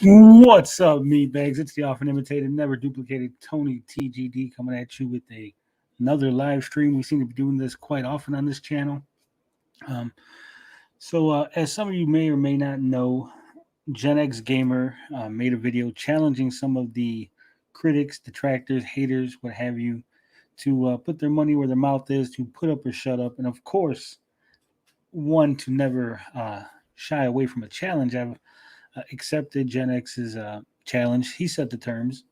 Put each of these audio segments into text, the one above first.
What's up, meatbags? It's the often imitated, never duplicated Tony TGD coming at you with another live stream. We seem to be doing this quite often on this channel. Um, as some of you may or may not know, Gen X Gamer made a video challenging some of the critics, detractors, haters, what have you, to put their money where their mouth is, to put up or shut up, and of course, one to never shy away from a challenge. I've accepted Gen X's challenge. He set the terms,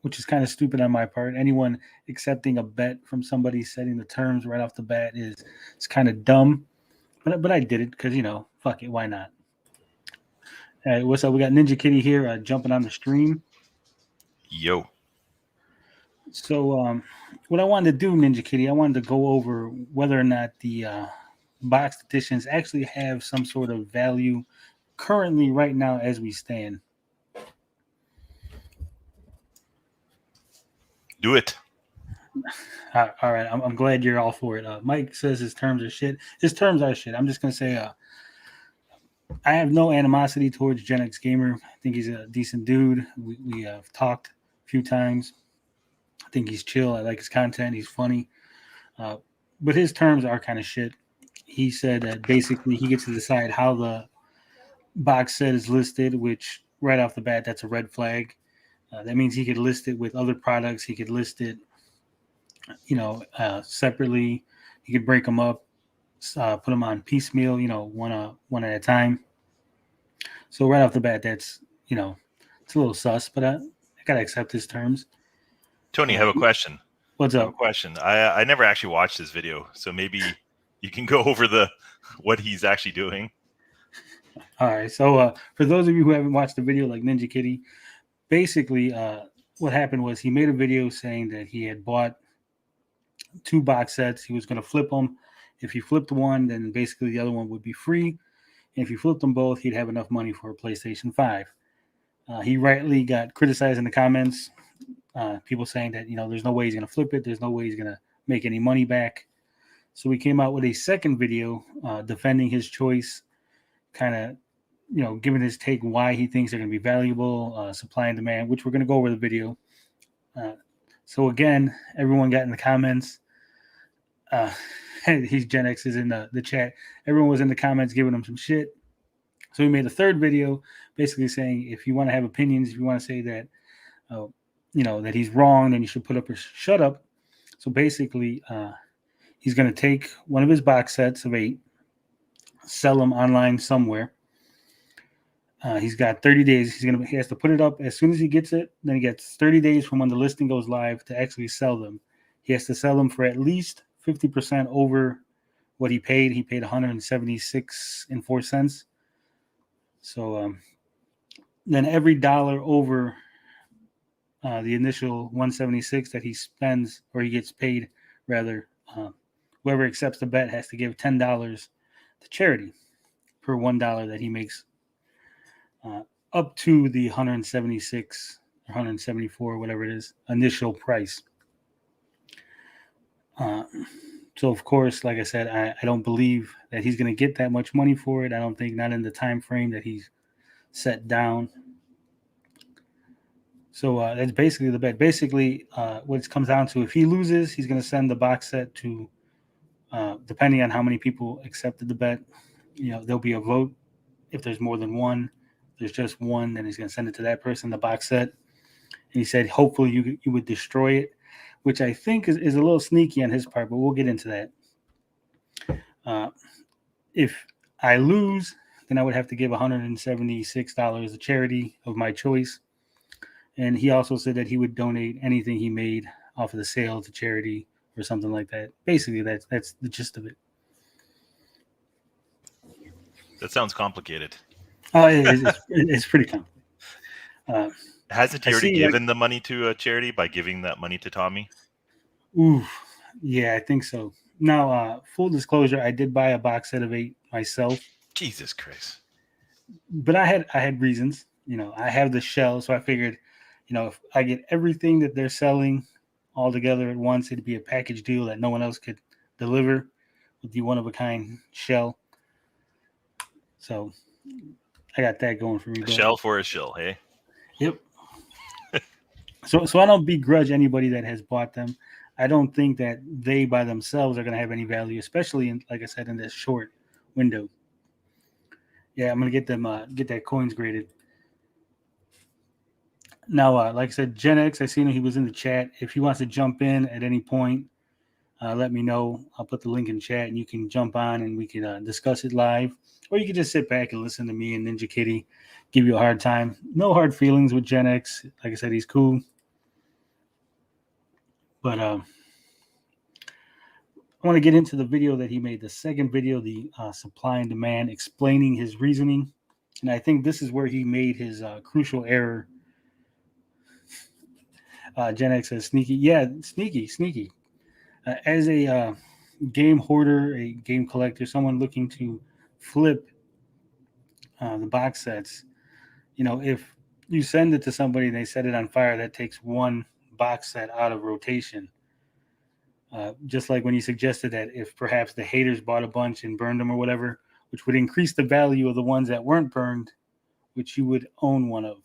which is kind of stupid on my part. Anyone accepting a bet from somebody setting the terms right off the bat is kind of dumb. But I did it because fuck it, why not? What's up? We got Ninja Kitty here jumping on the stream. Yo. So what I wanted to do, Ninja Kitty, I wanted to go over whether or not the boxed editions actually have some sort of value currently right now as we stand. Do it. All right, I'm glad you're all for it. Mike says his terms are shit. His terms are shit. I'm just gonna say, I have no animosity towards Gen X Gamer. I think he's a decent dude. We have talked a few times. I think he's chill. I like his content. He's funny. But his terms are kind of shit. He said that basically he gets to decide how the box set is listed, which right off the bat, that's a red flag. That means he could list it with other products. He could list it separately. You could break them up, put them on piecemeal, one at a time. So right off the bat, that's, it's a little sus, but I gotta accept his terms. Tony, I have a question. What's I up? have a question. I never actually watched this video, so maybe you can go over what he's actually doing. All right. So for those of you who haven't watched the video, like Ninja Kitty, basically what happened was he made a video saying that he had bought 2 box sets. He was going to flip them. If he flipped one, then basically the other one would be free. And if he flipped them both, he'd have enough money for a PlayStation 5. He rightly got criticized in the comments. People saying that, there's no way he's going to flip it. There's no way he's going to make any money back. So we came out with a second video defending his choice, kind of, giving his take why he thinks they're going to be valuable, supply and demand, which we're going to go over the video. So again, everyone got in the comments. He's Gen X is in the chat. Everyone was in the comments giving him some shit. So we made a third video basically saying if you want to have opinions, if you want to say that, that he's wrong, then you should put up or shut up. So basically, he's going to take one of his box sets of 8, sell them online somewhere. He's got 30 days. He has to put it up as soon as he gets it. Then he gets 30 days from when the listing goes live to actually sell them. He has to sell them for at least 50% over what he paid. He paid $176.04. So then every dollar over the initial 176 that he spends, or he gets paid rather, whoever accepts the bet has to give $10 to charity per $1 that he makes, up to the 176 or 174, whatever it is, initial price. So of course, like I said, I don't believe that he's going to get that much money for it. I don't think, not in the time frame that he's set down. So that's basically the bet. Basically, what it comes down to, if he loses, he's going to send the box set to, depending on how many people accepted the bet, there'll be a vote. If there's more than one, there's just one, then he's going to send it to that person, the box set. And he said, hopefully you would destroy it, which I think is a little sneaky on his part, but we'll get into that. If I lose, then I would have to give $176 to charity of my choice. And he also said that he would donate anything he made off of the sale to charity or something like that. Basically, that's the gist of it. That sounds complicated. It's pretty complicated. Hasn't he already given the money to a charity by giving that money to Tommy? Ooh, yeah, I think so. Now, full disclosure, I did buy a box set of 8 myself. Jesus Christ. But I had reasons. I have the shell, so I figured, if I get everything that they're selling all together at once, it'd be a package deal that no one else could deliver with the one-of-a-kind shell. So I got that going for me. A shell for a shill, hey? Yep. So I don't begrudge anybody that has bought them. I don't think that they by themselves are going to have any value, especially in, like I said, in this short window. Yeah, I'm going to get them get that coins graded. Now, like I said, Gen X, I seen him. He was in the chat. If he wants to jump in at any point, let me know. I'll put the link in chat, and you can jump on, and we can discuss it live. Or you can just sit back and listen to me and Ninja Kitty give you a hard time. No hard feelings with Gen X. Like I said, he's cool. But I want to get into the video that he made, the second video, the supply and demand, explaining his reasoning. And I think this is where he made his crucial error. Gen X says sneaky. Yeah, sneaky. As a game hoarder, a game collector, someone looking to flip the box sets, if you send it to somebody and they set it on fire, that takes one box set out of rotation. Just like when you suggested that if perhaps the haters bought a bunch and burned them or whatever, which would increase the value of the ones that weren't burned, which you would own one of.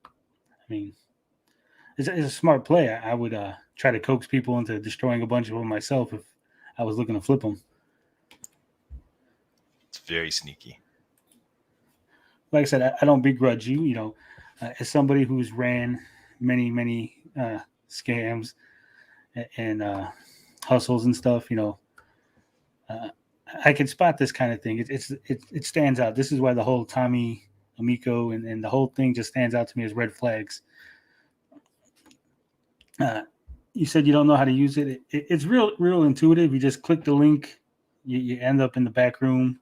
I mean, it's a smart play. I would try to coax people into destroying a bunch of them myself if I was looking to flip them. It's very sneaky. Like I said, I don't begrudge you. As somebody who's ran many scams and hustles and stuff, I can spot this kind of thing. It stands out. This is why the whole Tommy Amico and the whole thing just stands out to me as red flags. You said you don't know how to use it. It's real intuitive. You just click the link, you end up in the back room.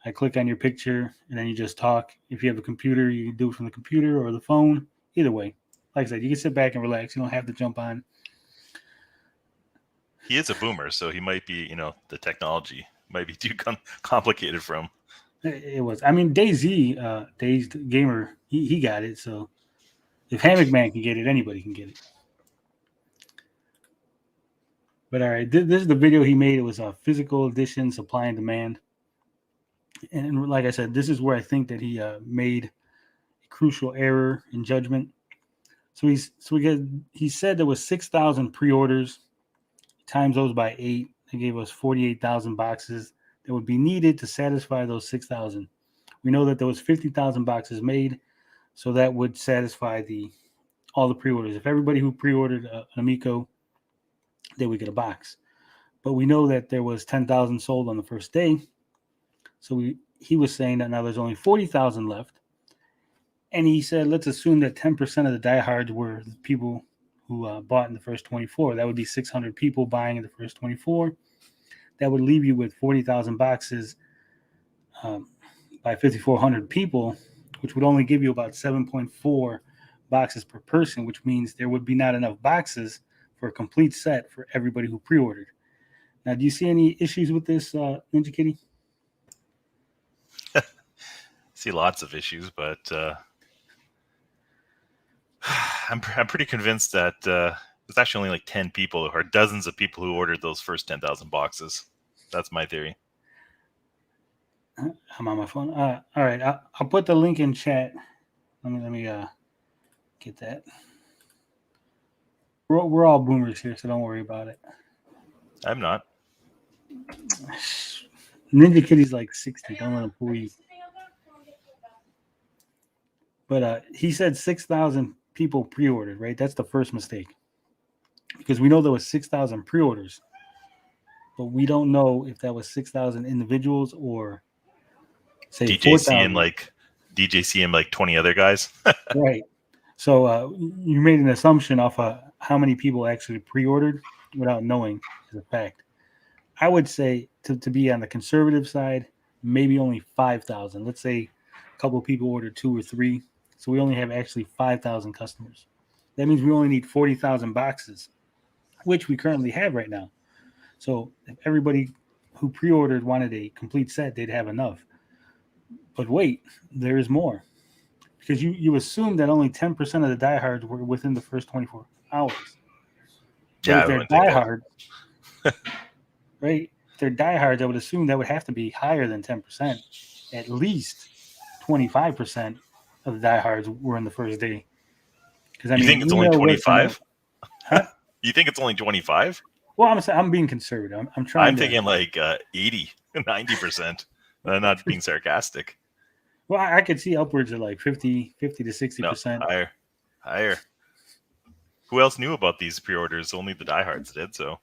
I click on your picture, and then you just talk. If you have a computer, you can do it from the computer or the phone. Either way, like I said, you can sit back and relax. You don't have to jump on. He is a boomer, so he might be, the technology might be too complicated for him. It was. I mean, Dazed Gamer, he got it. So if Hammock Man can get it, anybody can get it. But all right, this is the video he made. It was a physical edition, supply and demand. And like I said, this is where I think that he made a crucial error in judgment. So he said there was 6,000 pre-orders. Times those by 8, they gave us 48,000 boxes that would be needed to satisfy those 6,000. We know that there was 50,000 boxes made, so that would satisfy all the pre-orders. If everybody who pre-ordered an Amico, they would get a box. But we know that there was 10,000 sold on the first day. So he was saying that now there's only 40,000 left. And he said, let's assume that 10% of the diehards were the people who bought in the first 24. That would be 600 people buying in the first 24. That would leave you with 40,000 boxes by 5,400 people, which would only give you about 7.4 boxes per person, which means there would be not enough boxes for a complete set for everybody who pre-ordered. Now, do you see any issues with this, Ninja Kitty? See lots of issues, but I'm pretty convinced that there's actually only like 10 people or dozens of people who ordered those first 10,000 boxes. That's my theory. I'm on my phone. All right, I'll put the link in chat. Let me get that. We're all boomers here, so don't worry about it. I'm not. Ninja Kitty's like 60. Don't let him fool you. But he said 6,000 people pre-ordered, right? That's the first mistake. Because we know there was 6,000 pre-orders. But we don't know if that was 6,000 individuals or, say, DJC and like 20 other guys. Right. So you made an assumption off of how many people actually pre-ordered without knowing as a fact. I would say to be on the conservative side, maybe only 5,000. Let's say a couple of people ordered 2 or 3. So we only have actually 5,000 customers. That means we only need 40,000 boxes, which we currently have right now. So if everybody who pre-ordered wanted a complete set, they'd have enough. But wait, there is more. Because you assume that only 10% of the diehards were within the first 24 hours. So Yeah, if they're diehard, right? they're diehards, I would assume that would have to be higher than 10%. At least 25% of the diehards were in the first day. Because I You mean, think an it's only email was sent out. 25? Huh? You think it's only 25? Well, I'm being conservative. I'm trying I'm to. thinking like 80, 90%. Not being sarcastic. Well, I could see upwards of like 50 to No, 60%. higher. Who else knew about these pre-orders? Only the diehards did. So,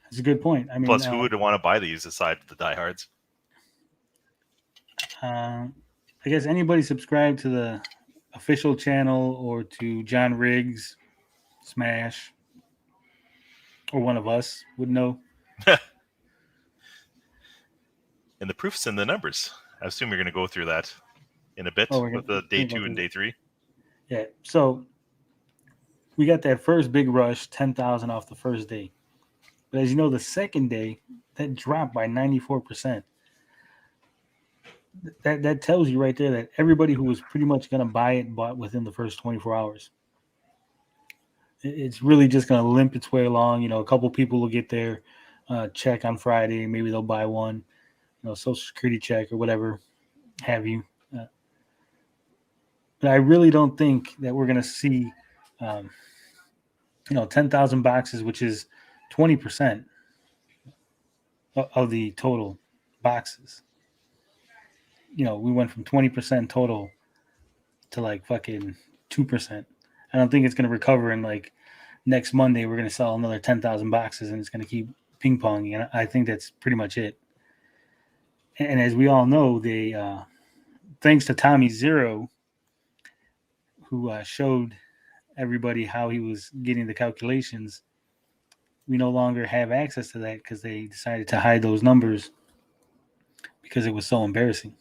That's a good point. I mean, plus, who would want to buy these aside the diehards? I guess anybody subscribed to the official channel or to John Riggs, Smash, or one of us would know. And the proof's in the numbers. I assume you're going to go through that in a bit with the day 2 and day 3. Yeah. So we got that first big rush, 10,000 off the first day. But as you know, the second day, that dropped by 94%. That tells you right there that everybody who was pretty much going to buy it bought within the first 24 hours. It's really just going to limp its way along. You know, a couple people will get their check on Friday. Maybe they'll buy one, Social Security check or whatever have you. But I really don't think that we're going to see, 10,000 boxes, which is 20% of the total boxes. We went from 20% total to like fucking 2%. I don't think it's going to recover in like next Monday. We're going to sell another 10,000 boxes and it's going to keep ping ponging. And I think that's pretty much it. And as we all know, they, thanks to Tommy Zero, who showed everybody how he was getting the calculations, we no longer have access to that because they decided to hide those numbers because it was so embarrassing.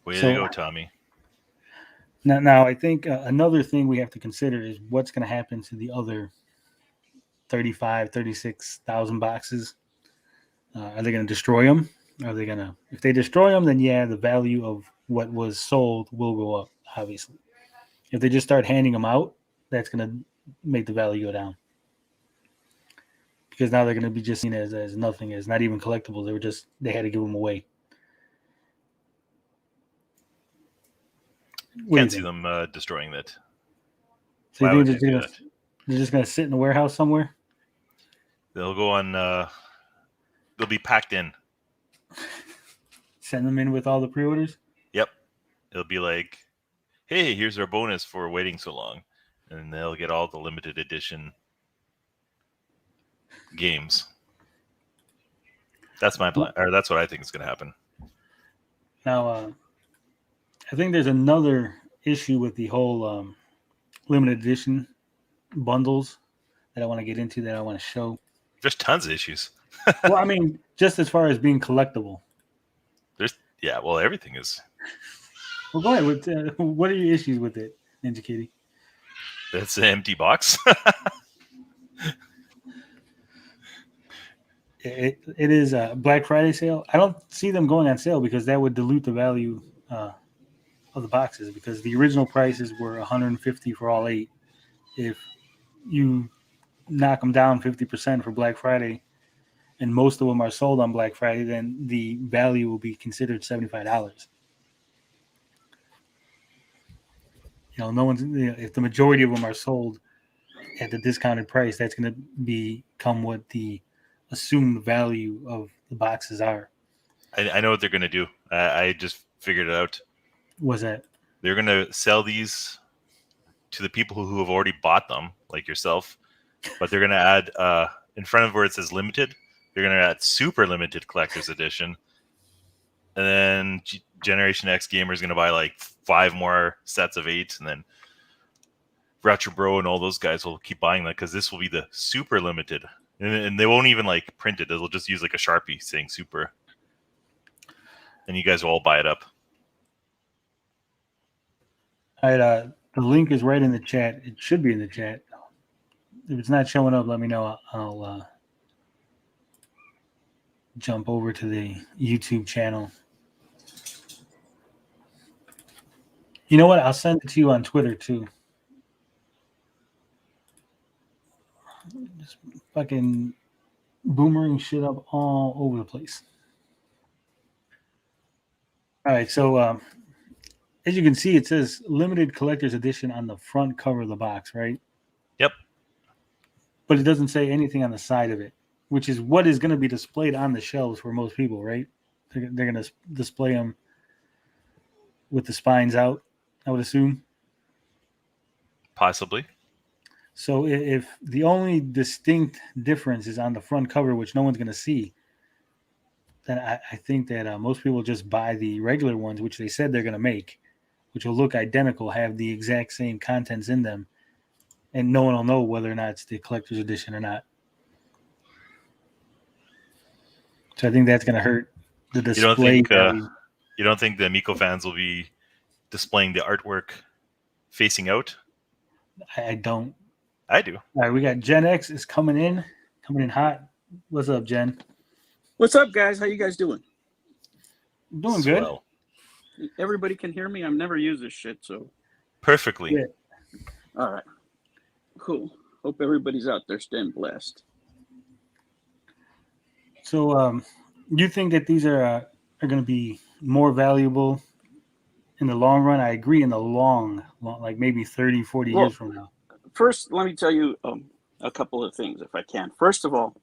Way to go, Tommy. Now I think another thing we have to consider is what's going to happen to the other 36,000 boxes. Are they going to destroy them? Are they going to? If they destroy them, then yeah, the value of what was sold will go up, obviously. If they just start handing them out, that's going to make the value go down. Because now they're going to be just seen as nothing, as not even collectibles. They had to give them away. Can't see them destroying that. So you think they're just going to sit in the warehouse somewhere? They'll go on. They'll be packed in. Send them in with all the pre-orders? Yep. It'll be like, hey, here's our bonus for waiting so long. And they'll get all the limited edition games. That's my plan, or that's what I think is going to happen. Now, I think there's another issue with the whole limited edition bundles that I want to get into, that I want to show. There's tons of issues. Well, I mean, just as far as being collectible. Well, everything is. Well, go ahead. What are your issues with it, Ninja Kitty? It's an empty box. It is a Black Friday sale. I don't see them going on sale because that would dilute the value of the boxes, because the original prices were $150 for all 8. If you knock them down 50% for Black Friday, and most of them are sold on Black Friday, then the value will be considered $75. No one's. If the majority of them are sold at the discounted price, that's going to become what the assumed value of the boxes are. I know what they're going to do. I just figured it out. What's that? They're going to sell these to the people who have already bought them, like yourself, but they're going to add in front of where it says limited, they're going to add super limited collector's edition. And then Generation X gamer is going to buy like 5 more sets of 8, and then Retro Bro and all those guys will keep buying that because this will be the super limited. And they won't even like print it. They'll just use like a Sharpie saying super. And you guys will all buy it up. All right, the link is right in the chat. It should be in the chat. If it's not showing up, let me know. I'll jump over to the YouTube channel. You know what? I'll send it to you on Twitter too. Just fucking boomering shit up all over the place. All right, so as you can see, it says limited collector's edition on the front cover of the box, right? Yep. But it doesn't say anything on the side of it, which is what is going to be displayed on the shelves for most people, right? They're going to display them with the spines out, I would assume. Possibly. So if the only distinct difference is on the front cover, which no one's going to see, then I think that most people just buy the regular ones, which they said they're going to make, which will look identical, have the exact same contents in them, and no one will know whether or not it's the collector's edition or not. So I think that's going to hurt the display value. You don't think the Amico fans will be displaying the artwork facing out? I don't. I do. All right, we got Gen X is coming in hot. What's up, Jen? What's up, guys? How you guys doing? Doing Swell. good. Everybody can hear me. I've never used this shit, so Perfectly. Yeah. all right, cool. Hope everybody's out there staying blessed. So, you think that these are going to be more valuable in the long run? I agree in the long like maybe 30, 40 years from now. First, let me tell you a couple of things, if I can. First of all,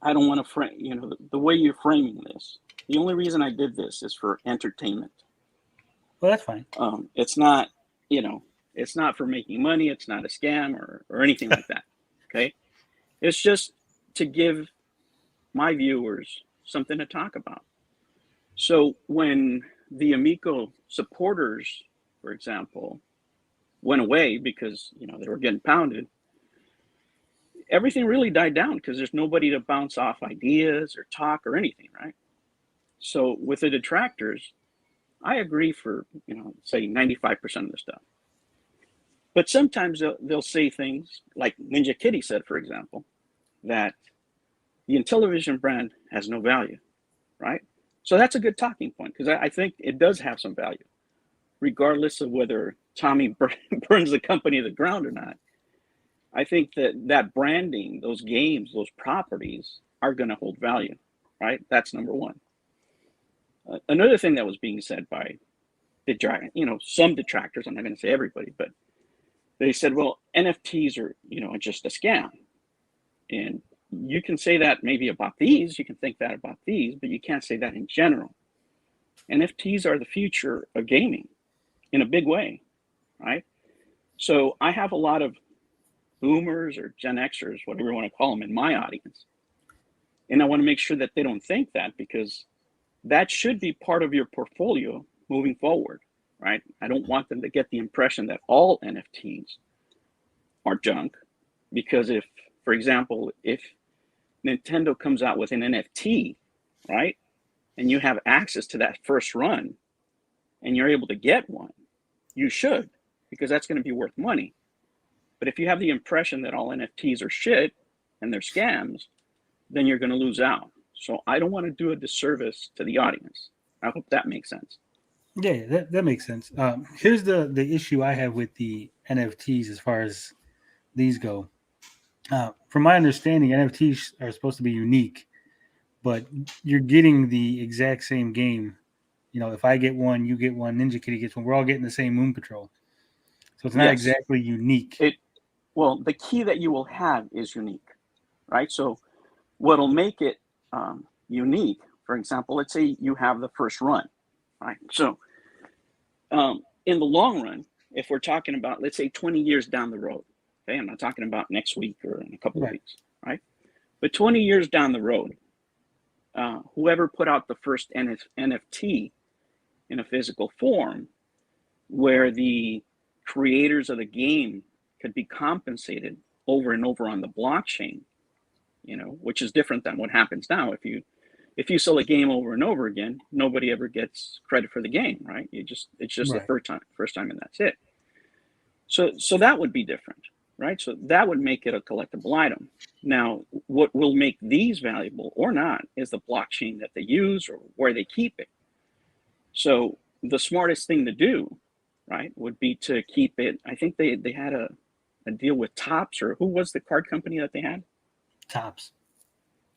I don't want to frame, the way you're framing this. The only reason I did this is for entertainment. Well, that's fine. It's not, it's not for making money. It's not a scam or anything like that. Okay. It's just to give my viewers something to talk about. So when the Amico supporters, for example, went away because, they were getting pounded, everything really died down because there's nobody to bounce off ideas or talk or anything, right? So with the detractors, I agree for, say 95% of the stuff. But sometimes they'll say things like Ninja Kitty said, for example, that the Intellivision brand has no value, right? So that's a good talking point because I think it does have some value, regardless of whether Tommy burns the company to the ground or not. I think that branding, those games, those properties are going to hold value, right? That's number one. Another thing that was being said by some detractors, I'm not going to say everybody, but they said, well, NFTs are, just a scam. And you can say that maybe about these, you can think that about these, but you can't say that in general. NFTs are the future of gaming in a big way, right? So I have a lot of boomers or Gen Xers, whatever you want to call them, in my audience. And I want to make sure that they don't think that, because that should be part of your portfolio moving forward, right? I don't want them to get the impression that all NFTs are junk, because if, for example, if Nintendo comes out with an NFT, right, and you have access to that first run and you're able to get one, you should, because that's going to be worth money. But if you have the impression that all NFTs are shit and they're scams, then you're going to lose out. So I don't want to do a disservice to the audience. I hope that makes sense. Yeah, that makes sense. Here's the issue I have with the NFTs as far as these go. From my understanding, NFTs are supposed to be unique, but you're getting the exact same game. If I get one, you get one, Ninja Kitty gets one. We're all getting the same Moon Patrol. So it's not exactly unique. Well, the key that you will have is unique, right? So what'll make it unique, for example, let's say you have the first run, right? So in the long run, if we're talking about, let's say 20 years down the road, okay, I'm not talking about next week or in a couple of weeks, right? But 20 years down the road, whoever put out the first NFT in a physical form, where the creators of the game could be compensated over and over on the blockchain, which is different than what happens now. If you sell a game over and over again, nobody ever gets credit for the game, right? It's just the first time, and that's it. So that would be different, right? So that would make it a collectible item. Now, what will make these valuable or not is the blockchain that they use or where they keep it. So the smartest thing to do, right, would be to keep it. I think they had a deal with Topps, or who was the card company that they had? Topps.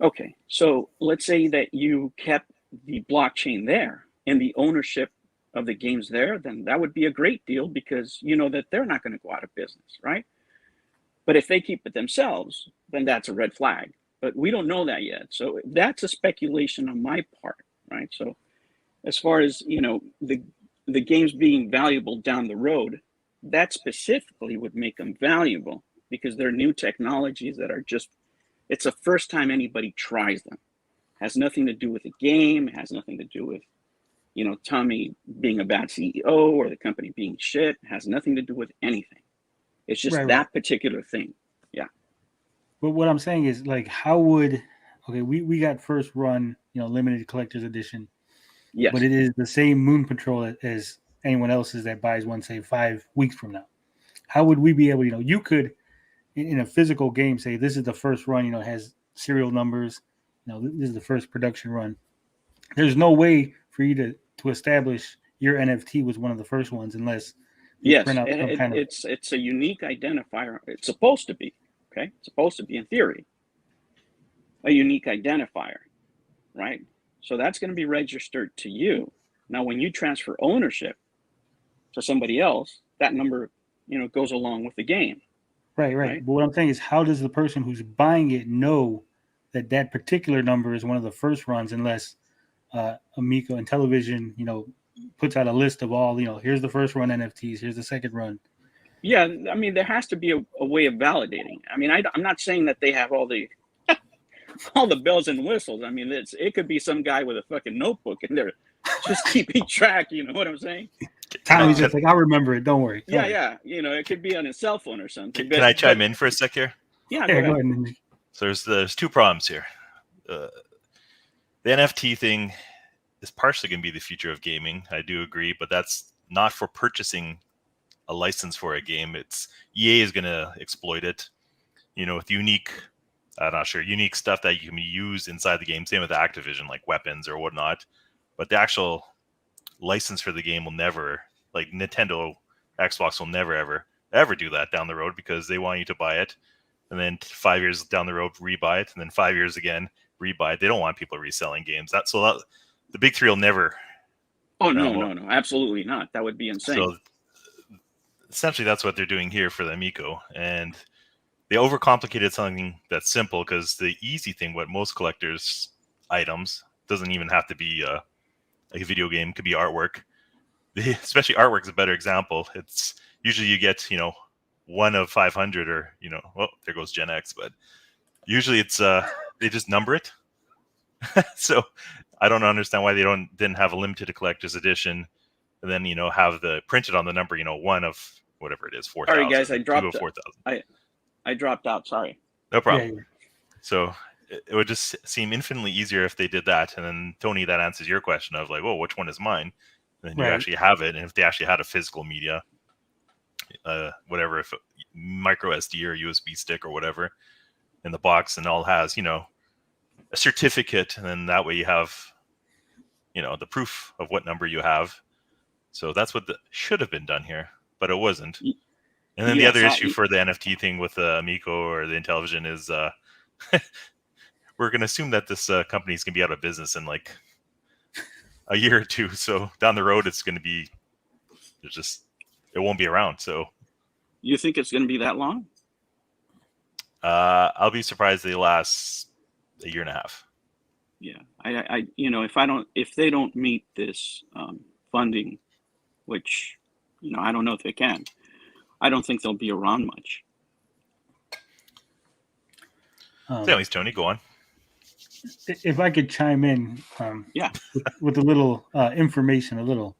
Okay, so let's say that you kept the blockchain there and the ownership of the games there, then that would be a great deal because you know that they're not going to go out of business, right? But if they keep it themselves, then that's a red flag. But we don't know that yet. So that's a speculation on my part, right? So as far as, the games being valuable down the road, that specifically would make them valuable because they're new technologies that are just, it's the first time anybody tries them. Has nothing to do with the game, has nothing to do with, Tommy being a bad CEO or the company being shit, has nothing to do with anything. It's just Right, that particular thing. Yeah. But what I'm saying is, like, how would we got first run, limited collector's edition, Yes. but it is the same Moon Patrol as anyone else's that buys one, say, 5 weeks from now. How would we be able, you could in a physical game say this is the first run, it has serial numbers, this is the first production run. There's no way for you to establish your NFT was one of the first ones unless you Yes, print out some kind of. it's a unique identifier. It's supposed to be, okay? It's supposed to be, in theory, a unique identifier, right? So that's going to be registered to you. Now, when you transfer ownership to somebody else, that number, goes along with the game. Right. But what I'm saying is, how does the person who's buying it know that that particular number is one of the first runs unless Amico and Intellivision, puts out a list of all, here's the first run NFTs, here's the second run. Yeah, I mean, there has to be a way of validating. I mean, I'm not saying that they have all the all the bells and whistles. I mean, it could be some guy with a fucking notebook and they're just keeping track. You know what I'm saying? Tommy's just like, I'll remember it. Don't worry. Yeah. It could be on his cell phone or something. Can I chime in for a sec here? Yeah, go ahead. So there's 2 problems here. The NFT thing is partially going to be the future of gaming. I do agree, but that's not for purchasing a license for a game. It's EA is going to exploit it, with unique stuff that you can use inside the game. Same with Activision, like weapons or whatnot. But the actual license for the game will never, like Nintendo, Xbox will never ever do that down the road because they want you to buy it, and then 5 years down the road rebuy it, and then 5 years again rebuy it. They don't want people reselling games. The big 3 will never. Oh no, absolutely not. That would be insane. So essentially, that's what they're doing here for the Amico, and they overcomplicated something that's simple because the easy thing, what most collectors' items, doesn't even have to be like a video game, could be artwork. Especially artwork is a better example. It's usually you get 1 of 500 or there goes Gen X, but usually it's they just number it. So I don't understand why they didn't have a limited collector's edition and then have the printed on the number 1 of whatever it is, 4,000. Sorry guys, I dropped 4,000. I dropped out. Sorry. No problem. Yeah. So it would just seem infinitely easier if they did that. And then Tony, that answers your question of like, well, which one is mine? And then you actually have it. And if they actually had a physical media, whatever, if micro SD or USB stick or whatever in the box, and all has, a certificate. And then that way you have, the proof of what number you have. So that's what should have been done here, but it wasn't. And then the other issue for the NFT thing with the Amico or the Intellivision is we're going to assume that this company is going to be out of business in like a year or 2. So down the road, it's going to be, it won't be around. So you think it's going to be that long? I'll be surprised they last a year and a half. Yeah. If they don't meet this funding, which, I don't know if they can, I don't think they'll be around much. Anyways, Tony, go on. If I could chime in, with a little information, a little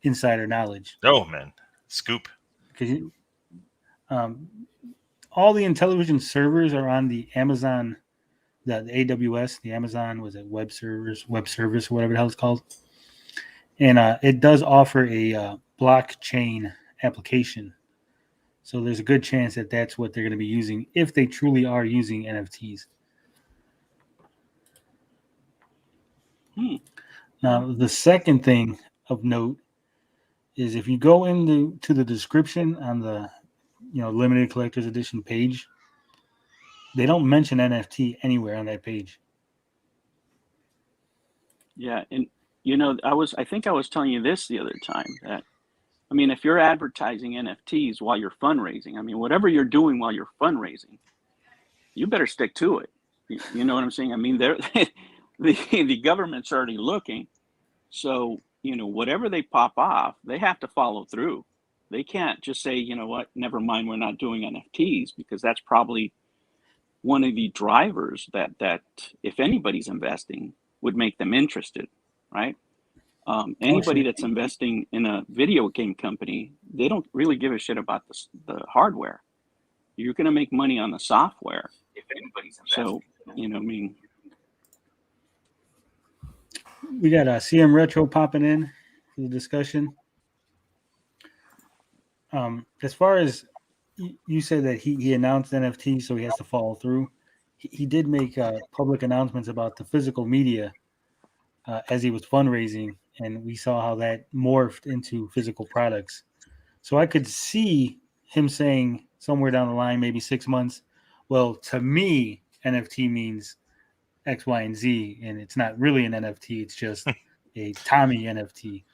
insider knowledge. Oh man, scoop! Because all the Intellivision servers are on the Amazon, the AWS, the Amazon web service, or whatever the hell it's called, and it does offer a blockchain application. So there's a good chance that that's what they're going to be using if they truly are using NFTs. Now, the second thing of note is if you go into the description on the limited collector's edition page, they don't mention NFT anywhere on that page. Yeah, and I think I was telling you this the other time that I mean, if you're advertising NFTs while you're fundraising, I mean, whatever you're doing while you're fundraising, you better stick to it. You know what I'm saying? I mean, the government's already looking, so whatever they pop off, they have to follow through. They can't just say, you know what, never mind, we're not doing NFTs, because that's probably one of the drivers that if anybody's investing would make them interested, right? Oh, Anybody sure. that's investing in a video game company, they don't really give a shit about the hardware. You're going to make money on the software. If anybody's investing, I mean, We got CM Retro popping in for the discussion. As far as you said that he announced NFT, so he has to follow through. He did make public announcements about the physical media as he was fundraising, and we saw how that morphed into physical products. So I could see him saying somewhere down the line, maybe 6 months, well, to me, NFT means X, Y, and Z, and it's not really an NFT. It's just a Tommy NFT.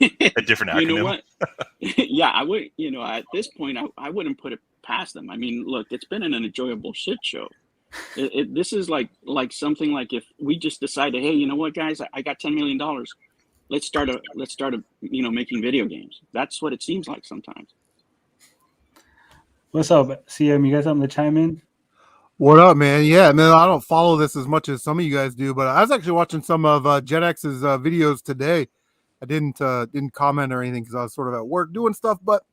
A different you know acronym. what? Yeah, I would. At this point, I wouldn't put it past them. I mean, look, it's been an enjoyable shit show. This is like something like if we just decided, hey, you know what, guys, I got $10 million. Let's start a making video games. That's what it seems like sometimes. What's up, CM? You got something to chime in? What up, man? Yeah, man, I don't follow this as much as some of you guys do, but I was actually watching some of JetX's videos today. I didn't comment or anything because I was sort of at work doing stuff. But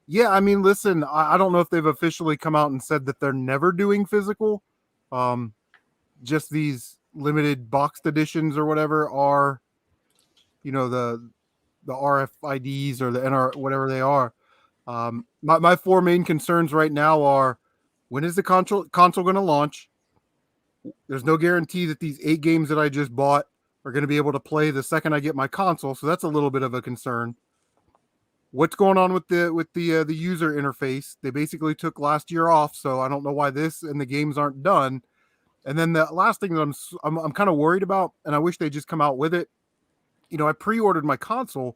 yeah, I mean, listen, I don't know if they've officially come out and said that they're never doing physical. Just these limited boxed editions or whatever are, the RFIDs or the NR, whatever they are. My four main concerns right now are: when is the console going to launch? There's no guarantee that these 8 games that I just bought are going to be able to play the second I get my console, so that's a little bit of a concern. What's going on with the user interface? They basically took last year off, so I don't know why this and the games aren't done. And then the last thing that I'm kind of worried about, and I wish they just come out with it. I pre-ordered my console,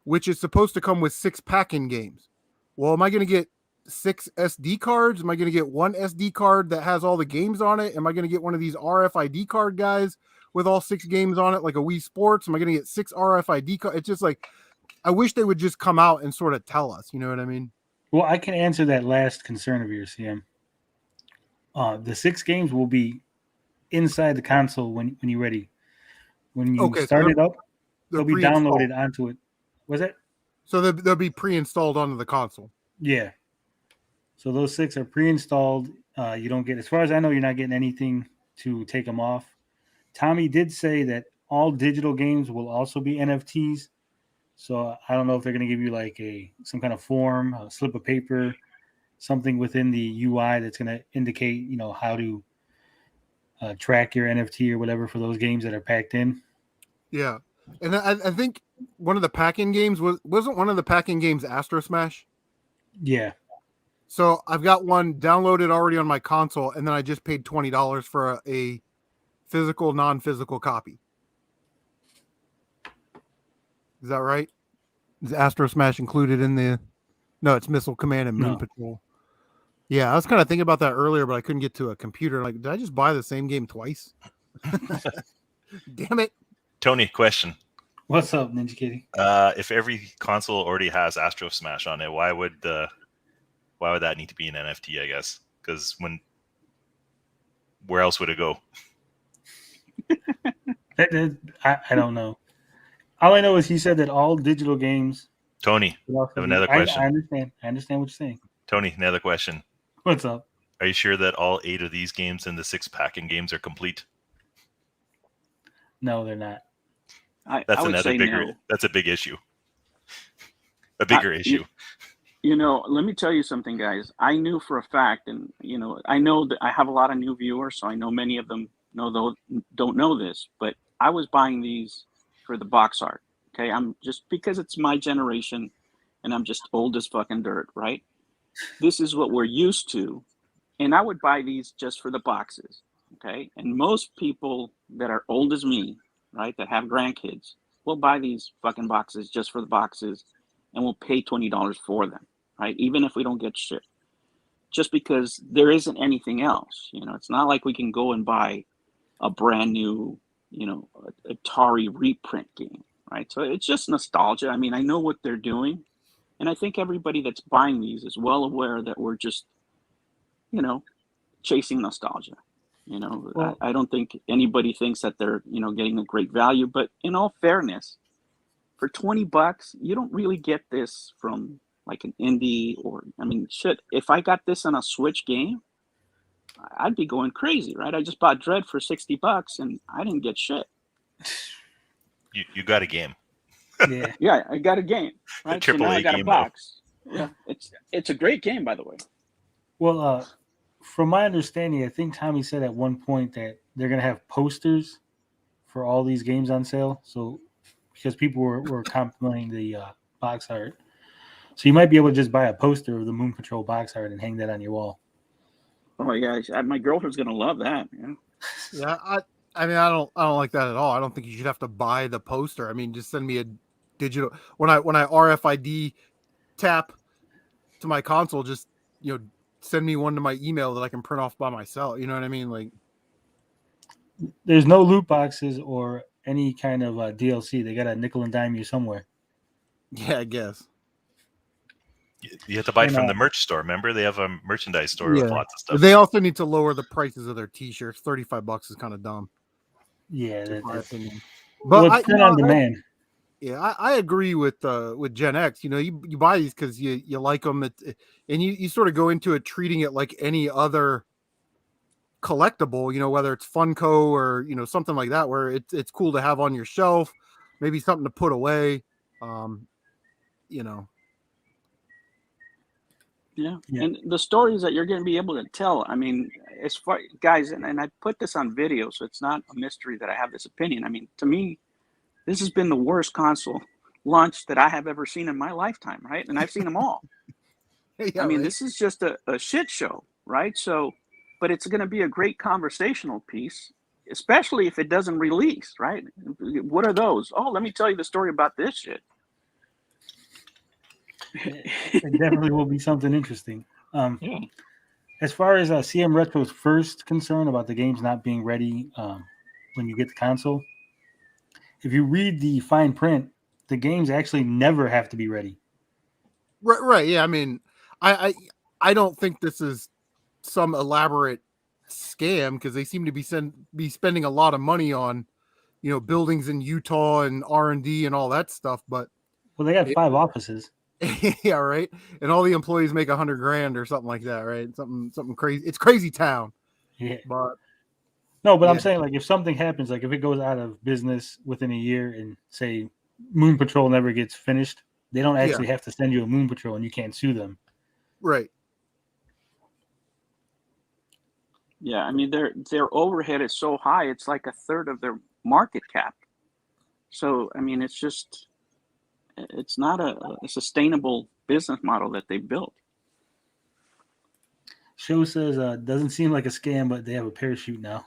which is supposed to come with 6 pack-in games. Well, am I going to get 6 SD cards? Am I going to get one SD card that has all the games on it? Am I going to get one of these RFID card guys with all 6 games on it, like a Wii Sports? Am I going to get 6 RFID cards? It's just like, I wish they would just come out and sort of tell us, you know what I mean? Well, I can answer that last concern of yours, CM. The 6 games will be inside the console when you're ready. When you start it up, they'll be downloaded onto it. Was it? So they'll be pre-installed onto the console. Yeah. So those 6 are pre-installed. You don't get, as far as I know, you're not getting anything to take them off. Tommy did say that all digital games will also be NFTs. So I don't know if they're going to give you like some kind of form, a slip of paper, something within the UI that's going to indicate, how to track your NFT or whatever for those games that are packed in. Yeah. And I think one of the pack-in games wasn't one of the pack-in games Astro Smash? Yeah. So I've got one downloaded already on my console, and then I just paid $20 for a physical, non-physical copy. Is that right? Is Astro Smash included in the... No, it's Missile Command and Moon Patrol. Yeah, I was kind of thinking about that earlier, but I couldn't get to a computer. Like, did I just buy the same game twice? Damn it. Tony, question. What's up, Ninja Kitty? If every console already has Astro Smash on it, why would that need to be an NFT, I guess? Because where else would it go? I don't know. All I know is he said that all digital games. Tony, I have another question. I understand what you're saying. Tony, another question. What's up? Are you sure that all 8 of these games and the 6 pack-in games are complete? No, they're not. That's a big issue. A bigger issue. Let me tell you something, guys. I knew for a fact, and I know that I have a lot of new viewers, so I know many of them don't know this, but I was buying these for the box art. Okay, I'm just because it's my generation, and I'm just old as fucking dirt, right? This is what we're used to, and I would buy these just for the boxes. Okay. And most people that are old as me, right, that have grandkids, will buy these fucking boxes just for the boxes and we'll pay $20 for them, right? Even if we don't get shit. Just because there isn't anything else. You know, it's not like we can go and buy a brand new, you know, Atari reprint game, right? So it's just nostalgia. I mean, I know what they're doing. And I think everybody that's buying these is well aware that we're just, you know, chasing nostalgia. You know, Well- I don't think anybody thinks that they're, you know, getting a great value. But in all fairness, for $20, you don't really get this from like an indie or, I mean, shit. If I got this on a Switch game, I'd be going crazy, right? I just bought Dread for $60 and I didn't get shit. You got a game. Yeah. Yeah, I got a game, right? So now I AAA got a game, though. box. Yeah, it's a great game, by the way. Well, from my understanding, I think Tommy said at one point that they're gonna have posters for all these games on sale. So because people were complimenting the box art, so you might be able to just buy a poster of the Moon Patrol box art and hang that on your wall. Oh yeah, my girlfriend's gonna love that. Yeah. Yeah, I mean, I don't like that at all. I don't think you should have to buy the poster. I mean, just send me a digital when I RFID tap to my console, just, you know, send me one to my email that I can print off by myself. You know what I mean? Like, There's no loot boxes or any kind of DLC. They got to nickel and dime you somewhere. yeah, I guess. You have to buy it And, from the merch store. Remember, they have a merchandise store with Yeah. lots of stuff. They also need to lower the prices of their t-shirts. $35 is kind of dumb, Yeah, in my that's opinion. well, But it's print on demand. I agree with Gen X. You know, you buy these because you like them, and you sort of go into it treating it like any other collectible. You know, whether it's Funko or, you know, something like that, where it's cool to have on your shelf, maybe something to put away. You know, Yeah. Yeah. And the stories that you're going to be able to tell, I mean, as far guys, and I put this on video, so it's not a mystery that I have this opinion. I mean, to me, this has been the worst console launch that I have ever seen in my lifetime, right? And I've seen them all. yeah, I mean, right? this is just a shit show, right? So, but it's going to be a great conversational piece, especially if it doesn't release, right? What are those? Oh, let me tell you the story about this shit. It definitely will be something interesting. Yeah. As far as CM Retro's first concern about the games not being ready when you get the console, if you read the fine print, the games actually never have to be ready. Right. Yeah. I mean, I don't think this is some elaborate scam, because they seem to be spending a lot of money on, you know, buildings in Utah and R&D and all that stuff. But Well, they got 5 offices. yeah, right. And all the employees make $100,000 or something like that, right? Something crazy. It's crazy town. Yeah. But No, but I'm Yeah. saying, like, if something happens, like if it goes out of business within a year and say Moon Patrol never gets finished, they don't actually have to send you a Moon Patrol and you can't sue them. right. Yeah, I mean their overhead is so high; it's like a third of their market cap. So I mean, it's not a sustainable business model that they built. Show says doesn't seem like a scam, but they have a parachute now.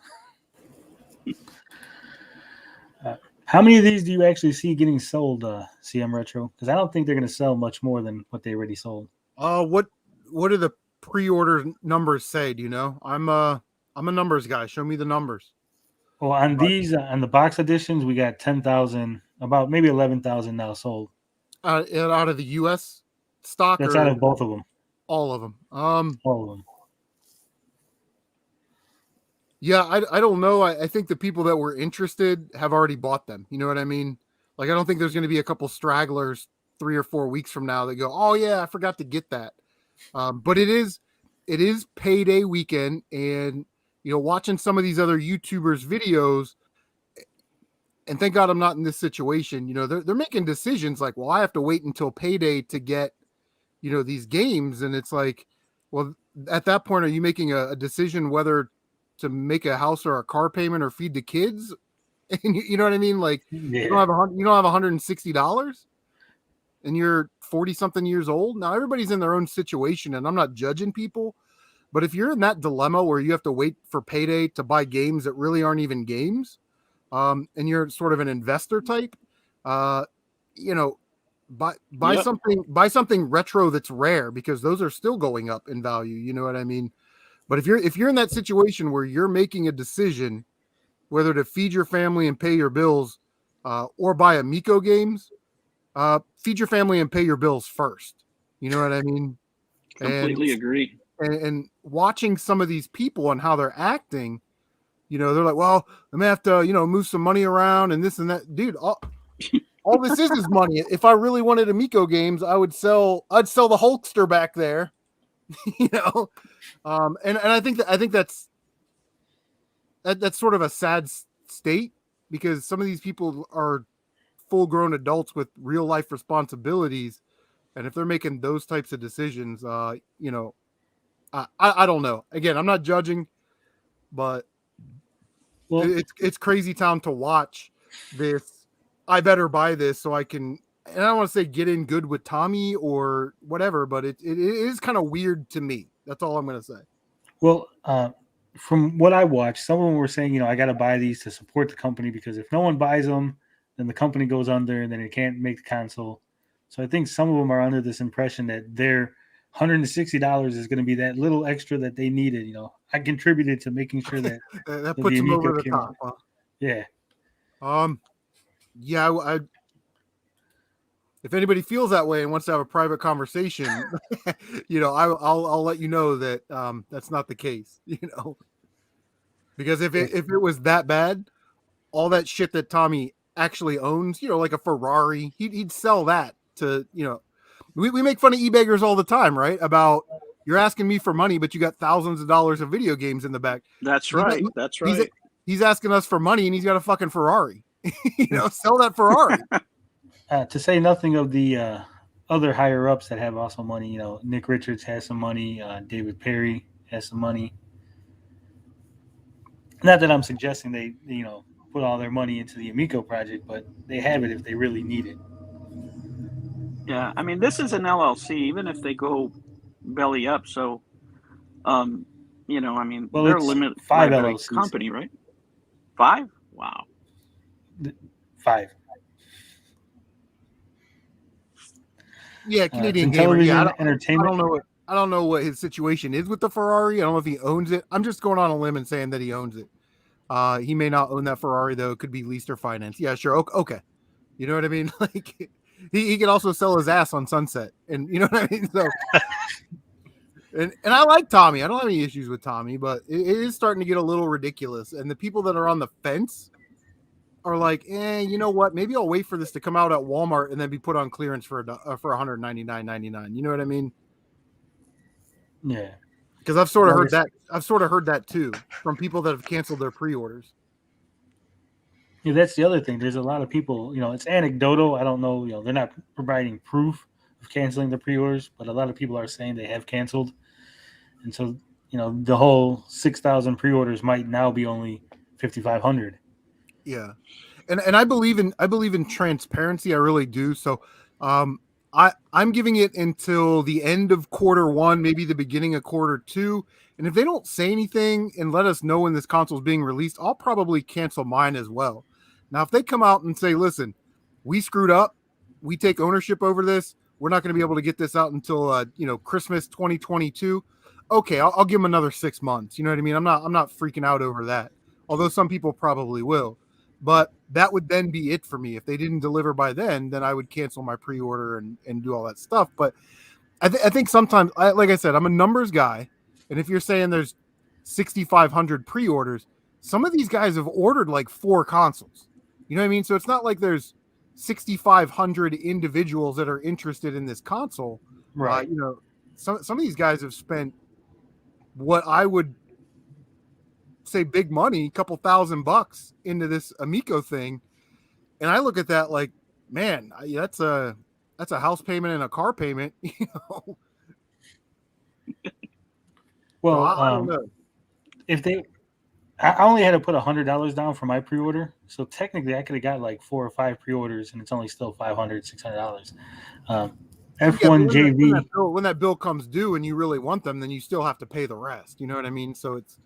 How many of these do you actually see getting sold, CM Retro? Because I don't think they're going to sell much more than what they already sold. What do the pre-order numbers say? Do you know? I'm a numbers guy. Show me the numbers. Well, on these, on the box editions, we got 10,000, about maybe 11,000 now sold. Out of the U.S. stock, That's or out of both of them. all of them? All of them. Yeah, I don't know. I think the people that were interested have already bought them. You know what I mean? Like, I don't think there's going to be a couple stragglers 3 or 4 weeks from now that go, oh yeah, I forgot to get that. But it is payday weekend, and, you know, watching some of these other YouTubers' videos, and thank God I'm not in this situation. You know, they're making decisions like, well, I have to wait until payday to get, you know, these games, and it's like, well, at that point, are you making a decision whether to make a house or a car payment or feed the kids? And you know what I mean? Like, Yeah. you don't have $160 and you're 40 something years old. Now everybody's in their own situation, and I'm not judging people, But if you're in that dilemma where you have to wait for payday to buy games that really aren't even games, and you're sort of an investor type, you know, buy Yep. something retro that's rare, because those are still going up in value. You know what I mean? But if you're in that situation where you're making a decision whether to feed your family and pay your bills, or buy Amico games, feed your family and pay your bills first. You know what I mean? Completely agree. And watching some of these people and how they're acting, you know, they're like, well, I'm gonna have to, you know, move some money around and this and that. Dude, all this is money. If I really wanted Amico games, I'd sell the Hulkster back there, you know. And I think that's sort of a sad state, because some of these people are full-grown adults with real life responsibilities, and if they're making those types of decisions, you know, I don't know. Again, I'm not judging, but Well, it's crazy town to watch this. I better buy this so I can, and I don't want to say get in good with Tommy or whatever, but it is kind of weird to me. That's all I'm going to say. well, from what I watched, some of them were saying, you know, I got to buy these to support the company, because if no one buys them, then the company goes under and then it can't make the console. So I think some of them are under this impression that their $160 is going to be that little extra that they needed. You know, I contributed to making sure that That the puts them Amico over the came top. out. Huh? Yeah. Yeah, I if anybody feels that way and wants to have a private conversation, you know, I'll let you know that that's not the case, you know, because if it was that bad, all that shit that Tommy actually owns, you know, like a Ferrari, he'd sell that to, you know, we make fun of e-beggars all the time, right? About, you're asking me for money, but you got thousands of dollars of video games in the back. That's right. That's right. He's asking us for money and he's got a fucking Ferrari. You know, sell that Ferrari. To say nothing of the other higher ups that have also money. You know, Nick Richards has some money. David Perry has some money. Not that I'm suggesting they, you know, put all their money into the Amico project, but they have it if they really need it. Yeah, I mean, this is an LLC, even if they go belly up. So, you know, I mean, Well, they're a it's limited 5 liability LLCs. company, right? 5? Wow. 5. Yeah, Canadian gamer. Yeah, Intellivision Entertainment. I don't know what his situation is with the Ferrari. I don't know if he owns it. I'm just going on a limb and saying that he owns it. He may not own that Ferrari though. It could be leased or financed. Yeah, sure. Okay. You know what I mean? Like, he can also sell his ass on Sunset, and you know what I mean. So, and I like Tommy. I don't have any issues with Tommy, but it is starting to get a little ridiculous. And the people that are on the fence are like, you know what? Maybe I'll wait for this to come out at Walmart and then be put on clearance for $199.99. You know what I mean? Yeah. Because I've sort of heard that. I've sort of heard that too from people that have canceled their pre-orders. Yeah, that's the other thing. There's a lot of people, you know, it's anecdotal. I don't know, you know, they're not providing proof of canceling the pre-orders, but a lot of people are saying they have canceled. And so, you know, the whole 6,000 pre-orders might now be only 5,500. Yeah. And I believe in transparency. I really do. So I'm giving it until the end of Q1, maybe the beginning of Q2. And if they don't say anything and let us know when this console is being released, I'll probably cancel mine as well. Now, if they come out and say, listen, we screwed up, we take ownership over this, we're not going to be able to get this out until Christmas 2022. Okay, I'll give them another 6 months. You know what I mean? I'm not freaking out over that. Although some people probably will. But that would then be it for me. If they didn't deliver by then I would cancel my pre-order and do all that stuff. But I think sometimes, like I said, I'm a numbers guy. And if you're saying there's 6,500 pre-orders, some of these guys have ordered like 4 consoles. You know what I mean? So it's not like there's 6,500 individuals that are interested in this console. Right. Some of these guys have spent what I would say big money, a couple $1,000 into this Amico thing, and I look at that like, man, that's a house payment and a car payment, you know. Well, so I don't know. I only had to put $100 down for my pre-order, so technically I could have got like 4 or 5 pre-orders, and it's only still $500, $600. Yeah, F1 but when JV. when that bill comes due and you really want them, then you still have to pay the rest. You know what I mean? So it's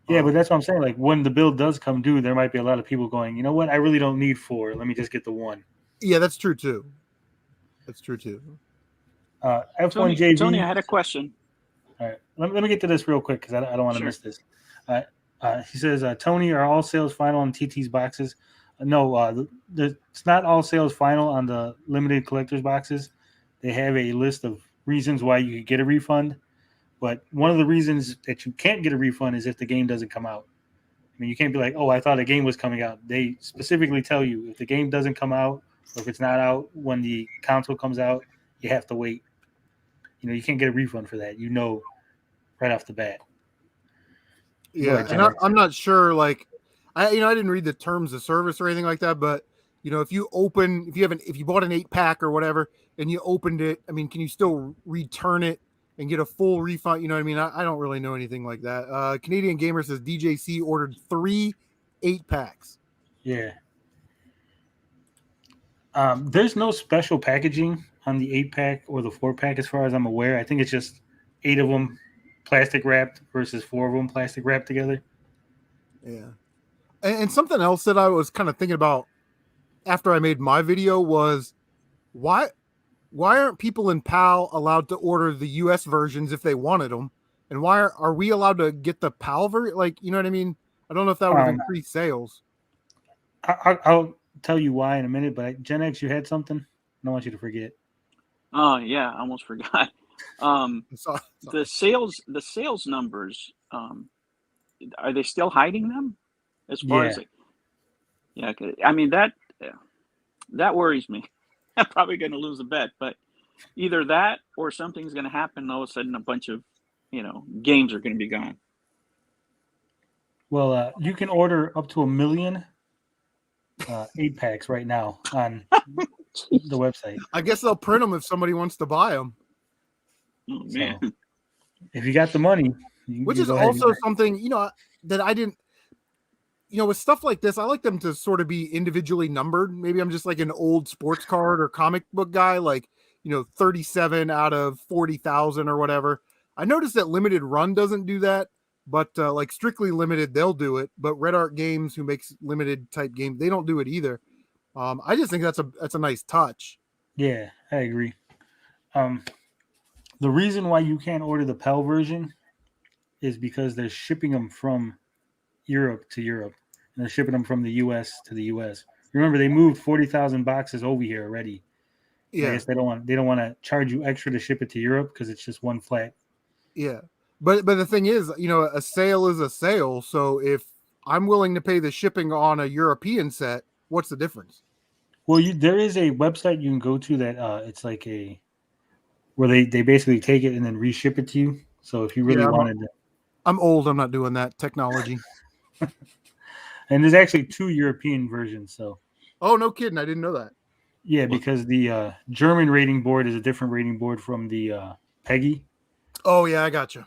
Yeah, but that's what I'm saying. Like when the bill does come due, there might be a lot of people going, you know what? I really don't need 4. Let me just get the 1. yeah, that's true too. That's true too. F1 Tony, JV. I had a question. All right, let me get to this real quick because I don't want to miss this. He says, Tony, are all sales final on TT's boxes? No, it's not all sales final on the limited collector's boxes. They have a list of reasons why you could get a refund, but one of the reasons that you can't get a refund is if the game doesn't come out. I mean, you can't be like, oh, I thought a game was coming out. They specifically tell you if the game doesn't come out or if it's not out when the console comes out, you have to wait. You know, you can't get a refund for that. You know, right off the bat. Yeah, ahead, and I'm not sure. Like, I didn't read the terms of service or anything like that. But if you bought an 8-pack or whatever, and you opened it, I mean, can you still return it and get a full refund? You know what I mean? I don't really know anything like that. Canadian Gamer says DJC ordered 3 8-packs. Yeah. There's no special packaging on the 8-pack or the 4-pack as far as I'm aware. I think it's just 8 of them plastic wrapped versus 4 of them plastic wrapped together. Yeah. And something else that I was kind of thinking about after I made my video was why aren't people in PAL allowed to order the US versions if they wanted them? And why are we allowed to get the PAL version? Like, you know what I mean? I don't know if that would have increased sales. I'll tell you why in a minute, but Gen X, you had something? I don't want you to forget. Oh yeah, I almost forgot. The sales numbers, are they still hiding them? As far as I mean that worries me. I'm probably going to lose a bet, but either that or something's going to happen. All of a sudden, a bunch of games are going to be gone. Well, you can order up to 1 million 8-packs right now on the website. I guess they'll print them if somebody wants to buy them. Oh man! So, if you got the money, which is also something that I didn't. With stuff like this, I like them to sort of be individually numbered. Maybe I'm just like an old sports card or comic book guy, like 37 out of 40,000 or whatever. I noticed that Limited Run doesn't do that, but like Strictly Limited, they'll do it. But Red Art Games, who makes limited type games, they don't do it either. I just think that's a nice touch. Yeah, I agree. The reason why you can't order the PAL version is because they're shipping them from Europe to Europe, and they're shipping them from the U.S. to the U.S. Remember, they moved 40,000 boxes over here already. Yeah, I guess they don't want to charge you extra to ship it to Europe because it's just one flat. Yeah, but the thing is, a sale is a sale. So if I'm willing to pay the shipping on a European set, what's the difference? Well, there is a website you can go to that it's like where they basically take it and then reship it to you. So if you really wanted to. I'm old. I'm not doing that technology. And there's actually 2 European versions. So. Oh, no kidding! I didn't know that. Yeah, because the German rating board is a different rating board from the PEGI. Oh yeah, I got you.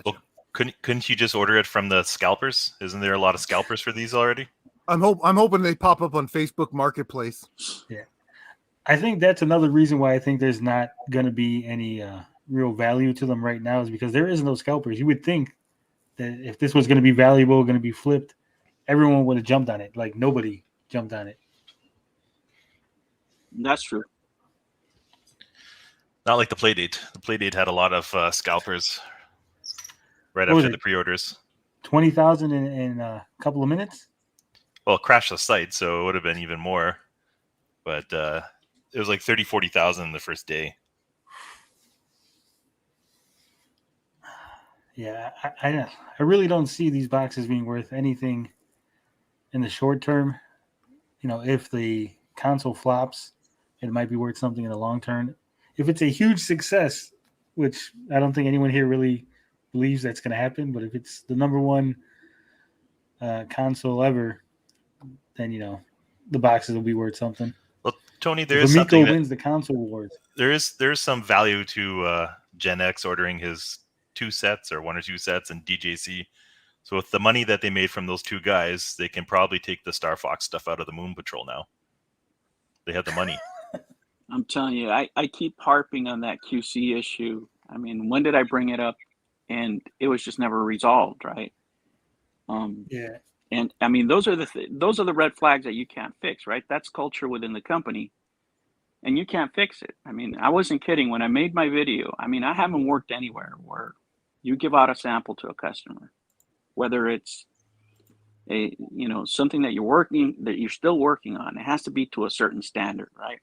Well, couldn't you just order it from the scalpers? Isn't there a lot of scalpers for these already? I'm hoping they pop up on Facebook Marketplace. Yeah, I think that's another reason why I think there's not going to be any real value to them right now is because there is no scalpers. You would think that if this was going to be valuable, going to be flipped, everyone would have jumped on it. Like nobody jumped on it. That's true. Not like the Playdate. The Playdate had a lot of scalpers right after the pre-orders. 20,000 in a couple of minutes? Well, it crashed the site, so it would have been even more. But it was like 30,000, 40,000 the first day. Yeah, I really don't see these boxes being worth anything in the short term. If the console flops, it might be worth something in the long term. If it's a huge success, which I don't think anyone here really believes that's going to happen, but if it's the number one console ever, then the boxes will be worth something. Well, Tony, there is something Amico wins the console awards. There is some value to Gen X ordering his 2 sets or 1 or 2 sets and DJC. So with the money that they made from those 2 guys, they can probably take the Star Fox stuff out of the Moon Patrol now. They have the money. I'm telling you, I keep harping on that QC issue. I mean, when did I bring it up? And it was just never resolved, right? Yeah. And I mean, those are the red flags that you can't fix, right? That's culture within the company, and you can't fix it. I mean, I wasn't kidding when I made my video. I mean, I haven't worked anywhere where you give out a sample to a customer, whether it's something that you're still working on. It has to be to a certain standard, right?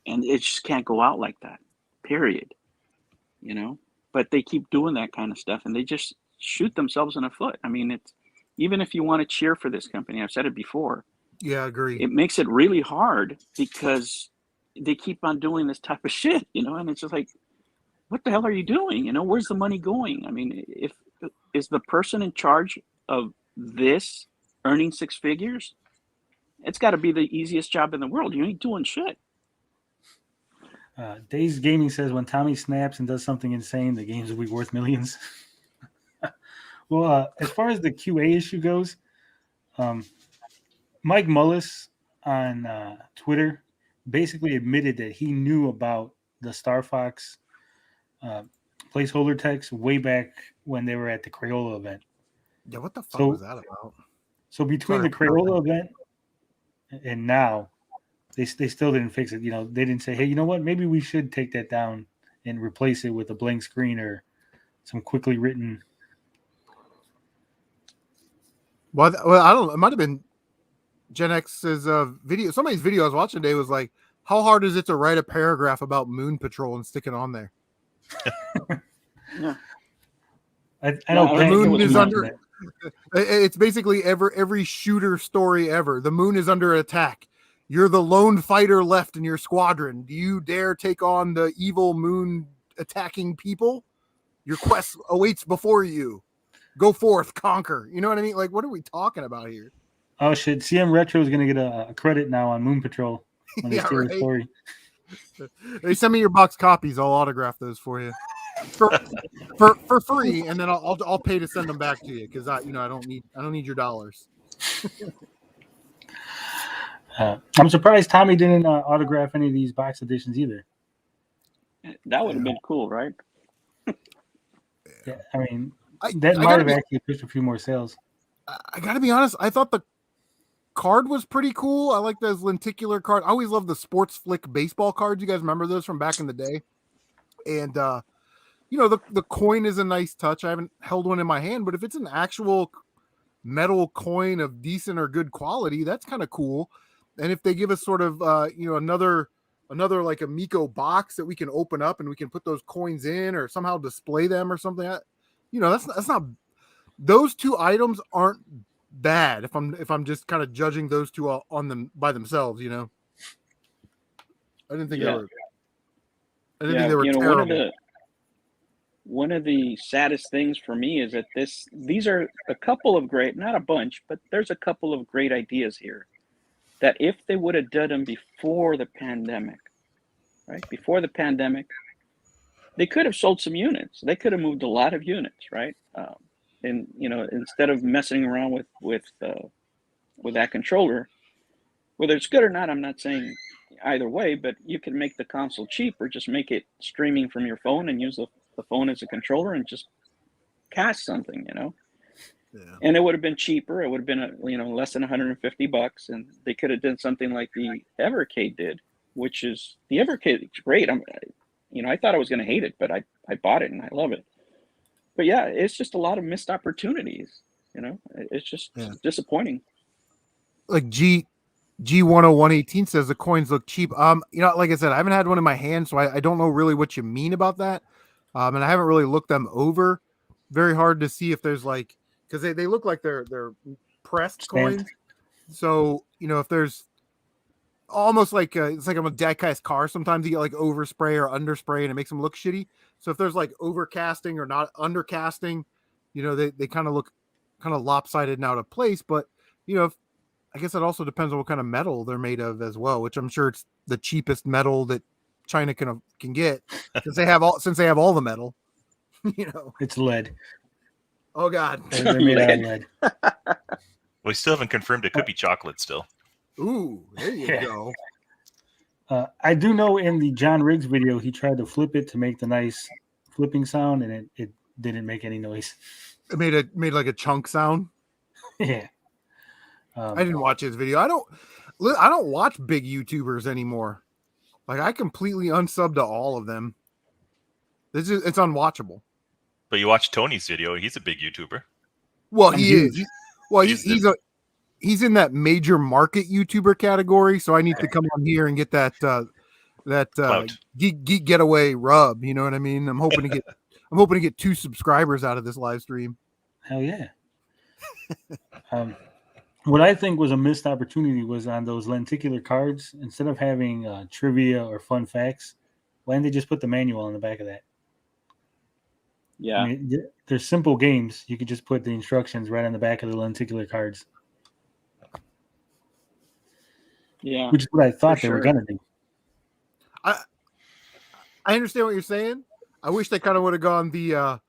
And it just can't go out like that, period. But they keep doing that kind of stuff, and they just shoot themselves in the foot. I mean, it's even if you want to cheer for this company, I've said it before. Yeah, I agree. It makes it really hard because they keep on doing this type of shit, and it's just like, what the hell are you doing? Where's the money going? I mean, is the person in charge of this earning six figures? It's got to be the easiest job in the world. You ain't doing shit. Days Gaming says when Tommy snaps and does something insane, the games will be worth millions. Well, as far as the QA issue goes, Mike Mullis on Twitter basically admitted that he knew about the Star Fox placeholder text way back when they were at the Crayola event. Yeah, what the fuck was that about? So between the Crayola event and now, they still didn't fix it. They didn't say, hey, you know what? Maybe we should take that down and replace it with a blank screen or some quickly written. Well, I don't know. It might have been Gen X's video. Somebody's video I was watching today was like, how hard is it to write a paragraph about Moon Patrol and stick it on there? Yeah. I don't the moon is under. It's basically every shooter story ever. The moon is under attack. You're the lone fighter left in your squadron. Do you dare take on the evil moon attacking people? Your quest awaits before you. Go forth, conquer. You know what I mean? Like, what are we talking about here? Oh shit! CM Retro is gonna get a credit now on Moon Patrol when they steal the story. Hey, send me your box copies. I'll autograph those for you for free, and then I'll pay to send them back to you because I don't need your dollars. I'm surprised Tommy didn't autograph any of these box editions either. That would have been cool, right? Yeah, I mean, that might have actually pushed a few more sales. I gotta be honest. I thought the card was pretty cool. I like those lenticular cards. I always love the Sports Flick baseball cards. You guys remember those from back in the day? And the coin is a nice touch. I haven't held one in my hand, but if it's an actual metal coin of decent or good quality, that's kind of cool. And if they give us sort of another like Amico box that we can open up and we can put those coins in or somehow display them or something, that's not. Those two items aren't bad if I'm just kind of judging those two on them by themselves. I didn't think they were. I didn't think they were terrible. One of the saddest things for me is that these are a couple of great, not a bunch, but there's a couple of great ideas here that if they would have done them before the pandemic, right? Before the pandemic, they could have sold some units. They could have moved a lot of units, right? And instead of messing around with that controller, whether it's good or not, I'm not saying either way, but you can make the console cheaper. Just make it streaming from your phone and use the phone as a controller and just cast something, Yeah. And it would have been cheaper. It would have been less than $150, and they could have done something like the Evercade did, which is the Evercade. It's great. I thought I was going to hate it, but I bought it and I love it. But yeah, it's just a lot of missed opportunities. It's just disappointing. Like G10118 says the coins look cheap. Like I said, I haven't had one in my hand, so I don't know really what you mean about that. And I haven't really looked them over. Very hard to see if there's because they look like they're pressed coins. So if there's almost like it's like a die-cast car. Sometimes you get like overspray or underspray, and it makes them look shitty. So if there's like overcasting or not undercasting, they kind of look kind of lopsided and out of place. But I guess it also depends on what kind of metal they're made of as well, which I'm sure it's the cheapest metal that China can get since they have all the metal. It's lead. Oh God, they're made out of lead. We still haven't confirmed it could be chocolate still. Ooh, there you go. I do know in the John Riggs video, he tried to flip it to make the nice flipping sound, and it didn't make any noise. It made like a chunk sound. Yeah. I didn't watch his video. I don't watch big YouTubers anymore. Like I completely unsubbed to all of them. It's unwatchable. But you watch Tony's video. He's a big YouTuber. Well, I'm he huge. is. Well, he's in that major market YouTuber category. So I need to come on here and get that Clout. geek getaway rub. You know what I mean? I'm hoping to get 2 subscribers out of this live stream. Hell yeah. What I think was a missed opportunity was on those lenticular cards. Instead of having trivia or fun facts, why didn't they just put the manual on the back of that? Yeah. I mean, there's simple games. You could just put the instructions right on the back of the lenticular cards. Yeah. Which is what I thought they sure. were going to do. I understand what you're saying. I wish they kind of would have gone the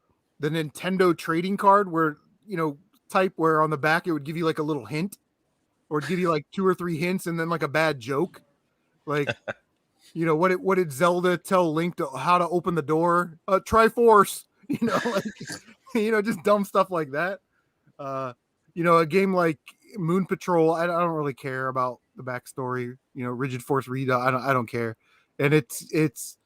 Nintendo trading card where, type where on the back it would give you like a little hint or give you like 2 or 3 hints and then like a bad joke. Like, what did Zelda tell Link to how to open the door? Triforce, just dumb stuff like that. A game like Moon Patrol, I don't really care about the backstory, Rigid Force Rita. I don't care. And it's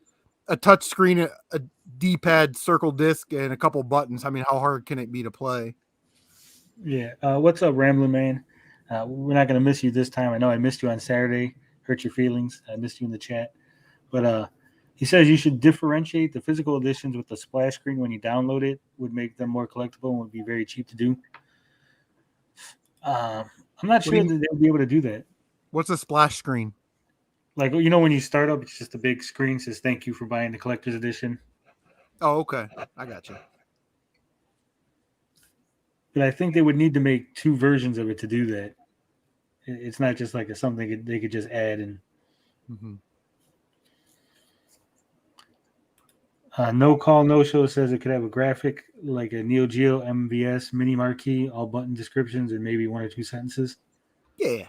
a touch screen, a D-pad, circle disc, and a couple buttons. I mean, how hard can it be to play? Yeah. What's up, Rambling Man? We're not going to miss you this time. I know I missed you on Saturday. Hurt your feelings. I missed you in the chat. But he says you should differentiate the physical editions with the splash screen when you download it. Would make them more collectible and would be very cheap to do. I'm not sure that they would be able to do that. What's a splash screen? Like, when you start up, it's just a big screen says thank you for buying the collector's edition. Oh, okay. I got you. But I think they would need to make 2 versions of it to do that. It's not just like something they could just add and. Mm-hmm. No Call No Show says it could have a graphic like a Neo Geo MVS mini marquee, all button descriptions, and maybe 1 or 2 sentences. Yeah,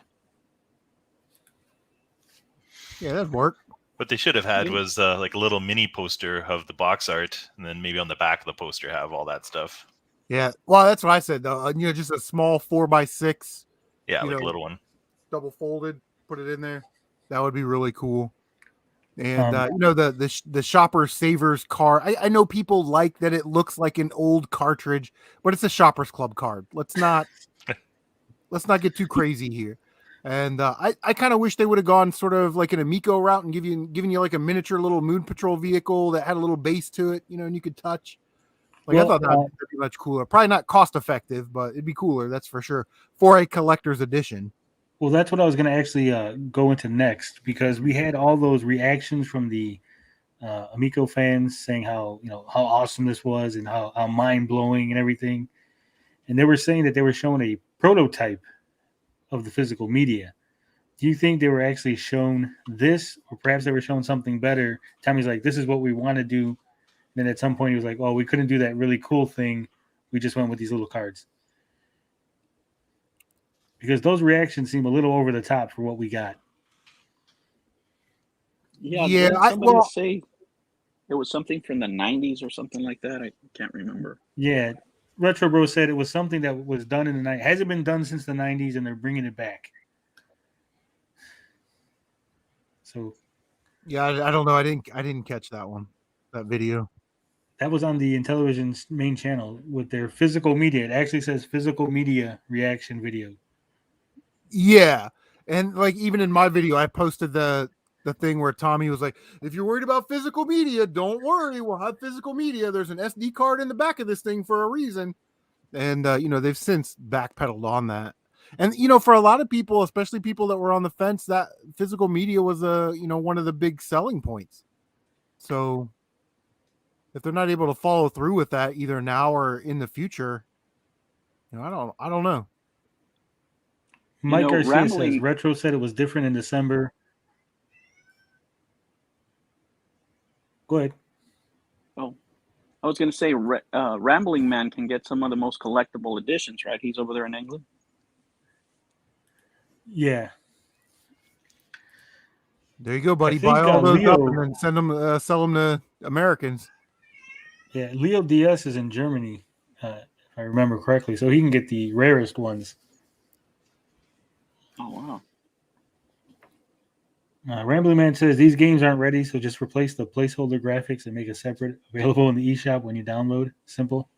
that'd work. What they should have had was like a little mini poster of the box art, and then maybe on the back of the poster have all that stuff. Yeah, well, that's what I said though. Just a small 4x6. Yeah, like a little one, double folded. Put it in there. That would be really cool. And the Shopper Savers card. I know people like that it looks like an old cartridge, but it's a Shoppers Club card. Let's not get too crazy here. And I kind of wish they would have gone sort of like an Amico route and given you like a miniature little Moon Patrol vehicle that had a little base to it, and you could touch. I thought that would be much cooler. Probably not cost effective, but it'd be cooler, that's for sure, for a collector's edition. Well, that's what I was going to actually go into next, because we had all those reactions from the Amico fans saying how awesome this was and how mind blowing and everything, and they were saying that they were showing a prototype of the physical media. Do you think they were actually shown this, or perhaps they were shown something better? Tommy's like, this is what we want to do. Then at some point he was like, well, we couldn't do that really cool thing. We just went with these little cards. Because those reactions seem a little over the top for what we got. Yeah. Say it was something from the 90s or something like that. I can't remember. Yeah. Retro Bro said it was something that was done in the 90s. Hasn't been done since the 90s, and they're bringing it back. So. Yeah, I don't know. I didn't catch that video. That was on the Intellivision's main channel with their physical media. It actually says physical media reaction video. Yeah. And like even in my video, I posted the thing where Tommy was like, if you're worried about physical media, don't worry. We'll have physical media. There's an SD card in the back of this thing for a reason. And, they've since backpedaled on that. And, for a lot of people, especially people that were on the fence, that physical media was one of the big selling points. So if they're not able to follow through with that either now or in the future, I don't know. Mike Garcia says Retro said it was different in December. Go ahead. Oh, I was going to say Rambling Man can get some of the most collectible editions, right? He's over there in England. Yeah. There you go, buddy. think, Buy all those up Leo- and then send them, sell them to Americans. Yeah, Leo DS is in Germany, if I remember correctly, so he can get the rarest ones. Oh wow. Rambling Man says these games aren't ready, so just replace the placeholder graphics and make a separate available in the eShop when you download. Simple.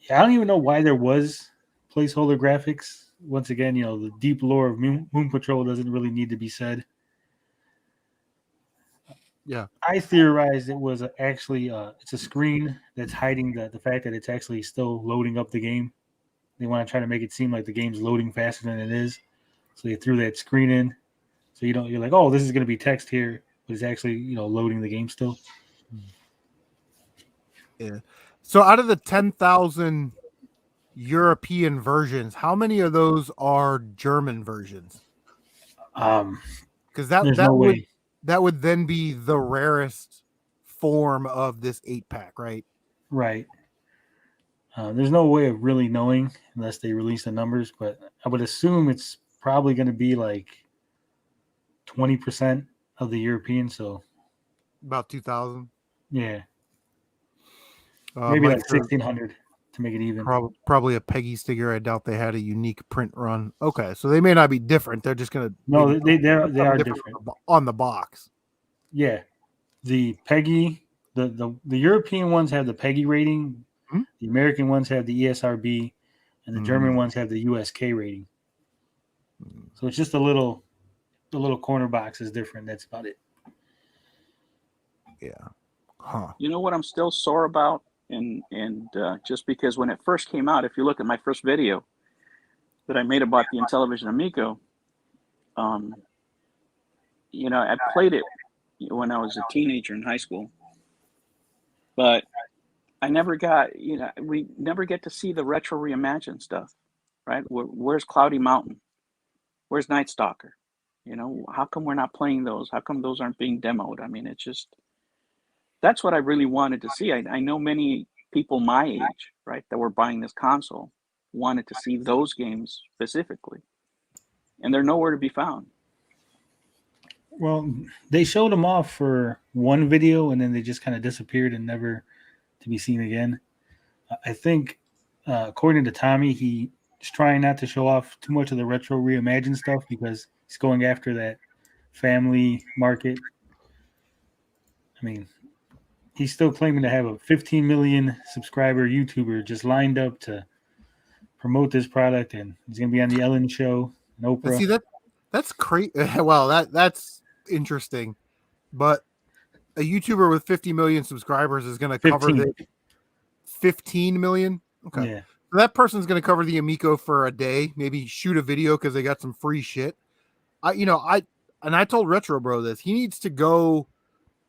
Yeah, I don't even know why there was placeholder graphics. Once again, the deep lore of Moon Patrol doesn't really need to be said. Yeah. I theorized it was actually it's a screen that's hiding the fact that it's actually still loading up the game. They want to try to make it seem like the game's loading faster than it is, so they threw that screen in. So you're like, oh, this is going to be text here, but it's actually loading the game still. Yeah. So out of the 10,000 European versions, how many of those are German versions? Because There's no way. that would then be the rarest form of this 8-pack, right? Right. There's no way of really knowing unless they release the numbers, but I would assume it's probably going to be like 20% of the European. So About 2,000. yeah, maybe like 1,600 to make it even. Probably a Peggy sticker. I doubt they had a unique print run. Okay, so they may not be different. They're just gonna they are different on the box. Yeah, the Peggy, the European ones have the Peggy rating. Hmm? The American ones have the ESRB, and the German ones have the USK rating. So it's just the little corner box is different. That's about it. Yeah. Huh. You know what I'm still sore about, and just because when it first came out, if you look at my first video that I made about the Intellivision Amico, I played it when I was a teenager in high school, but I never got, we never get to see the retro reimagined stuff, right? Where's Cloudy Mountain? Where's Night Stalker? How come we're not playing those? How come those aren't being demoed? I mean, it's just, that's what I really wanted to see. I know many people my age, right, that were buying this console wanted to see those games specifically, and they're nowhere to be found. Well, they showed them off for one video, and then they just kind of disappeared and never to be seen again. I think, according to Tommy, he's trying not to show off too much of the retro reimagined stuff because he's going after that family market. I mean, he's still claiming to have a 15 million subscriber YouTuber just lined up to promote this product, and he's going to be on the Ellen Show and Oprah. See, that's crazy. Well, that's interesting, but a YouTuber with 50 million subscribers is going to cover the 15 million. Okay. Yeah. So that person's going to cover the Amico for a day, maybe shoot a video because they got some free shit. I told Retro Bro this. He needs to go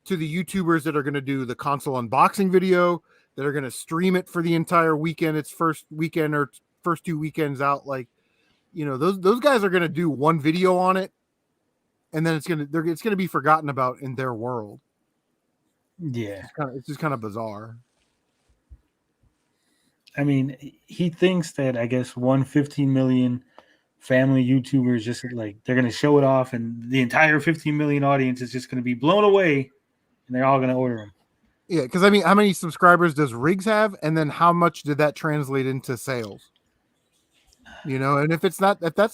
to the YouTubers that are going to do the console unboxing video, that are going to stream it for the entire weekend. Its first weekend or first 2 weekends out. Like, those guys are going to do one video on it, and then it's going to be forgotten about in their world. Yeah. It's just kind of bizarre. I mean, he thinks that, I guess, 15 million family YouTubers just like they're going to show it off, and the entire 15 million audience is just going to be blown away, and they're all going to order them. Yeah, because I mean, how many subscribers does Riggs have, and then how much did that translate into sales? And if that's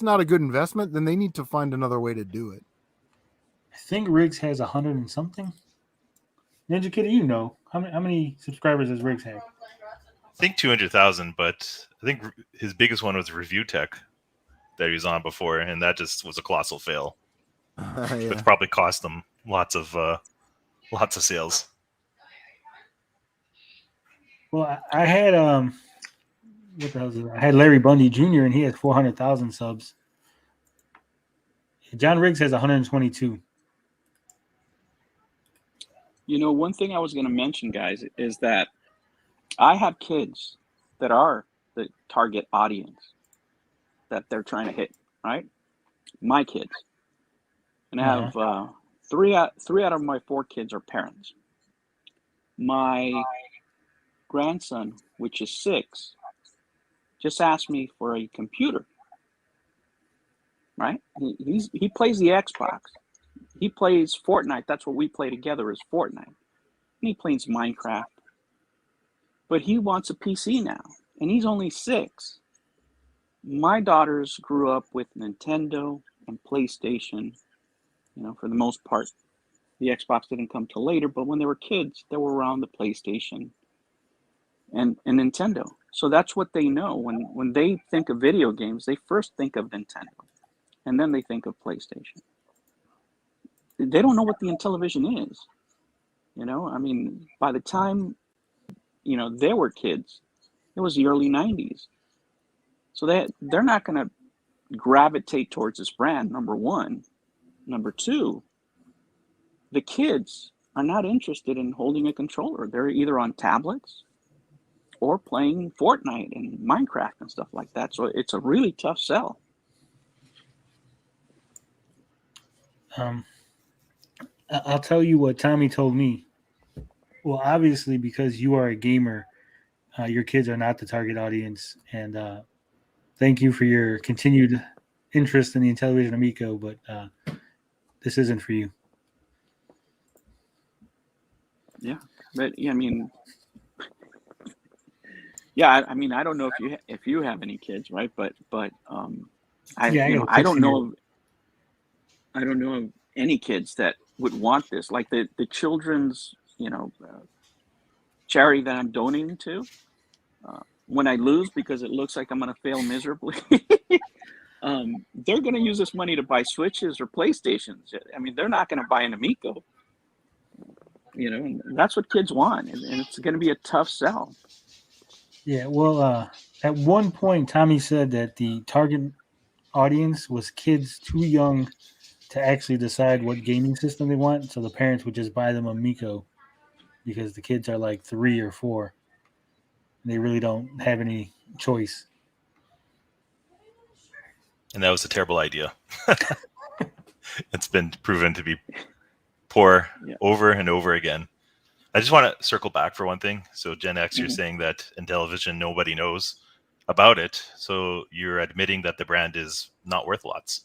not a good investment, then they need to find another way to do it. I think Riggs has 100 and something. Ninja Kid, how many subscribers does Riggs have? I think 200,000, but I think his biggest one was Review Tech that he was on before, and that just was a colossal fail. Yeah. It probably cost them lots of sales. Well, I had what the hell is it? I had Larry Bundy Jr. and he has 400,000 subs. John Riggs has 122. One thing I was going to mention, guys, is that I have kids that are the target audience that they're trying to hit, right? My kids. And I have three out of my 4 kids are parents. My grandson, which is 6, just asked me for a computer, right? He plays the Xbox, He plays Fortnite. That's what we play together is Fortnite. And he plays Minecraft. But he wants a PC now, and he's only 6. My daughters grew up with Nintendo and PlayStation. For the most part, the Xbox didn't come till later, but when they were kids, they were around the PlayStation and Nintendo. So that's what they know. When they think of video games, they first think of Nintendo, and then they think of PlayStation. They don't know what the Intellivision is. By the time, they were kids, it was the early 90s. So they're not going to gravitate towards this brand, number one. Number two, the kids are not interested in holding a controller. They're either on tablets or playing Fortnite and Minecraft and stuff like that. So it's a really tough sell. I'll tell you what Tommy told me. Well, obviously, because you are a gamer, your kids are not the target audience. And thank you for your continued interest in the Intellivision Amico, but this isn't for you. Yeah, but I don't know if you have any kids, right? But I don't know of any kids that would want this. Like the children's charity that I'm donating to. When I lose because it looks like I'm going to fail miserably, they're going to use this money to buy Switches or PlayStations. They're not going to buy an Amico. And that's what kids want, and it's going to be a tough sell. Yeah, well, at one point, Tommy said that the target audience was kids too young to actually decide what gaming system they want, so the parents would just buy them Amico because the kids are like 3 or 4. They really don't have any choice. And that was a terrible idea. It's been proven to be poor over and over again. I just want to circle back for one thing. So Gen X, you're saying that Intellivision, nobody knows about it. So you're admitting that the brand is not worth lots.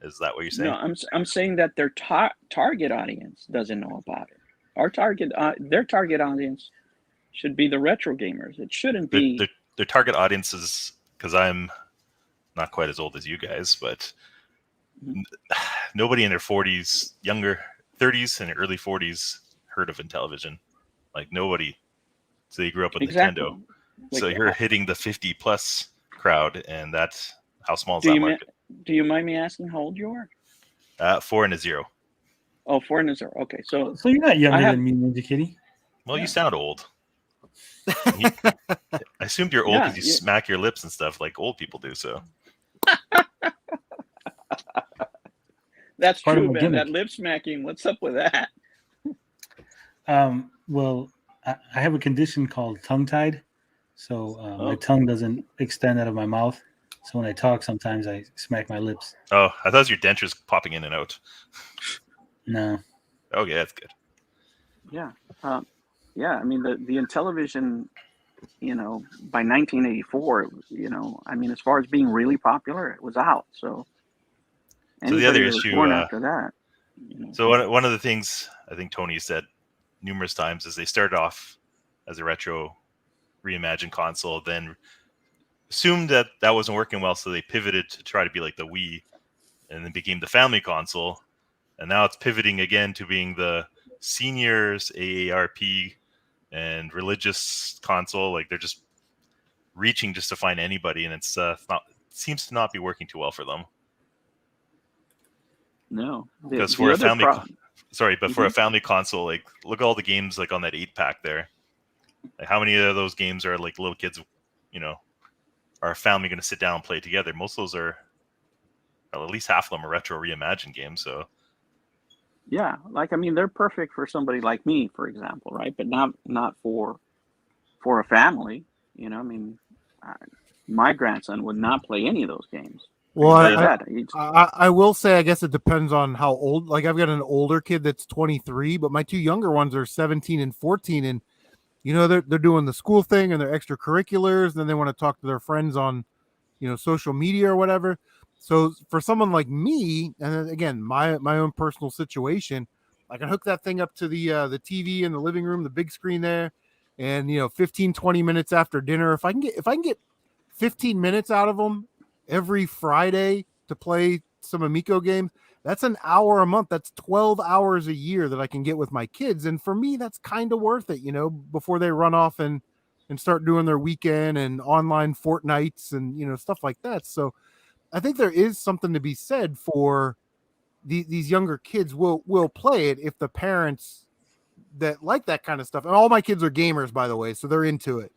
Is that what you're saying? No, I'm saying that their target audience doesn't know about it. Their target audience should be the retro gamers. It shouldn't be their target audience is, because I'm not quite as old as you guys, but nobody in their 40s, younger 30s and early 40s heard of Intellivision. Like nobody. So they grew up with Nintendo. Like, so you're hitting the 50 plus crowd, and that's how small is that market? Do you mind me asking how old you are? 4 and a 0. Oh, 4 and a 0. Okay, so you're not younger than me, Ninja Kitty. Well, you sound old. I assumed you're old because you smack your lips and stuff like old people do. So that's true, man. That lip smacking. What's up with that? Well, I have a condition called tongue-tied, so my tongue doesn't extend out of my mouth. So when I talk, sometimes I smack my lips. Oh, I thought it was your dentures popping in and out. No. Okay, that's good. Yeah. The Intellivision, by 1984, as far as being really popular, it was out. So the other issue born after that. So one of the things I think Tony said numerous times is they started off as a retro reimagined console, then assumed that wasn't working well, so they pivoted to try to be like the Wii, and then became the family console, and now it's pivoting again to being the seniors AARP and religious console. Like they're just reaching just to find anybody, and it's seems to not be working too well for them. No, because for a family, for a family console, like look at all the games like on that 8-pack there. Like, how many of those games are like little kids, are a family going to sit down and play together? Most of those are, well, at least half of them are retro reimagined games. So yeah, they're perfect for somebody like me, for example, right? But not for a family. My grandson would not play any of those games. Well, I will say, I guess it depends on how old. Like, I've got an older kid that's 23, but my 2 younger ones are 17 and 14, and they're doing the school thing and their extracurriculars. Then they want to talk to their friends on, social media or whatever. So for someone like me, and then again, my own personal situation, I can hook that thing up to the TV in the living room, the big screen there, and 15, 20 minutes after dinner, if I can get 15 minutes out of them every Friday to play some Amico games, that's an hour a month. That's 12 hours a year that I can get with my kids. And for me, that's kind of worth it, before they run off and start doing their weekend and online Fortnites and, stuff like that. So I think there is something to be said for these younger kids will play it if the parents that like that kind of stuff. And all my kids are gamers, by the way, so they're into it,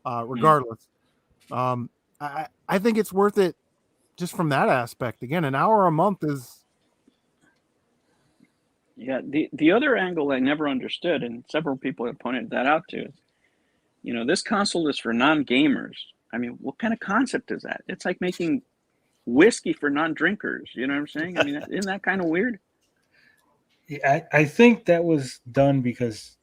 regardless. I think it's worth it just from that aspect. Again, an hour a month is. Yeah, the other angle I never understood, and several people have pointed that out to, is, this console is for non-gamers. I mean, what kind of concept is that? It's like making whiskey for non-drinkers. You know what I'm saying? I mean, isn't that kind of weird? Yeah, I think that was done because,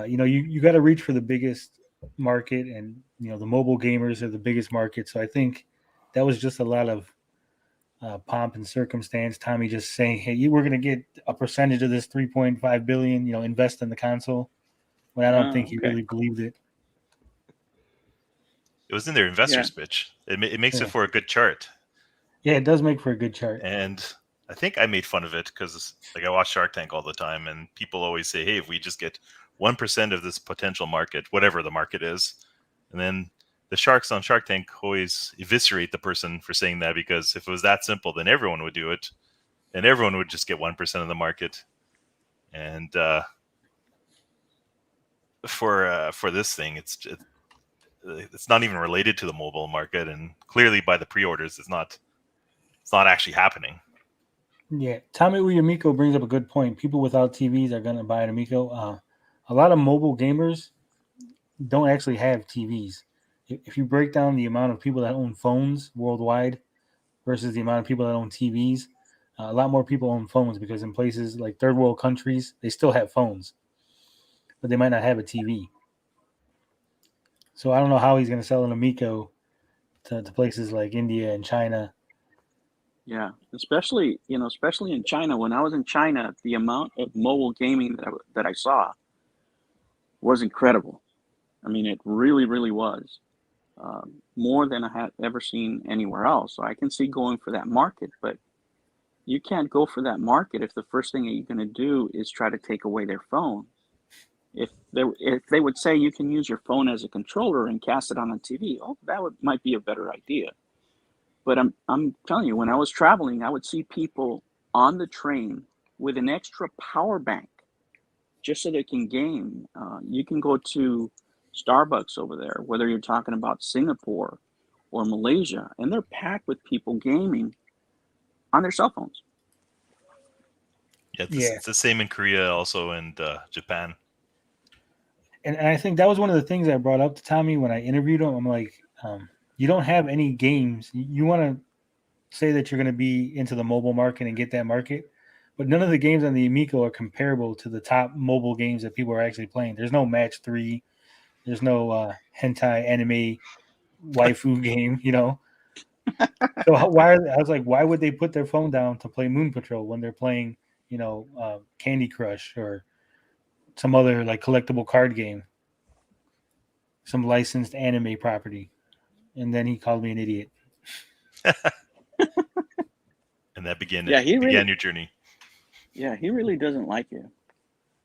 you got to reach for the biggest market, and the mobile gamers are the biggest market. So I think that was just a lot of pomp and circumstance. Tommy just saying, "Hey, we're going to get a percentage of this 3.5 billion. Invest in the console." When I don't think he really believed it. It was in their investor's pitch. It makes it for a good chart. Yeah, it does make for a good chart. And I think I made fun of it because, I watch Shark Tank all the time, and people always say, "Hey, if we just get 1% of this potential market, whatever the market is," and then the sharks on Shark Tank always eviscerate the person for saying that, because if it was that simple, then everyone would do it, and everyone would just get 1% of the market. And for this thing, it's not even related to the mobile market, and clearly by the pre-orders, it's not actually happening. Yeah, Tommy Amico brings up a good point. People without TVs are going to buy an Amico. A lot of mobile gamers don't actually have TVs. If you break down the amount of people that own phones worldwide versus the amount of people that own TVs, a lot more people own phones, because in places like third world countries, they still have phones, but they might not have a TV. So I don't know how he's going to sell an Amico to places like India and China. Yeah, especially in China. When I was in China, the amount of mobile gaming that I saw was incredible. I mean, it really, really was more than I had ever seen anywhere else. So I can see going for that market, but you can't go for that market if the first thing that you're going to do is try to take away their phone. If they would say you can use your phone as a controller and cast it on a TV, might be a better idea. But I'm telling you, when I was traveling, I would see people on the train with an extra power bank just so they can game. You can go to Starbucks over there, whether you're talking about Singapore or Malaysia, and they're packed with people gaming on their cell phones. Yeah, it's the same in Korea, also, and Japan. And I think that was one of the things I brought up to Tommy when I interviewed him. I'm like, you don't have any games. You want to say that you're going to be into the mobile market and get that market, but none of the games on the Amico are comparable to the top mobile games that people are actually playing. There's no Match 3. There's no hentai anime waifu game, So I was like, why would they put their phone down to play Moon Patrol when they're playing, Candy Crush or some other like collectible card game, some licensed anime property? And then he called me an idiot. And that began your journey. Yeah, he really doesn't like you.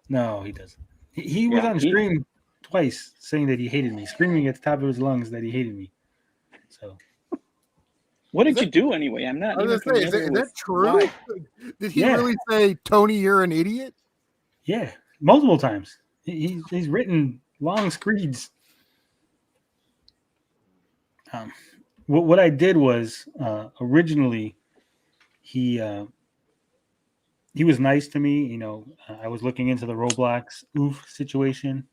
No, he doesn't. He was on stream twice saying that he hated me, screaming at the top of his lungs that he hated me. So, what did you do anyway? I'm not. I was going to say, is that true? Why? Did he really say, "Tony, you're an idiot"? Yeah, multiple times. He's written long screeds. What I did was originally he was nice to me. I was looking into the Roblox oof situation.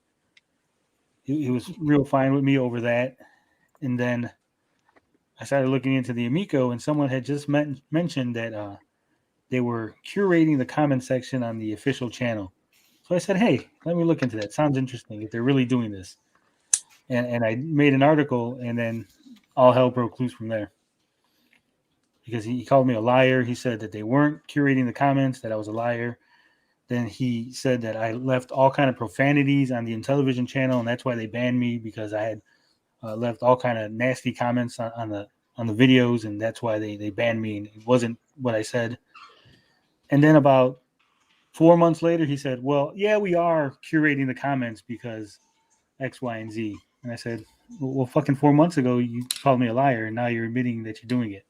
He was real fine with me over that. And then I started looking into the Amico, and someone had just mentioned that they were curating the comment section on the official channel. So I said, hey, let me look into that. Sounds interesting if they're really doing this. And I made an article, and then all hell broke loose from there. because he called me a liar. He said that they weren't curating the comments, that I was a liar. Then he said that I left all kind of profanities on the Intellivision channel, and that's why they banned me, because I had left all kind of nasty comments on the videos, and that's why they banned me. And it wasn't what I said. And then about 4 months later, he said, "Well, yeah, we are curating the comments because X, Y, and Z." And I said, "Well, fucking 4 months ago, you called me a liar, and now you're admitting that you're doing it."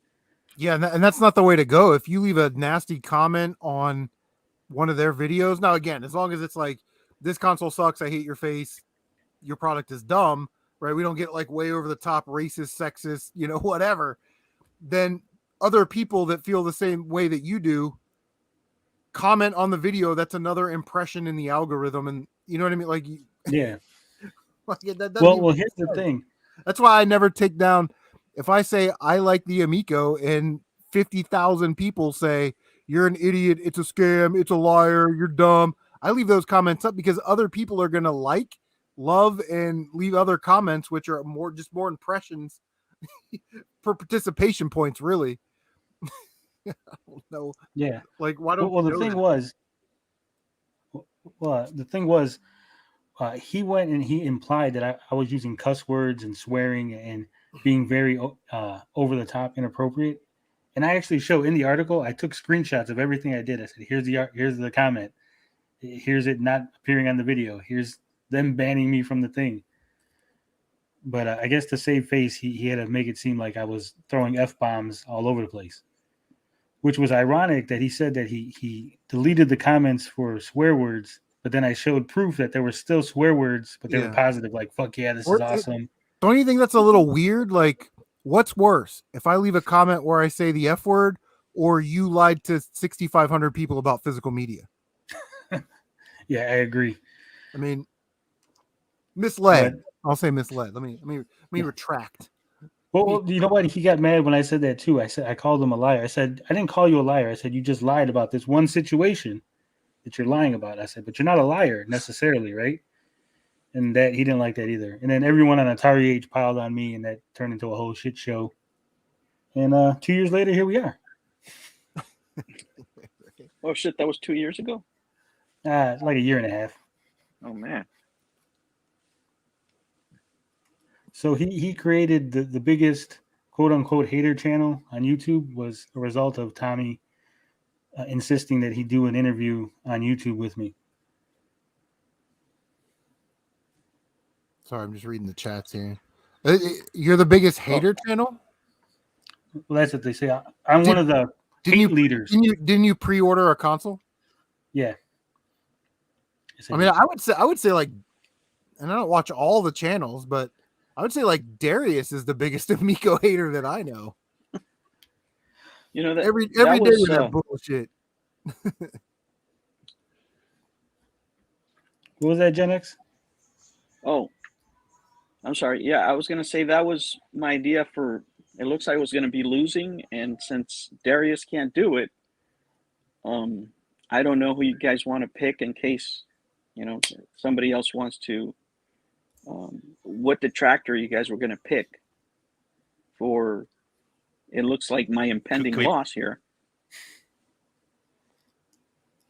Yeah, and that's not the way to go. If you leave a nasty comment on one of their videos, now again, as long as it's like, this console sucks, I hate your face, your product is dumb, right? We don't get like way over the top racist, sexist, whatever. Then other people that feel the same way that you do comment on the video. That's another impression in the algorithm, and you know what I mean? Like, Yeah. like that doesn't Well, even here's the thing. That's why I never take down. If I say I like the Amico and 50,000 people say you're an idiot, it's a scam, it's a liar, you're dumb, I leave those comments up because other people are going to like, love, and leave other comments, which are more impressions for participation points, really. I don't know. Yeah. Like, why don't Well, you the know thing that? was, he went and he implied that I was using cuss words and swearing and being very over the top, inappropriate. And I actually show in the article, I took screenshots of everything I did. I said, here's the comment. Here's it not appearing on the video. Here's them banning me from the thing. But I guess to save face, he had to make it seem like I was throwing F-bombs all over the place, which was ironic that he said that he deleted the comments for swear words, but then I showed proof that there were still swear words, but they were positive, like, fuck yeah, this is awesome. Don't you think that's a little weird? Like, what's worse? If I leave a comment where I say the F word, or you lied to 6,500 people about physical media? Yeah, I agree. I mean, misled. But, I'll say misled. Let me retract. Well, you know what? He got mad when I said that too. I called him a liar. I said, I didn't call you a liar. I said, you just lied about this one situation that you're lying about. I said, but you're not a liar necessarily, right? And that he didn't like that either. And then everyone on Atari Age piled on me, and that turned into a whole shit show. And 2 years later, here we are. Oh shit, that was 2 years ago? Like a year and a half. Oh man. So he created the biggest quote unquote hater channel on YouTube. Was a result of Tommy insisting that he do an interview on YouTube with me. Sorry, I'm just reading the chats here. You're the biggest hater channel? Well, that's what they say. I'm one of the hate leaders. Didn't you pre-order a console? Yeah. I mean, I would say like, and I don't watch all the channels, but I would say like Darius is the biggest Amico hater that I know. You know that every day with that bullshit. What was that, Gen X? Oh, I'm sorry. Yeah, I was gonna say that was my idea for. It looks like I was gonna be losing, and since Darius can't do it, I don't know who you guys want to pick in case, somebody else wants to. What detractor you guys were gonna pick for? It looks like my impending loss here.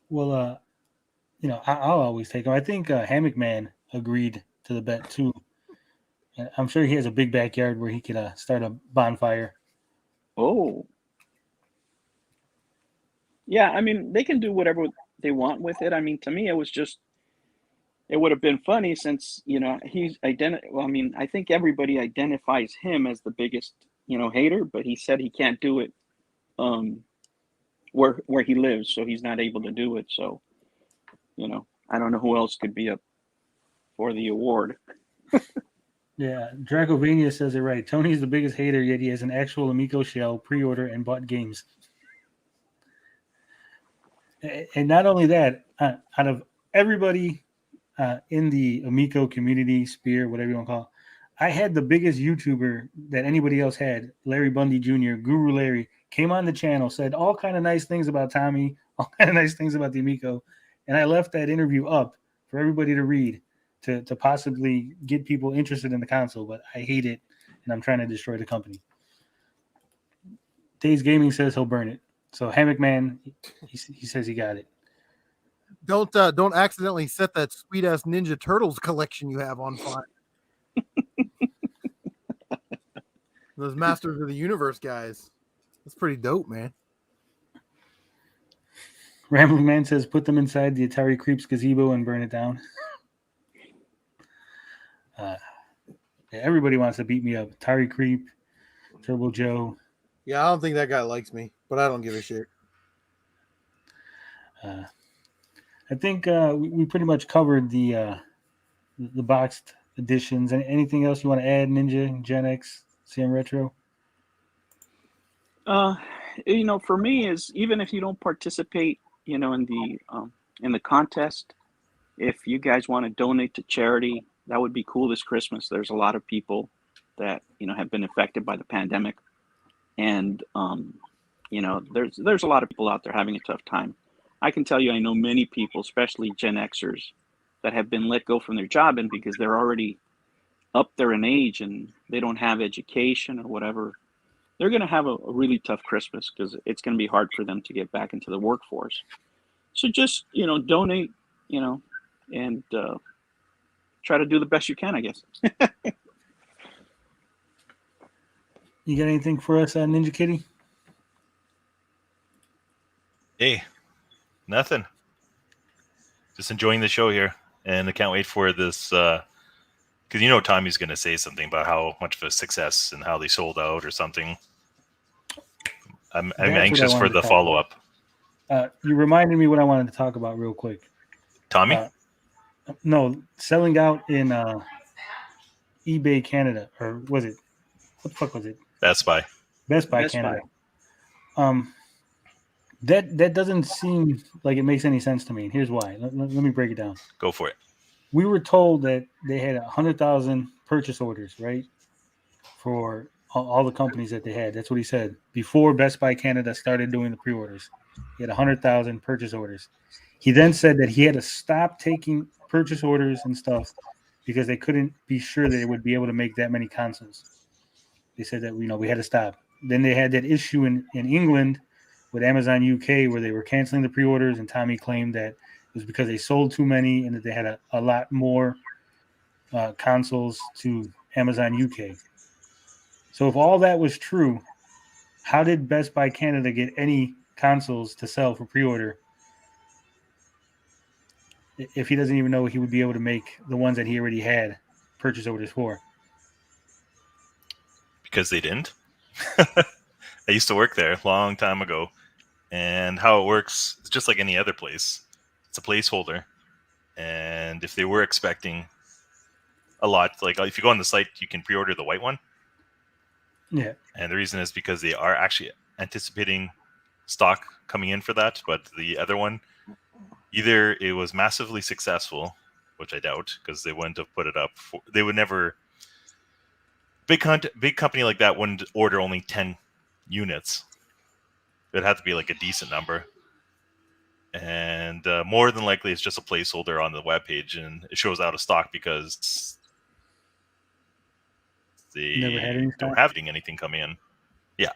Well, I'll always take him. I think Hammock Man agreed to the bet too. And I'm sure he has a big backyard where he could start a bonfire. Oh. Yeah, I mean, they can do whatever they want with it. I mean, to me, it would have been funny since, he's well, I mean, I think everybody identifies him as the biggest, hater, but he said he can't do it where he lives, so he's not able to do it. So, I don't know who else could be up for the award. Yeah, Dracovania says it right. Tony's the biggest hater, yet he has an actual Amico shell, pre-order, and bought games. And not only that, out of everybody in the Amico community, sphere, whatever you want to call it, I had the biggest YouTuber that anybody else had, Larry Bundy Jr., Guru Larry, came on the channel, said all kind of nice things about Tommy, all kind of nice things about the Amico, and I left that interview up for everybody to read to possibly get people interested in the console, but I hate it, and I'm trying to destroy the company. Days Gaming says he'll burn it. So Hammock Man, he says he got it. Don't accidentally set that sweet ass Ninja Turtles collection you have on fire. Those Masters of the Universe guys. That's pretty dope, man. Rambling Man says put them inside the Atari Creeps gazebo and burn it down. Everybody wants to beat me up. Atari Creep, Turbo Joe. Yeah, I don't think that guy likes me, but I don't give a shit. I think we pretty much covered the boxed editions. Anything else you want to add, Ninja, Gen X, CM Retro? For me is even if you don't participate, in the contest, if you guys want to donate to charity, that would be cool this Christmas. There's a lot of people that, have been affected by the pandemic. And, there's a lot of people out there having a tough time. I can tell you, I know many people, especially Gen Xers, that have been let go from their job, and because they're already up there in age and they don't have education or whatever, they're going to have a really tough Christmas because it's going to be hard for them to get back into the workforce. So just, donate, and try to do the best you can, I guess. You got anything for us, Ninja Kitty? Hey, nothing. Just enjoying the show here, and I can't wait for this. Because Tommy's going to say something about how much of a success and how they sold out or something. I'm anxious for the follow up. You reminded me what I wanted to talk about real quick. Tommy? No, selling out in eBay Canada, or was it? What the fuck was it? Best Buy. Best Buy Canada. That doesn't seem like it makes any sense to me. And here's why. Let me break it down. Go for it. We were told that they had 100,000 purchase orders, right? For all the companies that they had. That's what he said. Before Best Buy Canada started doing the pre-orders, he had 100,000 purchase orders. He then said that he had to stop taking purchase orders and stuff because they couldn't be sure that they would be able to make that many consoles. They said that, we had to stop. Then they had that issue in England with Amazon UK where they were canceling the pre-orders, and Tommy claimed that it was because they sold too many and that they had a lot more consoles to Amazon UK. So if all that was true, how did Best Buy Canada get any consoles to sell for pre-order if he doesn't even know he would be able to make the ones that he already had purchase orders for? Because they didn't. I used to work there a long time ago, and how it works is just like any other place. It's a placeholder, and if they were expecting a lot, like if you go on the site, you can pre-order the white one. Yeah. And the reason is because they are actually anticipating stock coming in for that, but the other one, either it was massively successful, which I doubt, because they wouldn't have put it up. They would never. Big company like that wouldn't order only 10 units. It'd have to be like a decent number. And more than likely, it's just a placeholder on the webpage, and it shows out of stock because they don't have anything come in. Yeah.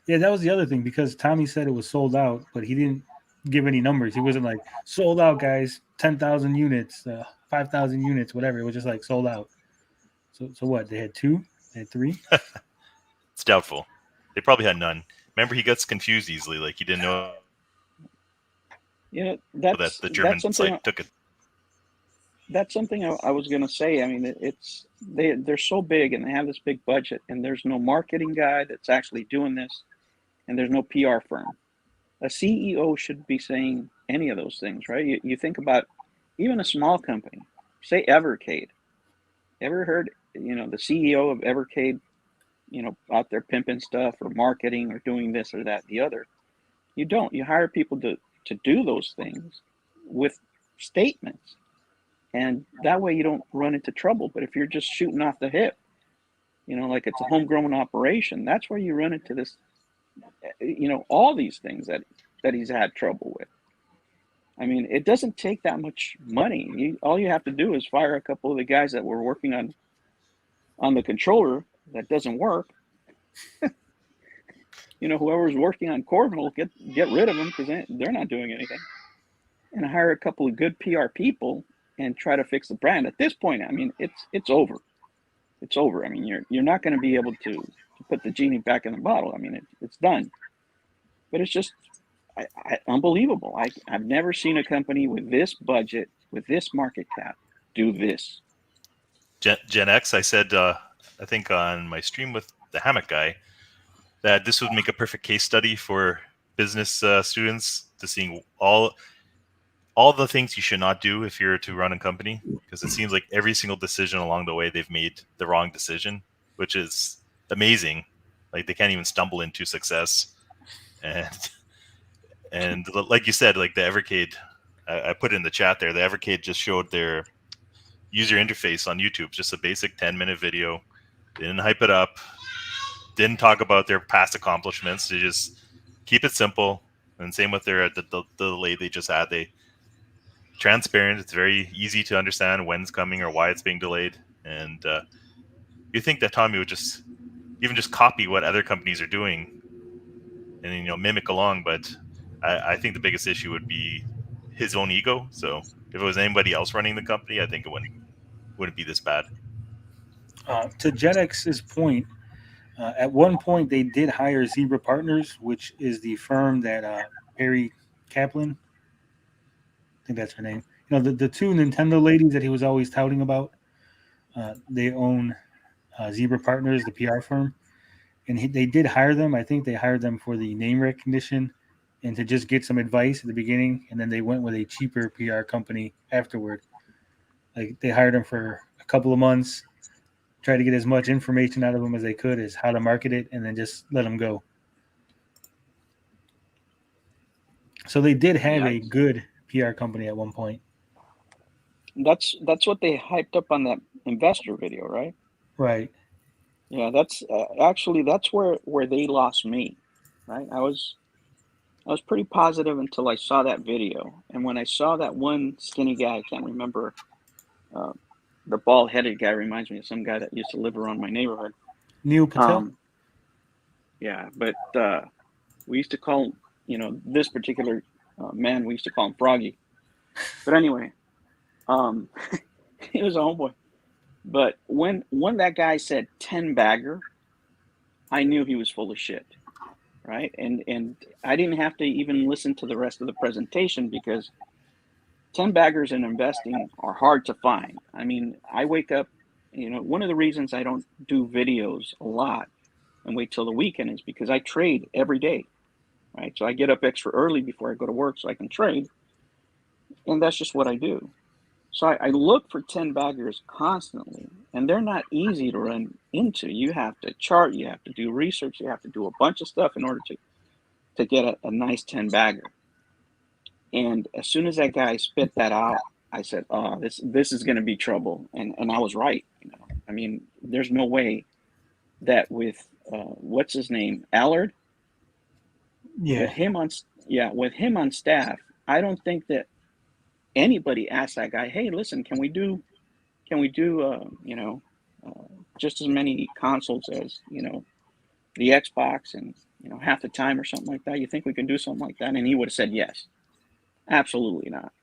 Yeah, that was the other thing, because Tommy said it was sold out, but he didn't give any numbers. He wasn't like, sold out, guys, 10,000 units, 5,000 units, whatever. It was just like sold out. So what? They had 2? They had 3? It's doubtful. They probably had none. Remember, he gets confused easily. Like he didn't know. Yeah, that the German site took it. That's something I was going to say. I mean, they're so big and they have this big budget, and there's no marketing guy that's actually doing this, and there's no PR firm. A CEO should be saying any of those things, right? You think about even a small company, say Evercade. Ever heard, the CEO of Evercade, out there pimping stuff or marketing or doing this or that, the other? You don't. You hire people to do those things with statements. And that way you don't run into trouble. But if you're just shooting off the hip, like it's a homegrown operation, that's where you run into this, all these things that he's had trouble with. I mean, it doesn't take that much money. All you have to do is fire a couple of the guys that were working on the controller that doesn't work. whoever's working on cornhole, get rid of them because they're not doing anything, and hire a couple of good PR people and try to fix the brand. At this point, I mean, it's over. It's over. I mean, you're not going to be able to put the genie back in the bottle. I mean, it's done. But it's just unbelievable. I've never seen a company with this budget, with this market cap, do this. Gen X, I said, I think on my stream with the hammock guy, that this would make a perfect case study for business students to seeing all the things you should not do if you're to run a company, because it seems like every single decision along the way they've made the wrong decision, which is amazing. Like they can't even stumble into success. And like you said, like the Evercade, I put in the chat there, the Evercade just showed their user interface on YouTube, just a basic 10-minute video. They didn't hype it up, didn't talk about their past accomplishments. They just keep it simple. And same with their the delay they just had. They transparent. It's very easy to understand when it's coming or why it's being delayed. And you think that Tommy would just copy what other companies are doing and mimic along, but I think the biggest issue would be his own ego. So if it was anybody else running the company, I think it wouldn't be this bad. To Gen X's point, at one point they did hire Zebra Partners, which is the firm that Perry Kaplan, I think that's her name. The two Nintendo ladies that he was always touting about. They own Zebra Partners, the PR firm, and they did hire them. I think they hired them for the name recognition and to just get some advice at the beginning, and then they went with a cheaper PR company afterward. Like they hired them for a couple of months, tried to get as much information out of them as they could as how to market it, and then just let them go. So they did have a good PR company at one point. That's what they hyped up on that investor video, right? Right. Yeah, that's actually that's where they lost me, right? I was pretty positive until I saw that video, and when I saw that one skinny guy, I can't remember, the bald-headed guy reminds me of some guy that used to live around my neighborhood. Neil Patel. Yeah, but we used to call this particular man, we used to call him Froggy. But anyway, he was a homeboy. But when that guy said 10 bagger, I knew he was full of shit, right? And I didn't have to even listen to the rest of the presentation because 10 baggers in investing are hard to find. I mean, I wake up, one of the reasons I don't do videos a lot and wait till the weekend is because I trade every day, right? So I get up extra early before I go to work so I can trade. And that's just what I do. So I look for 10 baggers constantly, and they're not easy to run into. You have to chart, you have to do research, you have to do a bunch of stuff in order to get a nice 10 bagger. And as soon as that guy spit that out, I said, "Oh, this is going to be trouble." And I was right. I mean, there's no way that with what's his name, Allard. Yeah. With him on staff, I don't think that anybody asked that guy, "Hey, listen, can we do just as many consoles as the Xbox and half the time or something like that? You think we can do something like that?" And he would have said yes. Absolutely not.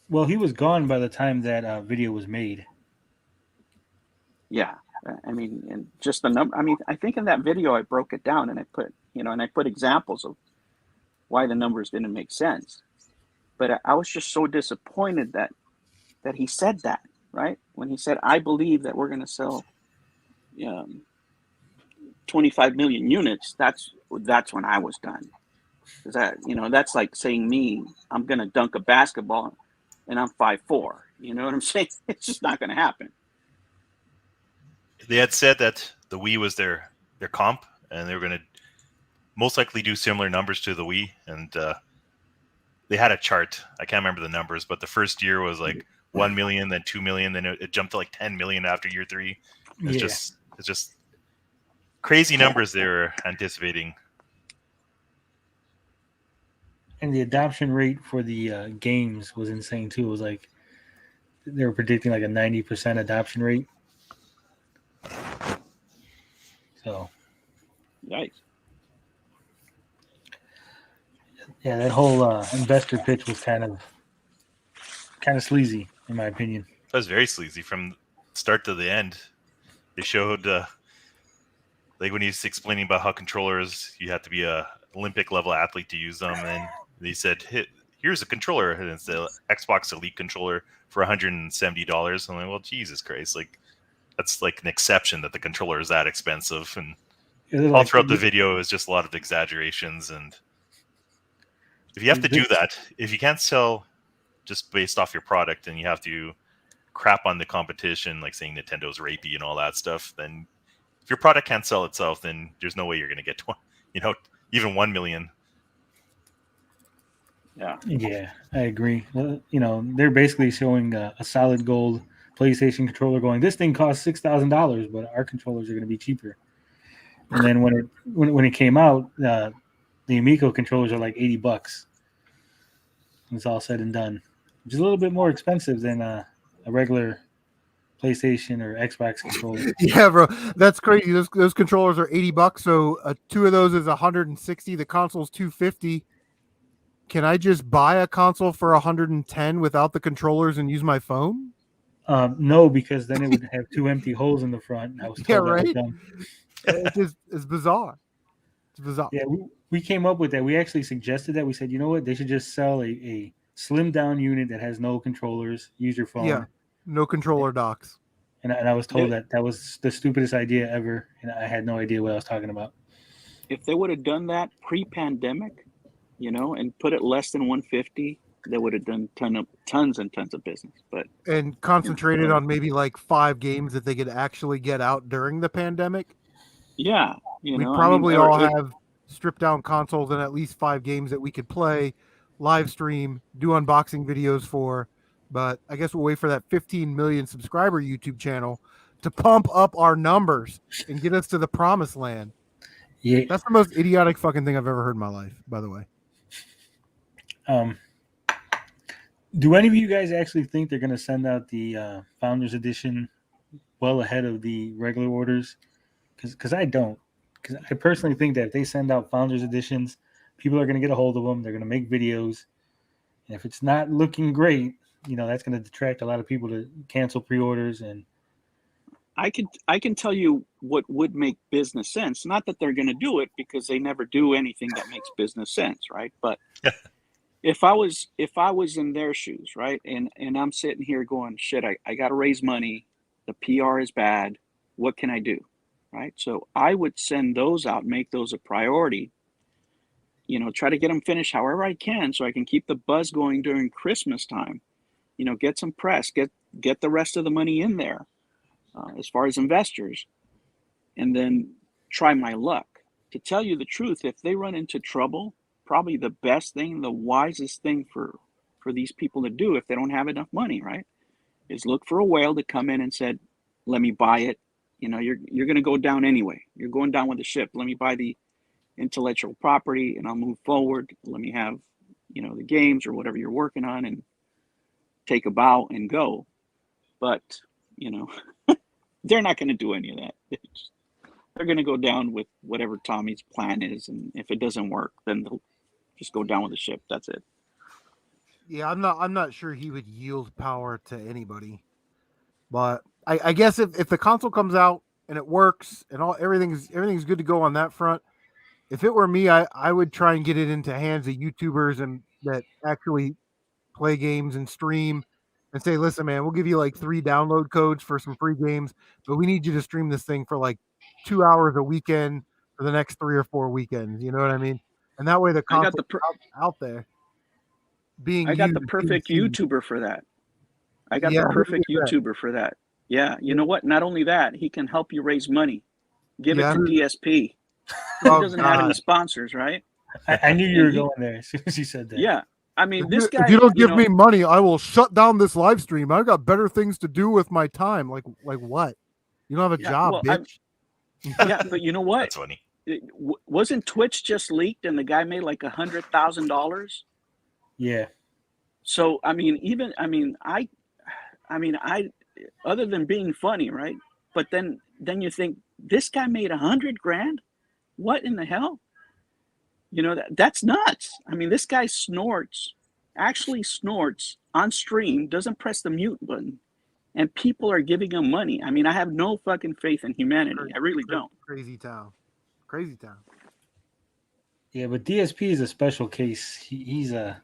Well, he was gone by the time that video was made. Yeah, I mean, and just the number. I mean, I think in that video I broke it down and I put examples of why the numbers didn't make sense. But I was just so disappointed that he said that, right? When he said, "I believe that we're going to sell 25 million units," that's when I was done. Because that's like saying I'm going to dunk a basketball and I'm 5'4". You know what I'm saying? It's just not going to happen. They had said that the Wii was their comp, and they were going to most likely do similar numbers to the Wii. And they had a chart. I can't remember the numbers, but the first year was like 1 million, then 2 million, then it jumped to like 10 million after year 3. It's just crazy numbers they were anticipating. And the adoption rate for the games was insane too. It was like they were predicting like a 90% adoption rate. So, Yikes. Yeah, that whole investor pitch was kind of sleazy, in my opinion. That was very sleazy from start to the end. They showed like when he's explaining about how controllers, you have to be a Olympic level athlete to use them, and they said, here's a controller, and it's the Xbox Elite controller for $170. I'm like, well, Jesus Christ, like that's like an exception that the controller is that expensive. And all throughout the video is just a lot of exaggerations. And if you have to do that, if you can't sell just based off your product, and you have to crap on the competition, like saying Nintendo's rapey and all that stuff, then if your product can't sell itself, then there's no way you're going to get, even 1 million. Yeah, I agree. Well, they're basically showing a solid gold PlayStation controller going, this thing costs $6,000, but our controllers are going to be cheaper. And then when it came out, the Amico controllers are like $80. When it's all said and done, which is a little bit more expensive than a regular PlayStation or Xbox controller. Yeah, bro, that's crazy. Those controllers are $80. So 2 of those is $160. The console's $250. Can I just buy a console for $110 without the controllers and use my phone? No, because then it would have 2 empty holes in the front. And I was told that was dumb. It's bizarre. It's bizarre. Yeah, we came up with that. We actually suggested that. We said, you know what? They should just sell a slim down unit that has no controllers. Use your phone. Yeah, no controller docks. And I was told that was the stupidest idea ever, and I had no idea what I was talking about. If they would have done that pre-pandemic, and put it less than 150, they would have done tons and tons of business. And concentrated on maybe like 5 games that they could actually get out during the pandemic. Yeah, we probably all have stripped down consoles and at least 5 games that we could play, live stream, do unboxing videos for. But I guess we'll wait for that 15 million subscriber YouTube channel to pump up our numbers and get us to the promised land. Yeah, that's the most idiotic fucking thing I've ever heard in my life, by the way. Do any of you guys actually think they're going to send out the Founders Edition well ahead of the regular orders? Because I don't. Because I personally think that if they send out Founders Editions, people are going to get a hold of them. They're going to make videos. And if it's not looking great, that's going to detract a lot of people to cancel pre-orders. And I can tell you what would make business sense. Not that they're going to do it, because they never do anything that makes business sense, right? But if I was in their shoes, right, and I'm sitting here going, shit, I got to raise money. The PR is bad. What can I do, right? So I would send those out, make those a priority. Try to get them finished however I can, so I can keep the buzz going during Christmas time. Get some press, get the rest of the money in there. As far as investors, and then try my luck. To tell you the truth, if they run into trouble, probably the best thing, the wisest thing for these people to do, if they don't have enough money, right, is look for a whale to come in and said, let me buy it. You're going to go down anyway. You're going down with the ship. Let me buy the intellectual property and I'll move forward. Let me have, the games or whatever you're working on, and take a bow and go. But, they're not going to do any of that. They're going to go down with whatever Tommy's plan is, and if it doesn't work, then they'll just go down with the ship. That's it. Yeah, I'm not sure he would yield power to anybody. But I guess if the console comes out and it works and everything's good to go on that front, if it were me, I would try and get it into hands of YouTubers and that actually play games and stream. And say, listen, man, we'll give you like 3 download codes for some free games, but we need you to stream this thing for like 2 hours a weekend for the next 3 or 4 weekends. You know what I mean? And that way the console out there being I got the perfect YouTuber for that. The perfect YouTuber for that. Yeah. You know what? Not only that, he can help you raise money. Give it to DSP. He doesn't have any sponsors, right? I knew you were going there as soon as you said that. Yeah. I mean, this guy. If you don't give me money, I will shut down this live stream. I've got better things to do with my time. Like what? You don't have a job, bitch. Yeah, but you know what? That's funny. Wasn't Twitch just leaked and the guy made like $100,000? Yeah. So I other than being funny, right? But then you think, this guy made $100,000 What in the hell? You know, that's nuts. I mean, this guy actually snorts on stream, doesn't press the mute button, and people are giving him money. I mean, I have no fucking faith in humanity. I really don't. Crazy town. Crazy town. Yeah, but DSP is a special case. He's a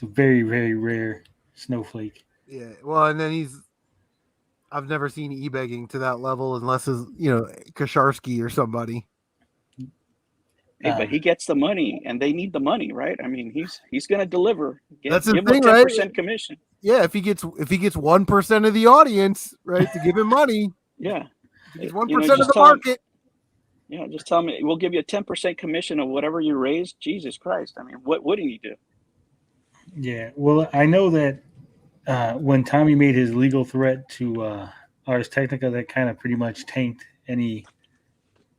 very, very rare snowflake. Yeah. Well, and then I've never seen e-begging to that level unless it's, Kasharsky or somebody. Hey, but he gets the money, and they need the money, right? I mean, he's going to deliver. That's the give thing, him a 10% right? commission. Yeah, if he gets 1% of the audience, right, to give him money. Yeah, it's 1% of the market. Yeah, just tell me we'll give you a 10% commission of whatever you raise. Jesus Christ! I mean, what wouldn't he do? Yeah, well, I know that when Tommy made his legal threat to Ars Technica, that kind of pretty much tanked any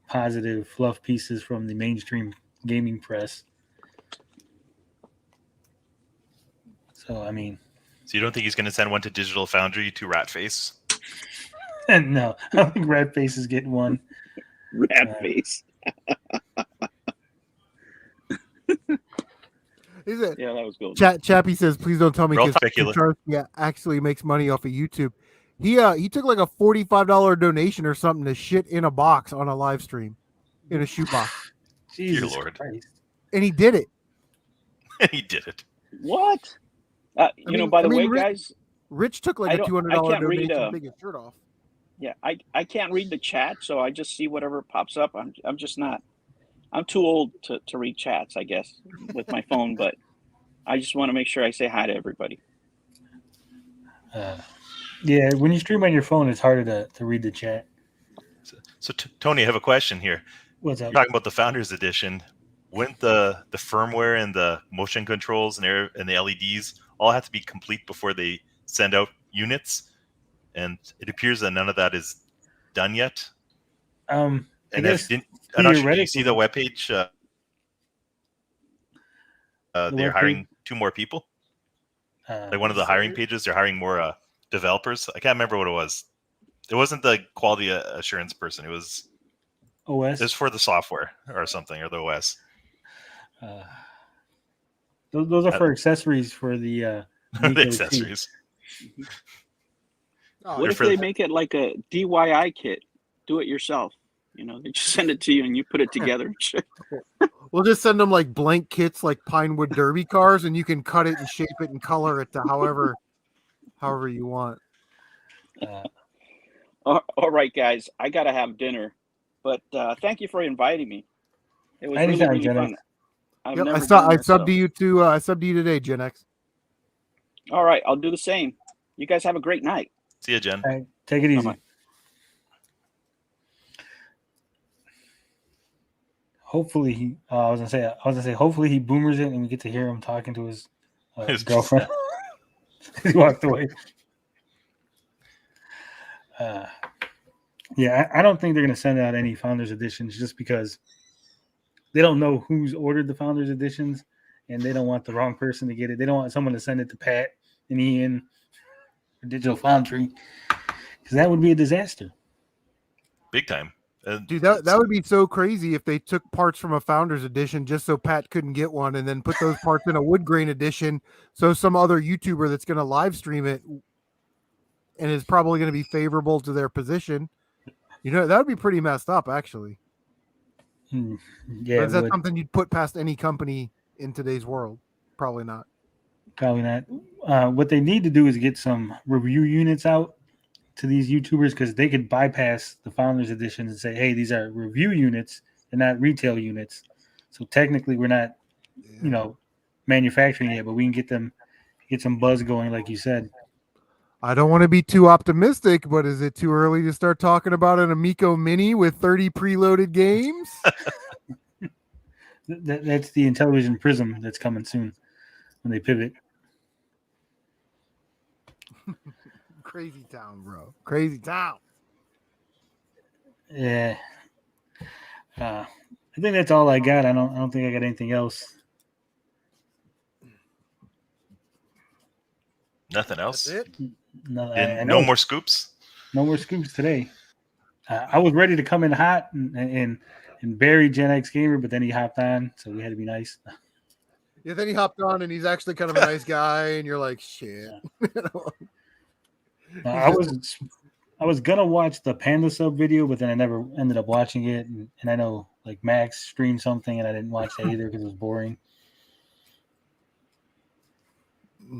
positive fluff pieces from the mainstream gaming press. So, I mean... So you don't think he's going to send one to Digital Foundry to Ratface? No, I don't think Ratface is getting one. Ratface. Is it? Yeah, that was good. Chappie says, please don't tell me because actually makes money off of YouTube. He took like a $45 donation or something to shit in a box on a live stream, in a shoebox. Jesus Dear Lord. Christ. And he did it. He did it. What? By the way, guys, Rich took like a $200 donation to take his shirt off. Yeah, I can't read the chat, so I just see whatever pops up. I'm just not. I'm too old to read chats, I guess, with my phone. But I just want to make sure I say hi to everybody. Yeah, when you stream on your phone, it's harder to read the chat. So Tony, I have a question here. What's up? You're talking about the Founders Edition. Wouldn't the firmware and the motion controls and the LEDs all have to be complete before they send out units? And it appears that none of that is done yet. I'm not sure, did you see the webpage? They're hiring 2 more people. Like one of the hiring pages, they're hiring more developers. I can't remember what it was. It wasn't the quality assurance person. It was OS. It was for the software or something, or the OS. Those are for accessories for the the accessories. What if they make it like a DIY kit? Do it yourself. They just send it to you and you put it together. We'll just send them like blank kits, like Pinewood Derby cars, and you can cut it and shape it and color it to however you want. All right, guys, I gotta have dinner, but thank you for inviting me. It was really fun. I subbed to you too. I subbed to you today, Gen X. All right, I'll do the same. You guys have a great night. See you, Jen. Right, take it easy. Bye-bye. Hopefully, I was gonna say, hopefully he boomers it and we get to hear him talking to his girlfriend. He walked away. Yeah, I don't think they're gonna send out any Founders Editions just because they don't know who's ordered the Founders Editions, and they don't want the wrong person to get it. They don't want someone to send it to Pat and Ian or Digital Foundry, because that would be a disaster. Big time. Dude, that would be so crazy if they took parts from a Founders Edition just so Pat couldn't get one, and then put those parts in a wood grain edition so some other YouTuber that's going to live stream it and is probably going to be favorable to their position. That would be pretty messed up, actually. Yeah, is that something you'd put past any company in today's world? Probably not. Probably not. What they need to do is get some review units out to these YouTubers, because they could bypass the Founders Edition and say, hey, these are review units and not retail units. So technically we're not, manufacturing it, but we can get some buzz going, like you said. I don't want to be too optimistic, but is it too early to start talking about an Amico Mini with 30 preloaded games? That's the Intellivision Prism that's coming soon when they pivot. Crazy town, bro. Crazy town. Yeah. I think that's all I got. I don't think I got anything else. Nothing else. That's it? No more scoops. No more scoops today. I was ready to come in hot and and Barry Gen X gamer, but then he hopped on, so we had to be nice. Yeah, then he hopped on and he's actually kind of a nice guy, and you're like, shit. I was gonna watch the Panda Sub video, but then I never ended up watching it, and I know like Max streamed something, and I didn't watch that either because it was boring. So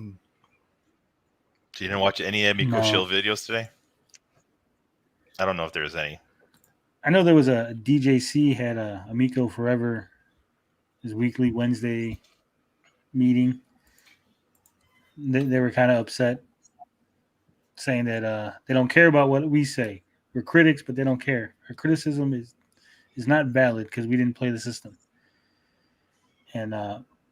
you didn't watch any Amico No. shill videos today? I don't know if there was any. I know there was a DJC had a Amico Forever, his weekly Wednesday meeting. They were kind of upset, saying that they don't care about what we say. We're critics, but they don't care. Our criticism is not valid because we didn't play the system. And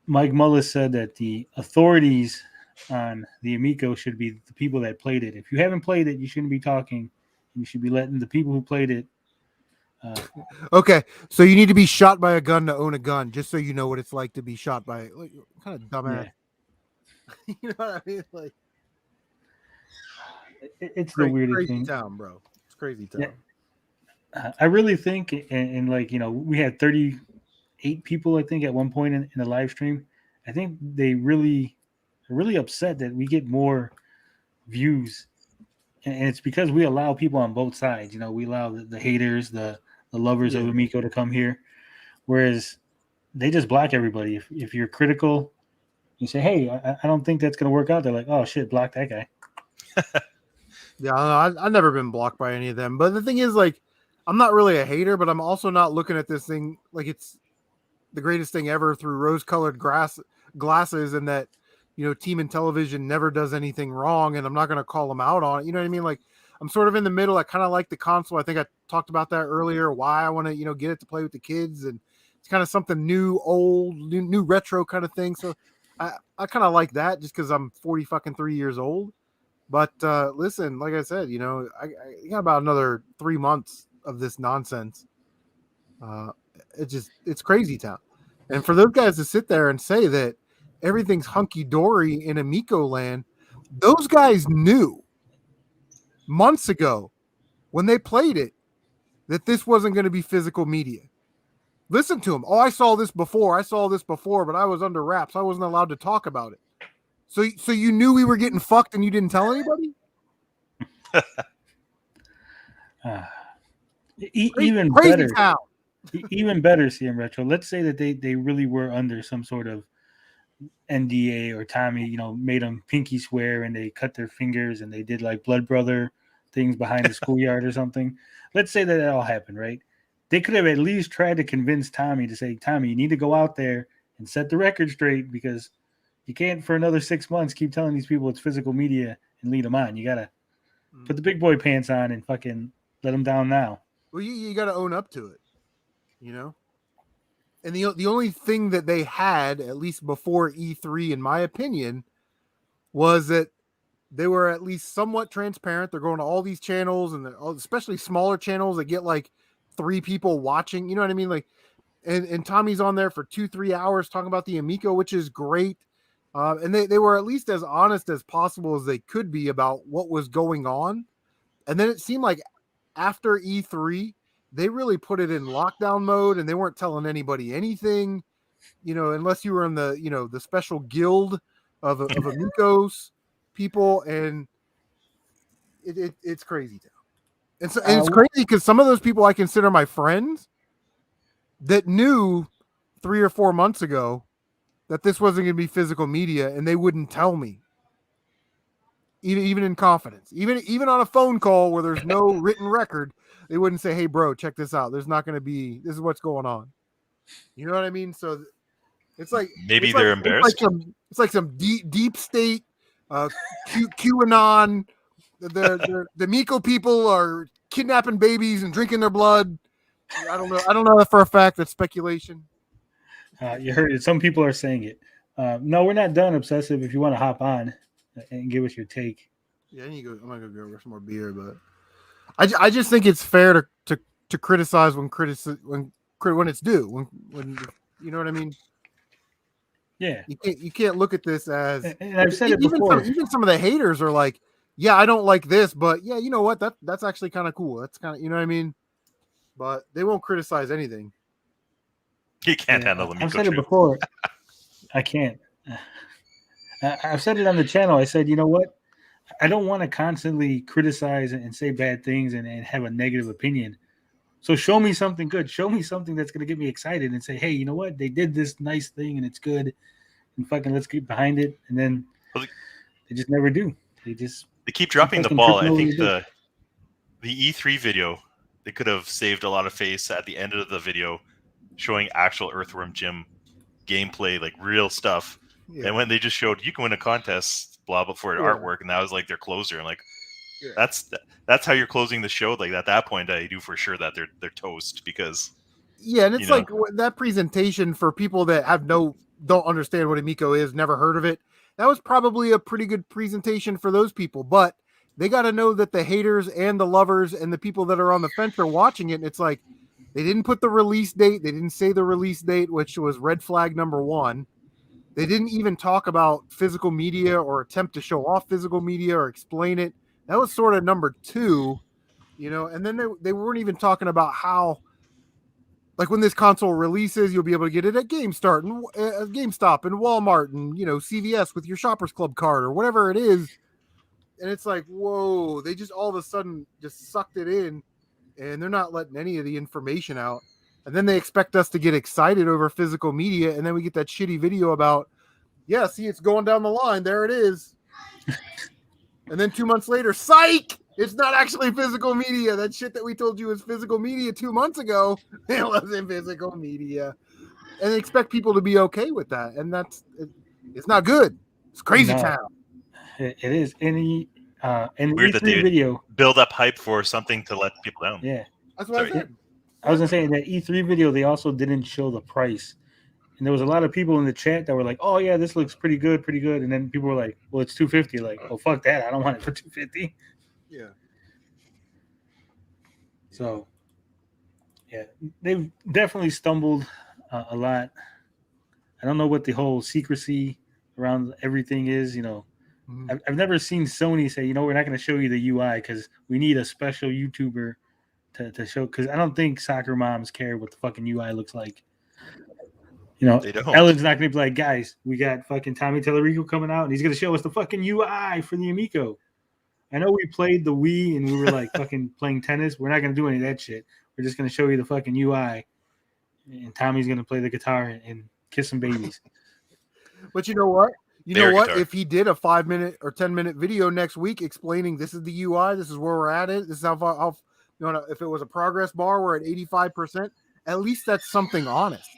Mike Mullis said that the authorities on the Amico should be the people that played it. If you haven't played it, you shouldn't be talking. You should be letting the people who played it. Okay, so you need to be shot by a gun to own a gun, just so you know what it's like to be shot by like, kind of dumbass. Yeah. You know what I mean? Like, it's the weirdest crazy thing. town, bro. It's crazy town. Yeah. I really think, and like, you know, we had 38 people, I think, at one point in the live stream. I think they really are really upset that we get more views. And it's because we allow people on both sides. You know, we allow the haters, the lovers of Amico to come here. Whereas they just block everybody. If you're critical, you say, hey, I don't think that's going to work out. They're like, oh, shit, block that guy. Yeah, I've never been blocked by any of them. But the thing is, like, I'm not really a hater, but I'm also not looking at this thing like it's the greatest thing ever through rose-colored glasses, and that, you know, Team Intellivision never does anything wrong, and I'm not going to call them out on it. You know what I mean? Like, I'm sort of in the middle. I kind of like the console. I think I talked about that earlier, why I want to, you know, get it to play with the kids, and it's kind of something new, old, new retro kind of thing. So I kind of like that just because I'm 3 years old. But listen, like I said, you know, I got about another 3 months of this nonsense. It's crazy town. And for those guys to sit there and say that everything's hunky-dory in Amico land, those guys knew months ago when they played it that this wasn't going to be physical media. Listen to them. Oh, I saw this before, but I was under wraps. I wasn't allowed to talk about it. So you knew we were getting fucked and you didn't tell anybody? Even crazy better. town. Even better, CM Retro. Let's say that they really were under some sort of NDA, or Tommy, you know, made them pinky swear and they cut their fingers and they did like blood brother things behind the schoolyard or something. Let's say that all happened, right? They could have at least tried to convince Tommy to say, Tommy, you need to go out there and set the record straight, because you can't for another 6 months keep telling these people it's physical media and lead them on. You got to put the big boy pants on and fucking let them down now. Well, you got to own up to it, you know? And the only thing that they had, at least before E3, in my opinion, was that they were at least somewhat transparent. They're going to all these channels, and especially smaller channels that get like 3 people watching. You know what I mean? Like, and Tommy's on there for 2-3 hours talking about the Amico, which is great. And they were at least as honest as possible as they could be about what was going on. And then it seemed like after E3, they really put it in lockdown mode, and they weren't telling anybody anything, you know, unless you were in the, you know, the special guild of Amigos people. And it's crazy town. And so and it's crazy because some of those people I consider my friends that knew 3 or 4 months ago that this wasn't going to be physical media, and they wouldn't tell me, even in confidence, even on a phone call where there's no written record, they wouldn't say, hey bro, check this out. There's not going to be, this is what's going on. You know what I mean? So it's like, maybe they're embarrassed. It's like some deep state, QAnon. The Miko people are kidnapping babies and drinking their blood. I don't know that for a fact. That's speculation. You heard it. Some people are saying it. No, we're not done, Obsessive. If you want to hop on and give us your take. Yeah, I'm gonna go get some more beer, but I just think it's fair to criticize when it's due. When you know what I mean. Yeah, you can't look at this as. And I've said it before. Even some of the haters are like, yeah, I don't like this, but yeah, you know what? That's actually kind of cool. That's kind of, you know what I mean. but they won't criticize anything. He can't handle the I've Amico said it too. before. I can't. I've said it on the channel. I said, you know what? I don't want to constantly criticize and say bad things and have a negative opinion. So show me something good. Show me something that's going to get me excited and say, hey, you know what? They did this nice thing and it's good. And fucking let's get behind it. And then they just never do. They keep dropping the fucking ball. tripping I over think the the E3 video, they could have saved a lot of face at the end of the video showing actual Earthworm Jim gameplay, like real stuff. Yeah. And when they just showed you can win a contest, blah blah for artwork, and that was like their closer. And like that's how you're closing the show. Like at that point, I do for sure that they're toast because and it's like that presentation for people that don't understand what Amico is, never heard of it. That was probably a pretty good presentation for those people, but they got to know that the haters and the lovers and the people that are on the fence are watching it. And it's like, they didn't put the release date. They didn't say the release date, which was red flag number 1. They didn't even talk about physical media or attempt to show off physical media or explain it. That was sort of number 2, and then they weren't even talking about how, like, when this console releases, you'll be able to get it at GameStop and Walmart and, CVS with your Shoppers Club card or whatever it is. And it's like, whoa, they just all of a sudden just sucked it in and they're not letting any of the information out. And then they expect us to get excited over physical media. And then we get that shitty video about, see, it's going down the line. There it is. And then 2 months later, psych! It's not actually physical media. That shit that we told you was physical media 2 months ago, it wasn't physical media. And they expect people to be okay with that. And it's not good. It's crazy town. It is. In the weird E3 video, build up hype for something to let people down. Yeah, that's what I said. I was gonna say in that E3 video, they also didn't show the price, and there was a lot of people in the chat that were like, "Oh yeah, this looks pretty good," and then people were like, "Well, it's $250." Like, "Oh fuck that! I don't want it for $250." Yeah. So, yeah, they've definitely stumbled a lot. I don't know what the whole secrecy around everything is. I've never seen Sony say, we're not going to show you the UI because we need a special YouTuber to show. Because I don't think soccer moms care what the fucking UI looks like. They don't. Ellen's not going to be like, guys, we got fucking Tommy Tellerico coming out and he's going to show us the fucking UI for the Amico. I know we played the Wii and we were like fucking playing tennis. We're not going to do any of that shit. We're just going to show you the fucking UI. And Tommy's going to play the guitar and kiss some babies. But you know what? Guitar. If he did a 5-minute or 10-minute video next week explaining this is the UI, this is where we're at it, this is how if it was a progress bar, we're at 85%. At least that's something honest.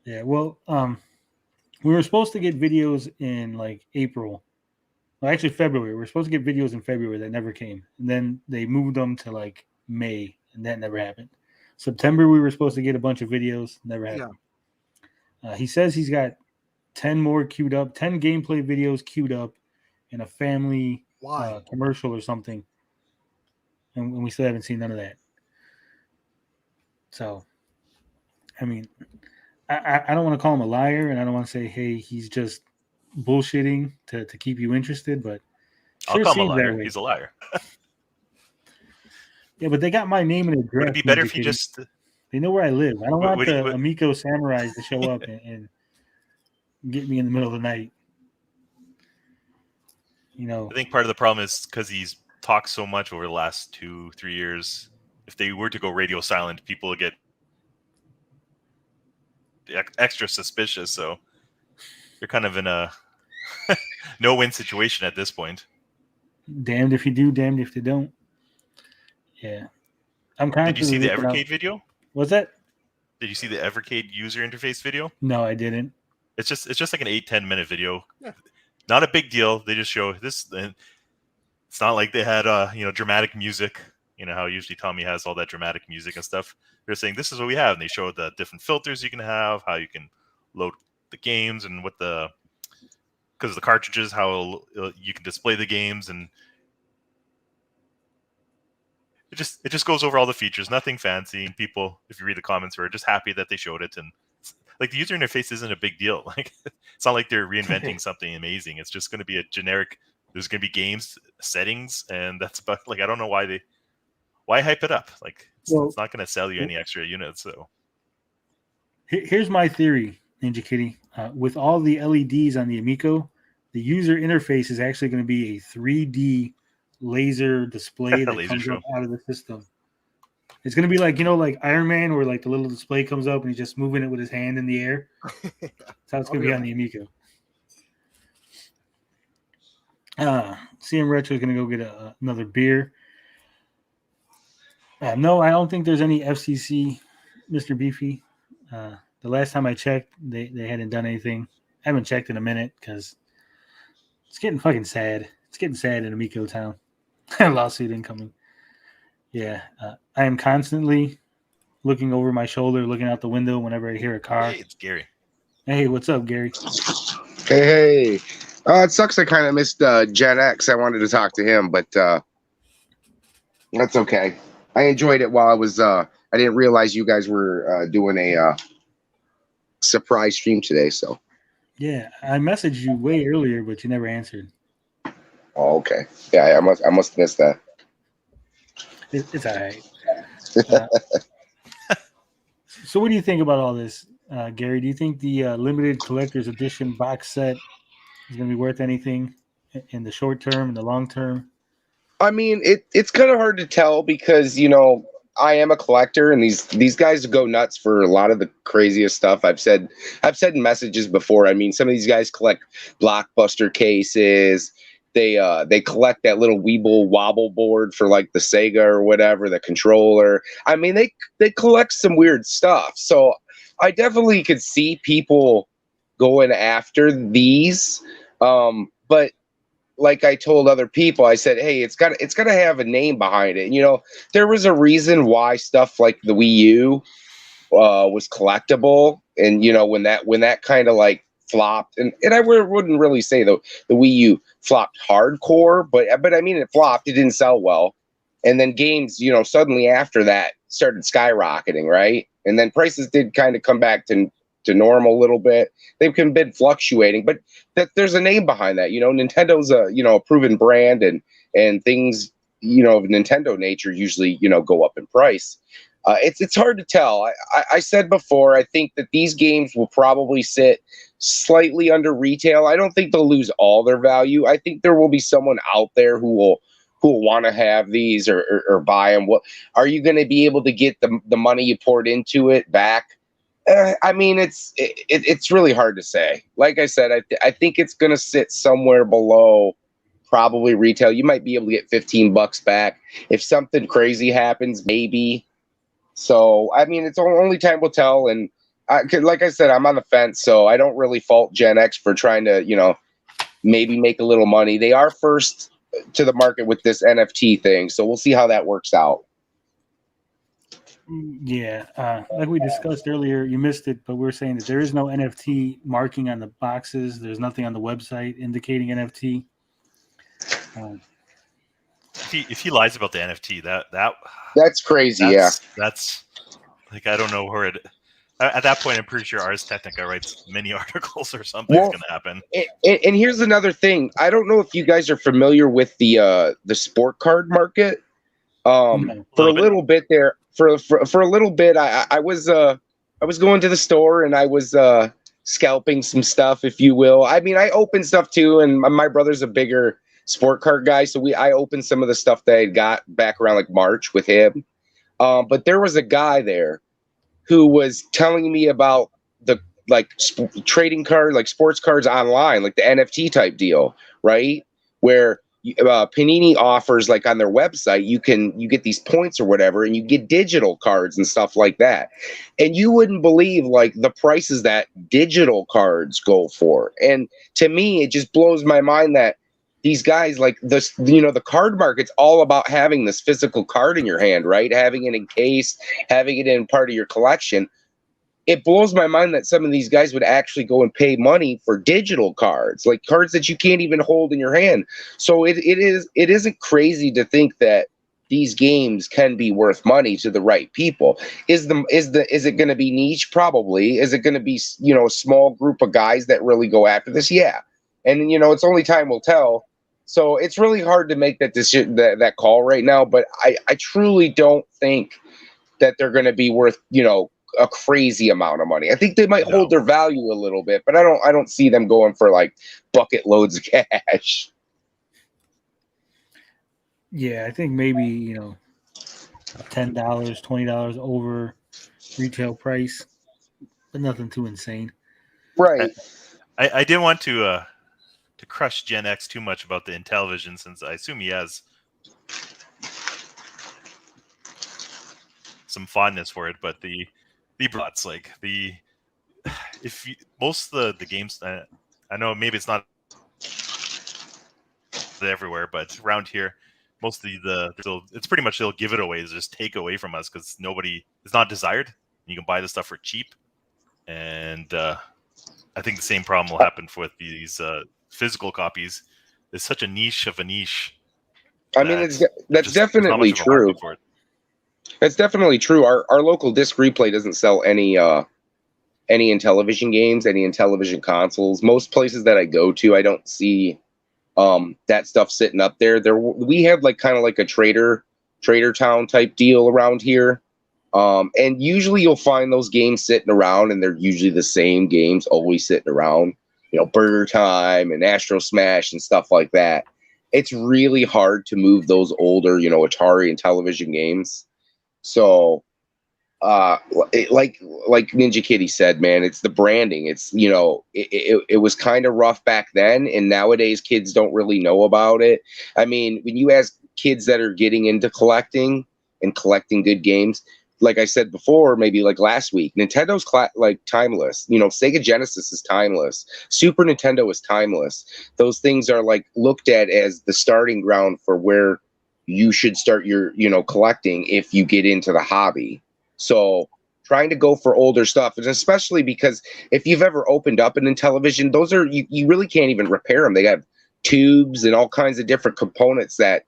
Yeah, well, we were supposed to get videos in like April. Well, actually February. We were supposed to get videos in February that never came. And then they moved them to like May, and that never happened. September, we were supposed to get a bunch of videos. Never happened. Yeah. He says he's got 10 more queued up, 10 gameplay videos queued up in a family commercial or something. And we still haven't seen none of that. So, I mean, I don't want to call him a liar, and I don't want to say, hey, he's just bullshitting to keep you interested, but I'll call him a liar. He's a liar. Yeah, but they got my name and address. Would it be better if you just... They know where I live. I don't want the Amico samurais to show up and get me in the middle of the night. I think part of the problem is because he's talked so much over the last 2-3 years. If they were to go radio silent, people would get extra suspicious. So you're kind of in a no-win situation at this point. Damned if you do, damned if you don't. Yeah. Did you see the Evercade video? What's that? Did you see the Evercade user interface video? No, I didn't. It's just like an 8-10 minute video. Yeah. Not a big deal. They just show this. It's not like they had dramatic music. How usually Tommy has all that dramatic music and stuff. They're saying this is what we have, and they show the different filters you can have, how you can load the games, and because of the cartridges, how you can display the games, and it just goes over all the features. Nothing fancy. And people, if you read the comments, are just happy that they showed it. And like the user interface isn't a big deal. Like it's not like they're reinventing something amazing. It's just going to be a generic. There's going to be games, settings, and that's about. Like I don't know why why hype it up? Like Well, it's not going to sell you any extra units. So here's my theory, Ninja Kitty. With all the LEDs on the Amico, the user interface is actually going to be a 3D laser display that Laser comes show. up out of the system. It's going to be like, like Iron Man, where like the little display comes up and he's just moving it with his hand in the air. That's how it's going to be on the Amico. CM Retro is going to go get another beer. No, I don't think there's any FCC, Mr. Beefy. The last time I checked, they hadn't done anything. I haven't checked in a minute because it's getting fucking sad. It's getting sad in Amico Town. Lawsuit incoming. Yeah, I am constantly looking over my shoulder, looking out the window whenever I hear a car. Hey, it's Gary. Hey, what's up, Gary? Hey. It sucks I kind of missed Gen X. I wanted to talk to him, but that's okay. I enjoyed it while I was I didn't realize you guys were doing a surprise stream today, so. Yeah, I messaged you way earlier, but you never answered. Oh, okay. Yeah, I must miss that. It's all right. So what do you think about all this, Gary? Do you think the limited collector's edition box set is going to be worth anything in the short term, in the long term? I mean, it's kind of hard to tell because, I am a collector, and these guys go nuts for a lot of the craziest stuff. I've said in messages before. I mean, some of these guys collect Blockbuster cases. They collect that little Weeble wobble board for like the Sega or whatever, the controller. I mean, they collect some weird stuff. So I definitely could see people going after these. But like I told other people, I said, hey, it's got to have a name behind it. There was a reason why stuff like the Wii U was collectible, and when that kind of like flopped, and I wouldn't really say the Wii U flopped hardcore, but I mean it flopped. It didn't sell well, and then games, suddenly after that started skyrocketing, right? And then prices did kind of come back to normal a little bit. They've been fluctuating, but there's a name behind that. Nintendo's a proven brand, and things of Nintendo nature usually go up in price. It's hard to tell. I said before, I think that these games will probably sit slightly under retail. I don't think they'll lose all their value. I think there will be someone out there who will want to have these or buy them. What are you going to be able to get the money you poured into it back? I mean, it's really hard to say. Like I said, I think it's going to sit somewhere below probably retail. You might be able to get $15 back. If something crazy happens, maybe. So, I mean, it's only time will tell. And like I said, I'm on the fence, so I don't really fault Gen X for trying to, maybe make a little money. They are first to the market with this NFT thing, so we'll see how that works out. Yeah, like we discussed earlier, you missed it, but we're saying that there is no NFT marking on the boxes. There's nothing on the website indicating NFT. If he lies about the NFT, that's crazy. That's like, I don't know where it. At that point, I'm pretty sure Ars Technica writes many articles or something's going to happen. And here's another thing. I don't know if you guys are familiar with the sport card market. For a little bit there, for a little bit, I was going to the store and I was scalping some stuff, if you will. I mean, I opened stuff too, and my brother's a bigger sport card guy, so I opened some of the stuff that I got back around like March with him. But there was a guy there who was telling me about the trading card, like sports cards online, like the NFT type deal, right? Where Panini offers, like on their website, you get these points or whatever, and you get digital cards and stuff like that. And you wouldn't believe like the prices that digital cards go for. And to me, it just blows my mind that these guys, like this, the card market's all about having this physical card in your hand, right? Having it encased, having it in part of your collection. It blows my mind that some of these guys would actually go and pay money for digital cards, like cards that you can't even hold in your hand. So it isn't crazy to think that these games can be worth money to the right people. Is it going to be niche? Probably. Is it going to be, a small group of guys that really go after this? Yeah. And it's only time will tell. So it's really hard to make that decision, that call right now. But I truly don't think that they're going to be worth, a crazy amount of money. I think they might hold their value a little bit, but I don't see them going for like bucket loads of cash. Yeah, I think maybe, $10, $20 over retail price, but nothing too insane. Right. I didn't want to crush Gen X too much about the Intellivision, since I assume he has some fondness for it, but the bots, like most of the games, I know maybe it's not everywhere, but around here, most of it's pretty much they'll give it away, just take away from us because it's not desired. You can buy the stuff for cheap, and I think the same problem will happen with these physical copies. It's such a niche of a niche. I mean, that's definitely true. That's definitely true. Our local disc replay doesn't sell any Intellivision games, any Intellivision consoles. Most places that I go to, I don't see that stuff sitting up there. We have like kind of like a trader town type deal around here. And usually you'll find those games sitting around, and they're usually the same games always sitting around, Burger Time and Astro Smash and stuff like that. It's really hard to move those older, Atari and Intellivision games. So, like Ninja Kitty said, man, it's the branding. It's, it was kind of rough back then, and nowadays kids don't really know about it. I mean, when you ask kids that are getting into collecting and collecting good games, like I said before, maybe like last week, Nintendo's timeless. Sega Genesis is timeless. Super Nintendo is timeless. Those things are like looked at as the starting ground for where you should start your, collecting if you get into the hobby. So trying to go for older stuff, and especially because if you've ever opened up an Intellivision, those are, you really can't even repair them. They have tubes and all kinds of different components that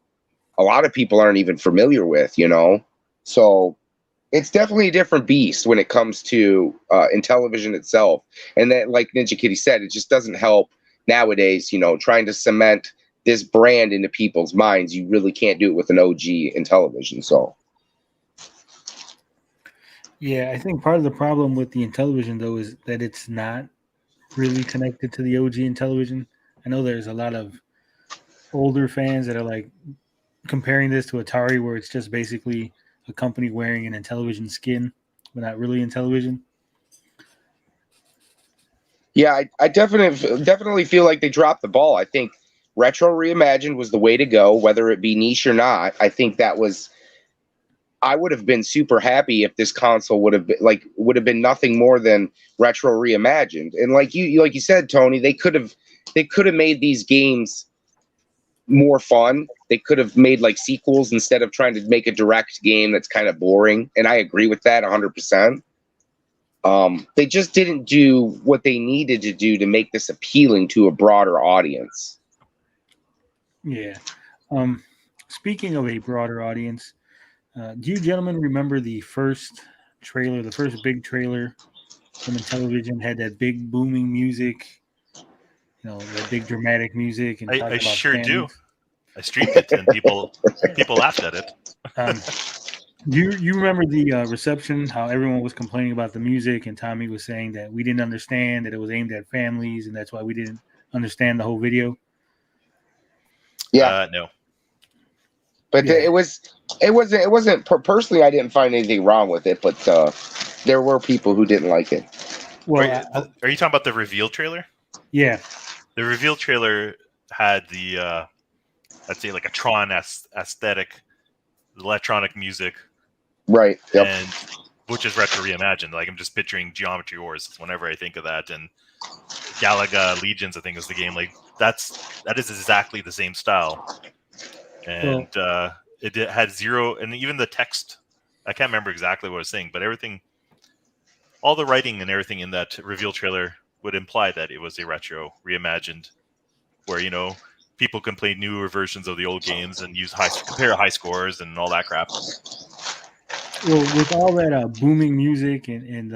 a lot of people aren't even familiar with, So it's definitely a different beast when it comes to Intellivision itself. And that, like Ninja Kitty said, it just doesn't help nowadays, trying to cement this brand into people's minds. You really can't do it with an OG Intellivision. So, yeah, I think part of the problem with the Intellivision, though, is that it's not really connected to the OG Intellivision. I know there's a lot of older fans that are like comparing this to Atari, where it's just basically a company wearing an Intellivision skin, but not really Intellivision. Yeah, I definitely feel like they dropped the ball. I think Retro Reimagined was the way to go, whether it be niche or not. I think I would have been super happy if this console would have been nothing more than Retro Reimagined. And like you said, Tony, they could have made these games more fun. They could have made like sequels instead of trying to make a direct game that's kind of boring. And I agree with that 100%. They just didn't do what they needed to do to make this appealing to a broader audience. Yeah. Speaking of a broader audience, do you gentlemen remember the first big trailer from Intellivision? Had that big booming music, that big dramatic music, and I sure do. I streamed it, and people laughed at it. You remember the reception? How everyone was complaining about the music, and Tommy was saying that we didn't understand that it was aimed at families, and that's why we didn't understand the whole video. Yeah, no. But yeah. It wasn't personally. I didn't find anything wrong with it, but there were people who didn't like it. Well, are you talking about the reveal trailer? Yeah, the reveal trailer had the let's say like a Tron aesthetic, electronic music, right? Yep. And which is retro reimagined. Like I'm just picturing Geometry Wars whenever I think of that, and Galaga Legions, I think is the game. Like that is exactly the same style. And it had zero, and even the text, I can't remember exactly what I was saying, but everything, all the writing and everything in that reveal trailer would imply that it was a retro reimagined, where people can play newer versions of the old games and compare high scores and all that crap. Well, with all that booming music and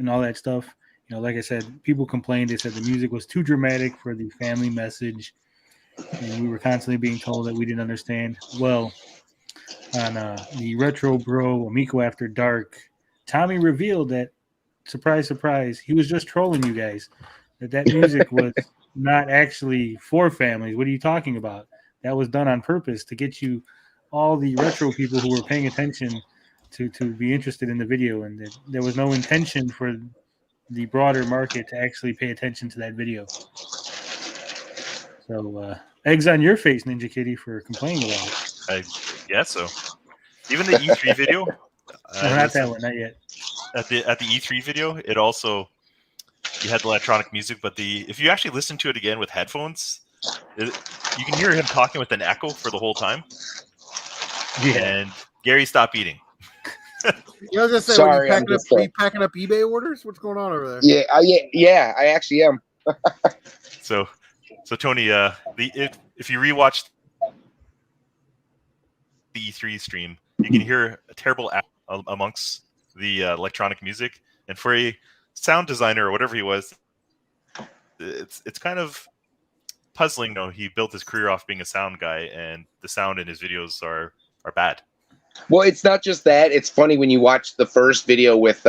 all that stuff, like I said, people complained. They said the music was too dramatic for the family message. and we were constantly being told that we didn't understand. Well, on the Retro Bro Amico After Dark, Tommy revealed that, surprise, surprise, he was just trolling you guys. That music was not actually for families. What are you talking about? That was done on purpose to get you, all the retro people who were paying attention, to be interested in the video, and there was no intention for the broader market to actually pay attention to that video. So, eggs on your face, Ninja Kitty, for complaining about it. I guess so. Even the E3 video, No, not that one, not yet. At the E3 video, it also, you had the electronic music, but if you actually listen to it again with headphones, you can hear him talking with an echo for the whole time. Yeah. And Gary, stop eating. You know, just say, Sorry, are I'm you just packing up eBay orders? What's going on over there? Yeah, I actually am. So Tony, if you rewatch the E3 stream, you can hear a terrible echo amongst the electronic music, and for a sound designer or whatever he was, it's kind of puzzling. No, he built his career off being a sound guy, and the sound in his videos are bad. Well, it's not just that. It's funny when you watch the first video with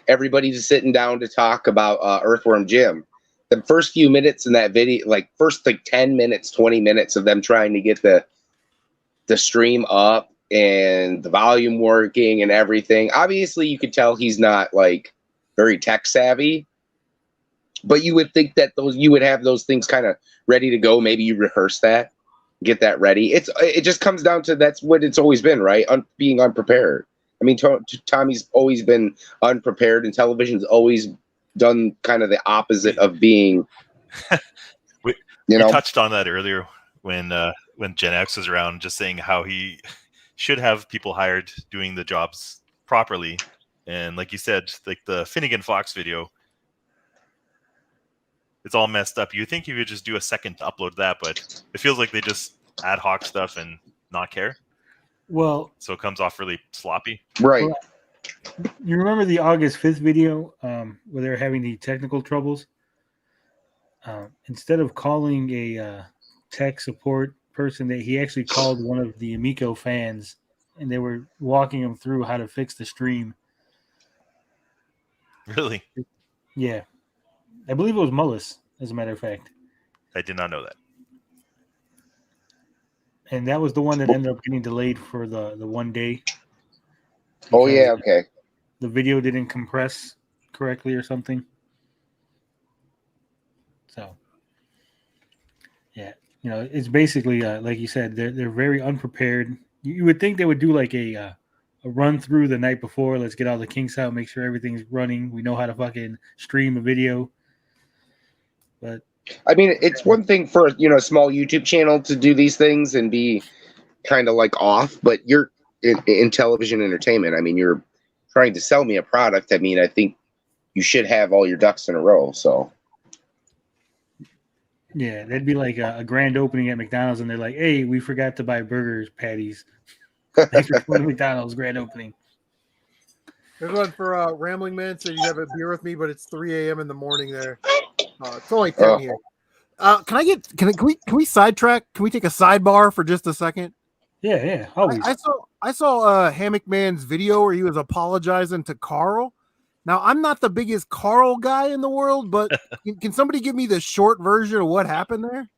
everybody just sitting down to talk about Earthworm Jim. The first few minutes in that video, first 10 minutes, 20 minutes of them trying to get the stream up and the volume working and everything. Obviously, you could tell he's not very tech savvy, but you would think that you would have those things kind of ready to go. Maybe you rehearse that, get that ready. It just comes down to that's what it's always been, right? Being unprepared. I mean, Tommy's always been unprepared, and television's always done kind of the opposite of being. We touched on that earlier when Gen X was around, just saying how he should have people hired doing the jobs properly. And like you said, like the Finnegan Fox video, it's all messed up. You think you could just do a second to upload that, but it feels like they just ad hoc stuff and not care. Well, so it comes off really sloppy. Right. Well, you remember the August 5th video where they were having the technical troubles? Instead of calling a tech support person, that he actually called one of the Amico fans, and they were walking him through how to fix the stream. Really? Yeah. I believe it was Mullis, as a matter of fact. I did not know that. And that was the one that ended up getting delayed for the one day. Oh, yeah, okay. The video didn't compress correctly or something. So, yeah. You know, it's basically, like you said, they're very unprepared. You would think they would do like a run through the night before. Let's get all the kinks out, make sure everything's running. We know how to fucking stream a video. But I mean, it's one thing for a small YouTube channel to do these things and be kind of off, but you're in television entertainment. I mean, you're trying to sell me a product. I mean, I think you should have all your ducks in a row. So yeah, that'd be like a grand opening at McDonald's, and they're like, "Hey, we forgot to buy burgers, patties. Thanks for coming to McDonald's grand opening." There's one for Rambling Man. So you have a beer with me, but it's 3 a.m. in the morning there. It's only 10 here. Can we sidetrack? Can we take a sidebar for just a second? Yeah, always. I saw Hammock Man's video where he was apologizing to Carl. Now, I'm not the biggest Carl guy in the world, but can somebody give me the short version of what happened there?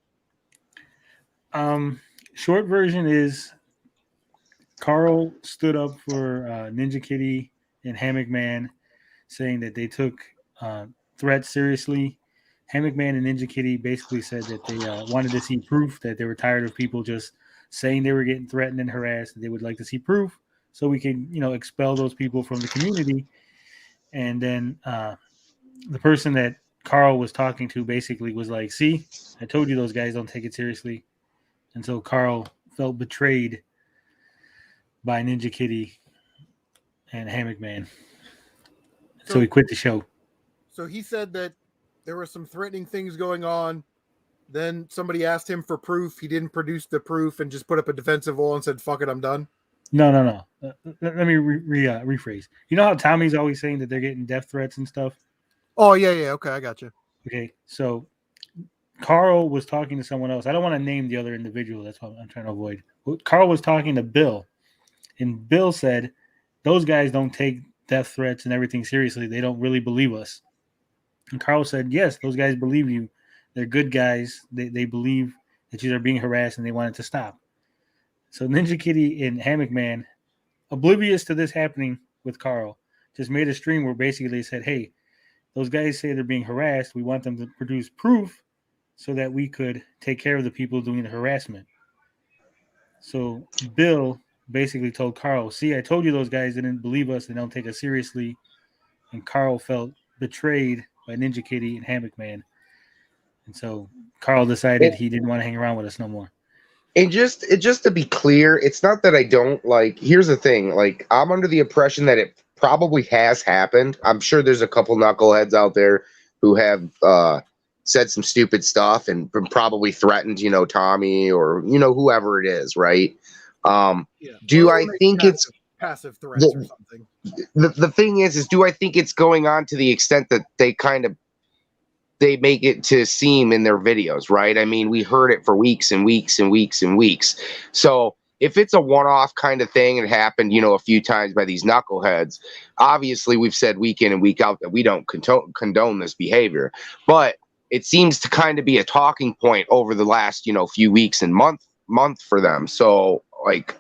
Short version is Carl stood up for Ninja Kitty and Hammock Man, saying that they took threats seriously. Hammock Man and Ninja Kitty basically said that they wanted to see proof, that they were tired of people just saying they were getting threatened and harassed, that they would like to see proof so we can, expel those people from the community. And then the person that Carl was talking to basically was like, "See, I told you those guys don't take it seriously." And so Carl felt betrayed by Ninja Kitty and Hammock Man. So he quit the show. So he said that there were some threatening things going on. Then somebody asked him for proof. He didn't produce the proof and just put up a defensive wall and said, "Fuck it, I'm done." No. Let me rephrase. You know how Tommy's always saying that they're getting death threats and stuff? Oh, yeah. Okay, I got you. Okay, so Carl was talking to someone else. I don't want to name the other individual. That's what I'm trying to avoid. Carl was talking to Bill, and Bill said, those guys don't take death threats and everything seriously. They don't really believe us. And Carl said, yes, those guys believe you. They're good guys. They believe that you are being harassed and they want it to stop. So Ninja Kitty and Hammock Man, oblivious to this happening with Carl, just made a stream where basically they said, hey, those guys say they're being harassed. We want them to produce proof so that we could take care of the people doing the harassment. So Bill basically told Carl, see, I told you those guys didn't believe us. They don't take us seriously. And Carl felt betrayed by Ninja Kitty and Hammock Man. And so Carl decided he didn't want to hang around with us no more. And just to be clear, it's not that I don't like. Here's the thing: like, I'm under the impression that it probably has happened. I'm sure there's a couple knuckleheads out there who have said some stupid stuff and probably threatened, Tommy or whoever it is, right? Do I think it's passive threats or something? The thing is do I think it's going on to the extent that they make it to seem in their videos, right? I mean, we heard it for weeks and weeks and weeks and weeks. So if it's a one-off kind of thing and happened, a few times by these knuckleheads, obviously we've said week in and week out that we don't condone this behavior. But it seems to kind of be a talking point over the last, few weeks and month for them. So, like,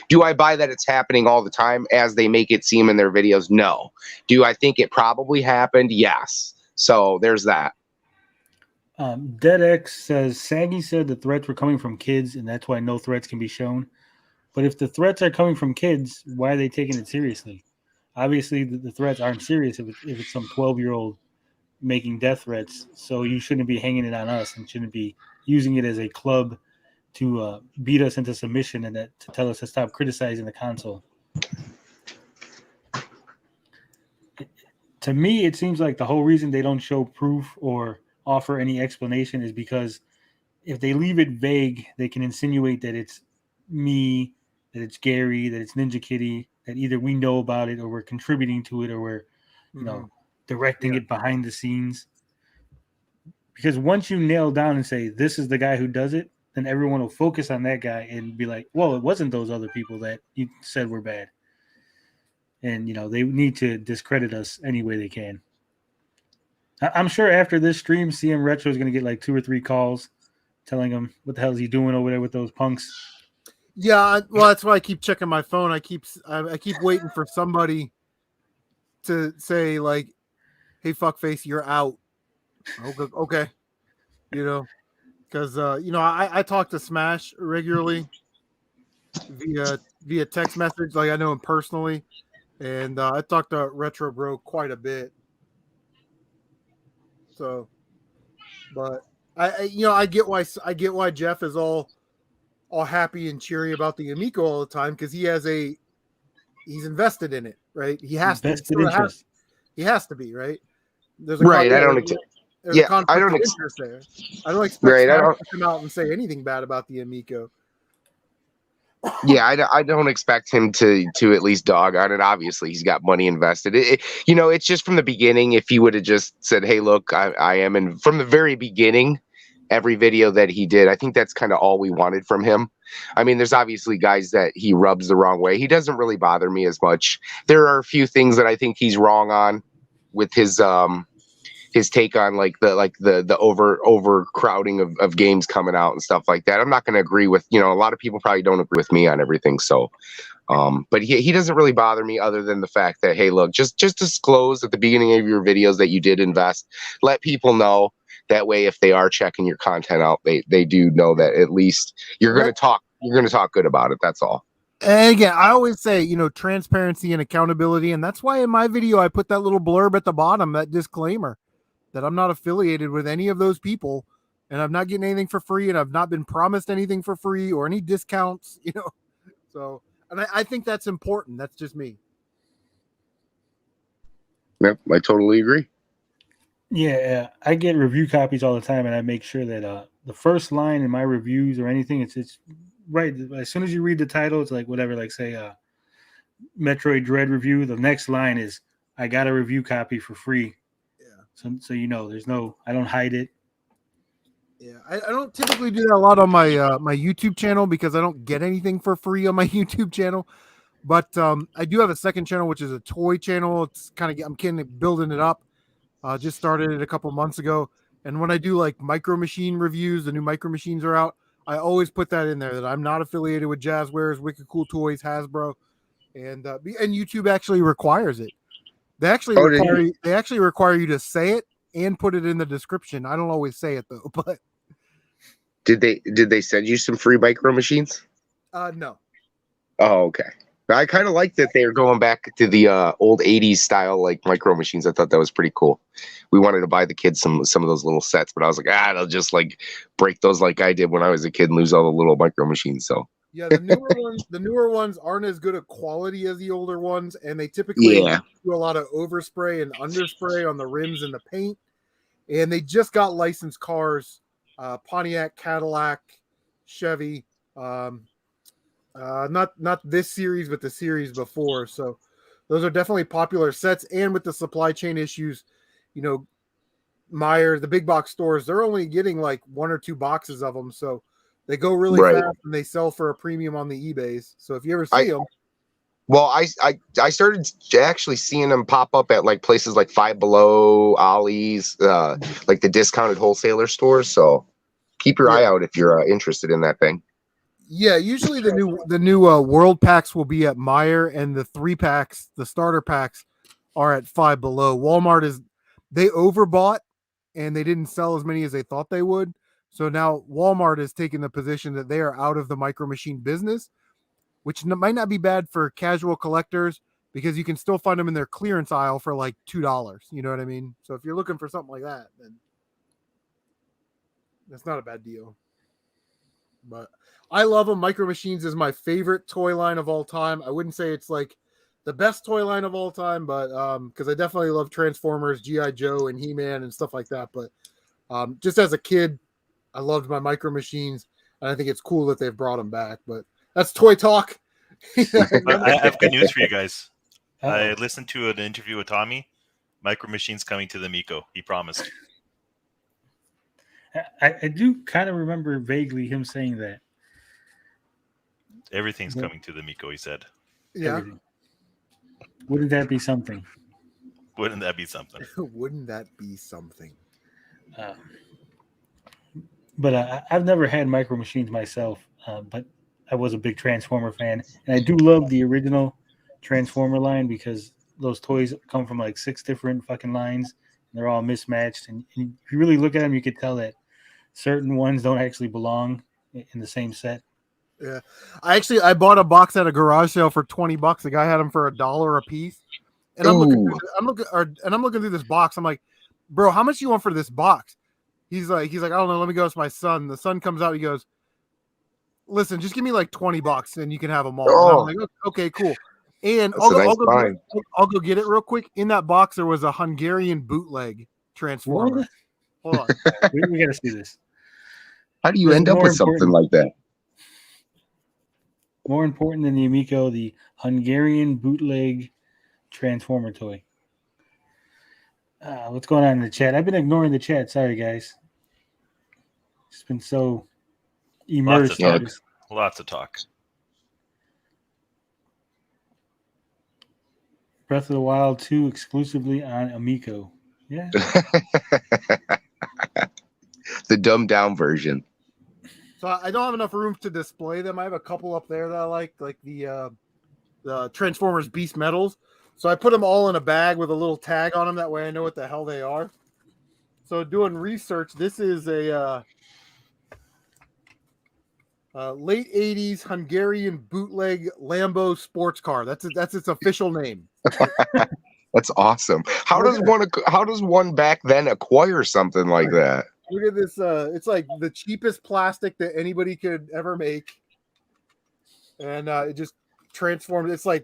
do I buy that it's happening all the time as they make it seem in their videos? No. Do I think it probably happened? Yes. So there's that. DeadX says, Saggy said the threats were coming from kids, and that's why no threats can be shown. But if the threats are coming from kids, why are they taking it seriously? Obviously, the threats aren't serious if it's some 12-year-old making death threats. So you shouldn't be hanging it on us and shouldn't be using it as a club to beat us into submission and to tell us to stop criticizing the console. To me, it seems like the whole reason they don't show proof or offer any explanation is because if they leave it vague, they can insinuate that it's me, that it's Gary, that it's Ninja Kitty, that either we know about it or we're contributing to it or we're, directing it behind the scenes. Because once you nail down and say, this is the guy who does it, then everyone will focus on that guy and be like, well, it wasn't those other people that you said were bad. And, they need to discredit us any way they can. I'm sure after this stream, CM Retro is going to get like 2 or 3 calls telling him what the hell is he doing over there with those punks. Yeah, well, that's why I keep checking my phone. I keep waiting for somebody to say, like, hey, fuckface, you're out. Okay. Because, I talk to Smash regularly via text message. Like, I know him personally. And I talked to Retro Bro quite a bit. So, but I get why Jeff is all happy and cheery about the Amico all the time, because he's invested in it, right? He has to. He has to be, right? There's a right. I don't. I don't expect there. I don't expect to come out and say anything bad about the Amico. Yeah, I don't expect him to at least dog on it. Obviously, he's got money invested. It's just from the beginning. If he would have just said, "Hey, look, I am," and from the very beginning, every video that he did, I think that's kind of all we wanted from him. I mean, there's obviously guys that he rubs the wrong way. He doesn't really bother me as much. There are a few things that I think he's wrong on with his take on the overcrowding of games coming out and stuff like that. I'm not going to agree with, a lot of people probably don't agree with me on everything. So, but he doesn't really bother me other than the fact that, hey, look, just disclose at the beginning of your videos that you did invest. Let people know. That way, if they are checking your content out, they do know that at least you're going to talk good about it. That's all. And again, I always say, transparency and accountability. And that's why in my video, I put that little blurb at the bottom, that disclaimer, that I'm not affiliated with any of those people and I'm not getting anything for free and I've not been promised anything for free or any discounts, So, and I think that's important. That's just me. Yep, I totally agree. Yeah, I get review copies all the time, and I make sure that the first line in my reviews or anything, it's right. As soon as you read the title, it's like whatever, like say Metroid Dread review. The next line is, I got a review copy for free. Yeah. So there's no, I don't hide it. Yeah, I don't typically do that a lot on my my YouTube channel because I don't get anything for free on my YouTube channel. But I do have a second channel, which is a toy channel. It's kind of I'm kind of building it up. Just started it a couple months ago. And when I do like micro machine reviews, the new micro machines are out. I always put that in there that I'm not affiliated with Jazzwares, Wicked Cool Toys, Hasbro, and YouTube actually requires it. They actually Oh, did you? require you to say it and put it in the description. I don't always say it though, but Did they send you some free micro machines? no. Oh, okay. I kind of like that they're going back to the old '80s style like micro machines. I thought that was pretty cool. We wanted to buy the kids some of those little sets, but I was like, they'll just like break those like I did when I was a kid and lose all the little micro machines. So Yeah, the newer ones aren't as good a quality as the older ones, and they typically yeah, do a lot of overspray and underspray on the rims and the paint. And they just got licensed cars, Pontiac, Cadillac, Chevy, not this series, but the series before. So those are definitely popular sets. And with the supply chain issues, you know, Meyer, the big box stores, they're only getting like 1 or 2 boxes of them. So they go really right. fast and they sell for a premium on the eBays. So if you ever I see them, well, I started actually seeing them pop up at like places like Five Below, Ollie's, like the discounted wholesaler stores. So keep your eye out if you're interested in that thing. yeah, usually the new world packs will be at Meyer, and the 3-packs, the starter packs, are at Five Below. They overbought and they didn't sell as many as they thought they would. So now Walmart is taking the position that they are out of the micro machine business, which might not be bad for casual collectors because you can still find them in their clearance aisle for like $2. You know what I mean? So if you're looking for something like that, then that's not a bad deal. But I love them. Micro Machines is my favorite toy line of all time. I wouldn't say it's like the best toy line of all time, but because I definitely love Transformers, G.I. Joe, and He-Man and stuff like that. But just as a kid, I loved my Micro Machines, and I think it's cool that they've brought them back. But that's toy talk. But I have good news for you guys. I Uh-oh. listened to an interview with Tommy. Micro Machines coming to the Amico. He promised. I do kind of remember vaguely him saying that. Everything's Yeah. coming to the Amico, he said. Yeah. Everything. Wouldn't that be something? Wouldn't that be something? Wouldn't that be something? But I've never had Micro Machines myself, but I was a big Transformer fan. And I do love the original Transformer line because those toys come from like 6 different fucking lines. And they're all mismatched. And if you really look at them, you could tell that certain ones don't actually belong in the same set. Yeah, I bought a box at a garage sale for $20. The guy had them for $1 a piece, and I'm looking through this box. I'm like, bro, how much do you want for this box? He's like, I don't know. Let me go ask my son. The son comes out. He goes, listen, just give me like $20 and you can have them all. Oh. And I'm like, okay, cool. And That's a nice find. I'll go get it real quick. In that box, there was a Hungarian bootleg Transformer. What? Hold on. we got to see this. How do you There's end up more with something important- like that? More important than the Amico, the Hungarian bootleg Transformer toy. What's going on in the chat? I've been ignoring the chat. Sorry, guys. It's been so immersed. Lots of in talk. Lots of talk. Breath of the Wild 2 exclusively on Amico. Yeah. The dumbed down version. So I don't have enough room to display them. I have a couple up there that I like the Transformers Beast Metals. So I put them all in a bag with a little tag on them. That way I know what the hell they are. So doing research, this is a late 80s Hungarian bootleg Lambo sports car. That's its official name. That's awesome. How does one back then acquire something like that? Look at this. It's like the cheapest plastic that anybody could ever make. And it just transformed. It's got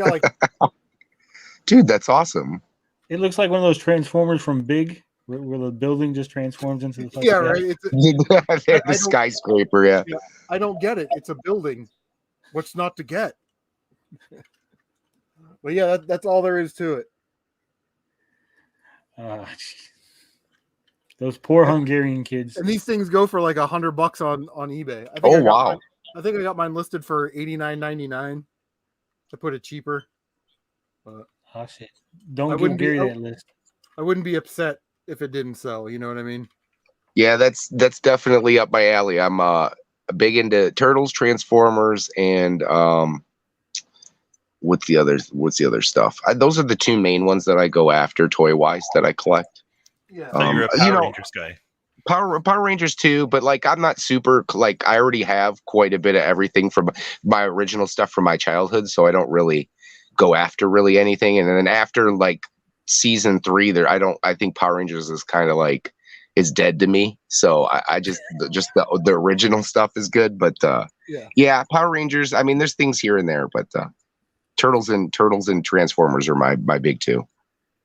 like Dude, that's awesome. It looks like one of those Transformers from Big, where the building just transforms into the fucking yeah, right. It's The skyscraper, yeah. I don't get it. It's a building. What's not to get? But yeah, that's all there is to it. Those poor Hungarian kids. And these things go for like $100 on eBay. I think Oh, I got wow. I think I got mine listed for $89.99 to put it cheaper. But Oh shit! I Don't give wouldn't be- Gary I- that list. I wouldn't be upset if it didn't sell. You know what I mean? Yeah, that's definitely up my alley. I'm big into Turtles, Transformers, and what's the other stuff? Those are the two main ones that I go after toy wise that I collect. Yeah. So you're a Power Rangers guy. Power Rangers too, but like I'm not super like I already have quite a bit of everything from my original stuff from my childhood, so I don't really go after really anything. And then after like season 3, I think Power Rangers is kind of like is dead to me. So I just the original stuff is good, but yeah, Power Rangers. I mean, there's things here and there, but Turtles and Transformers are my big two.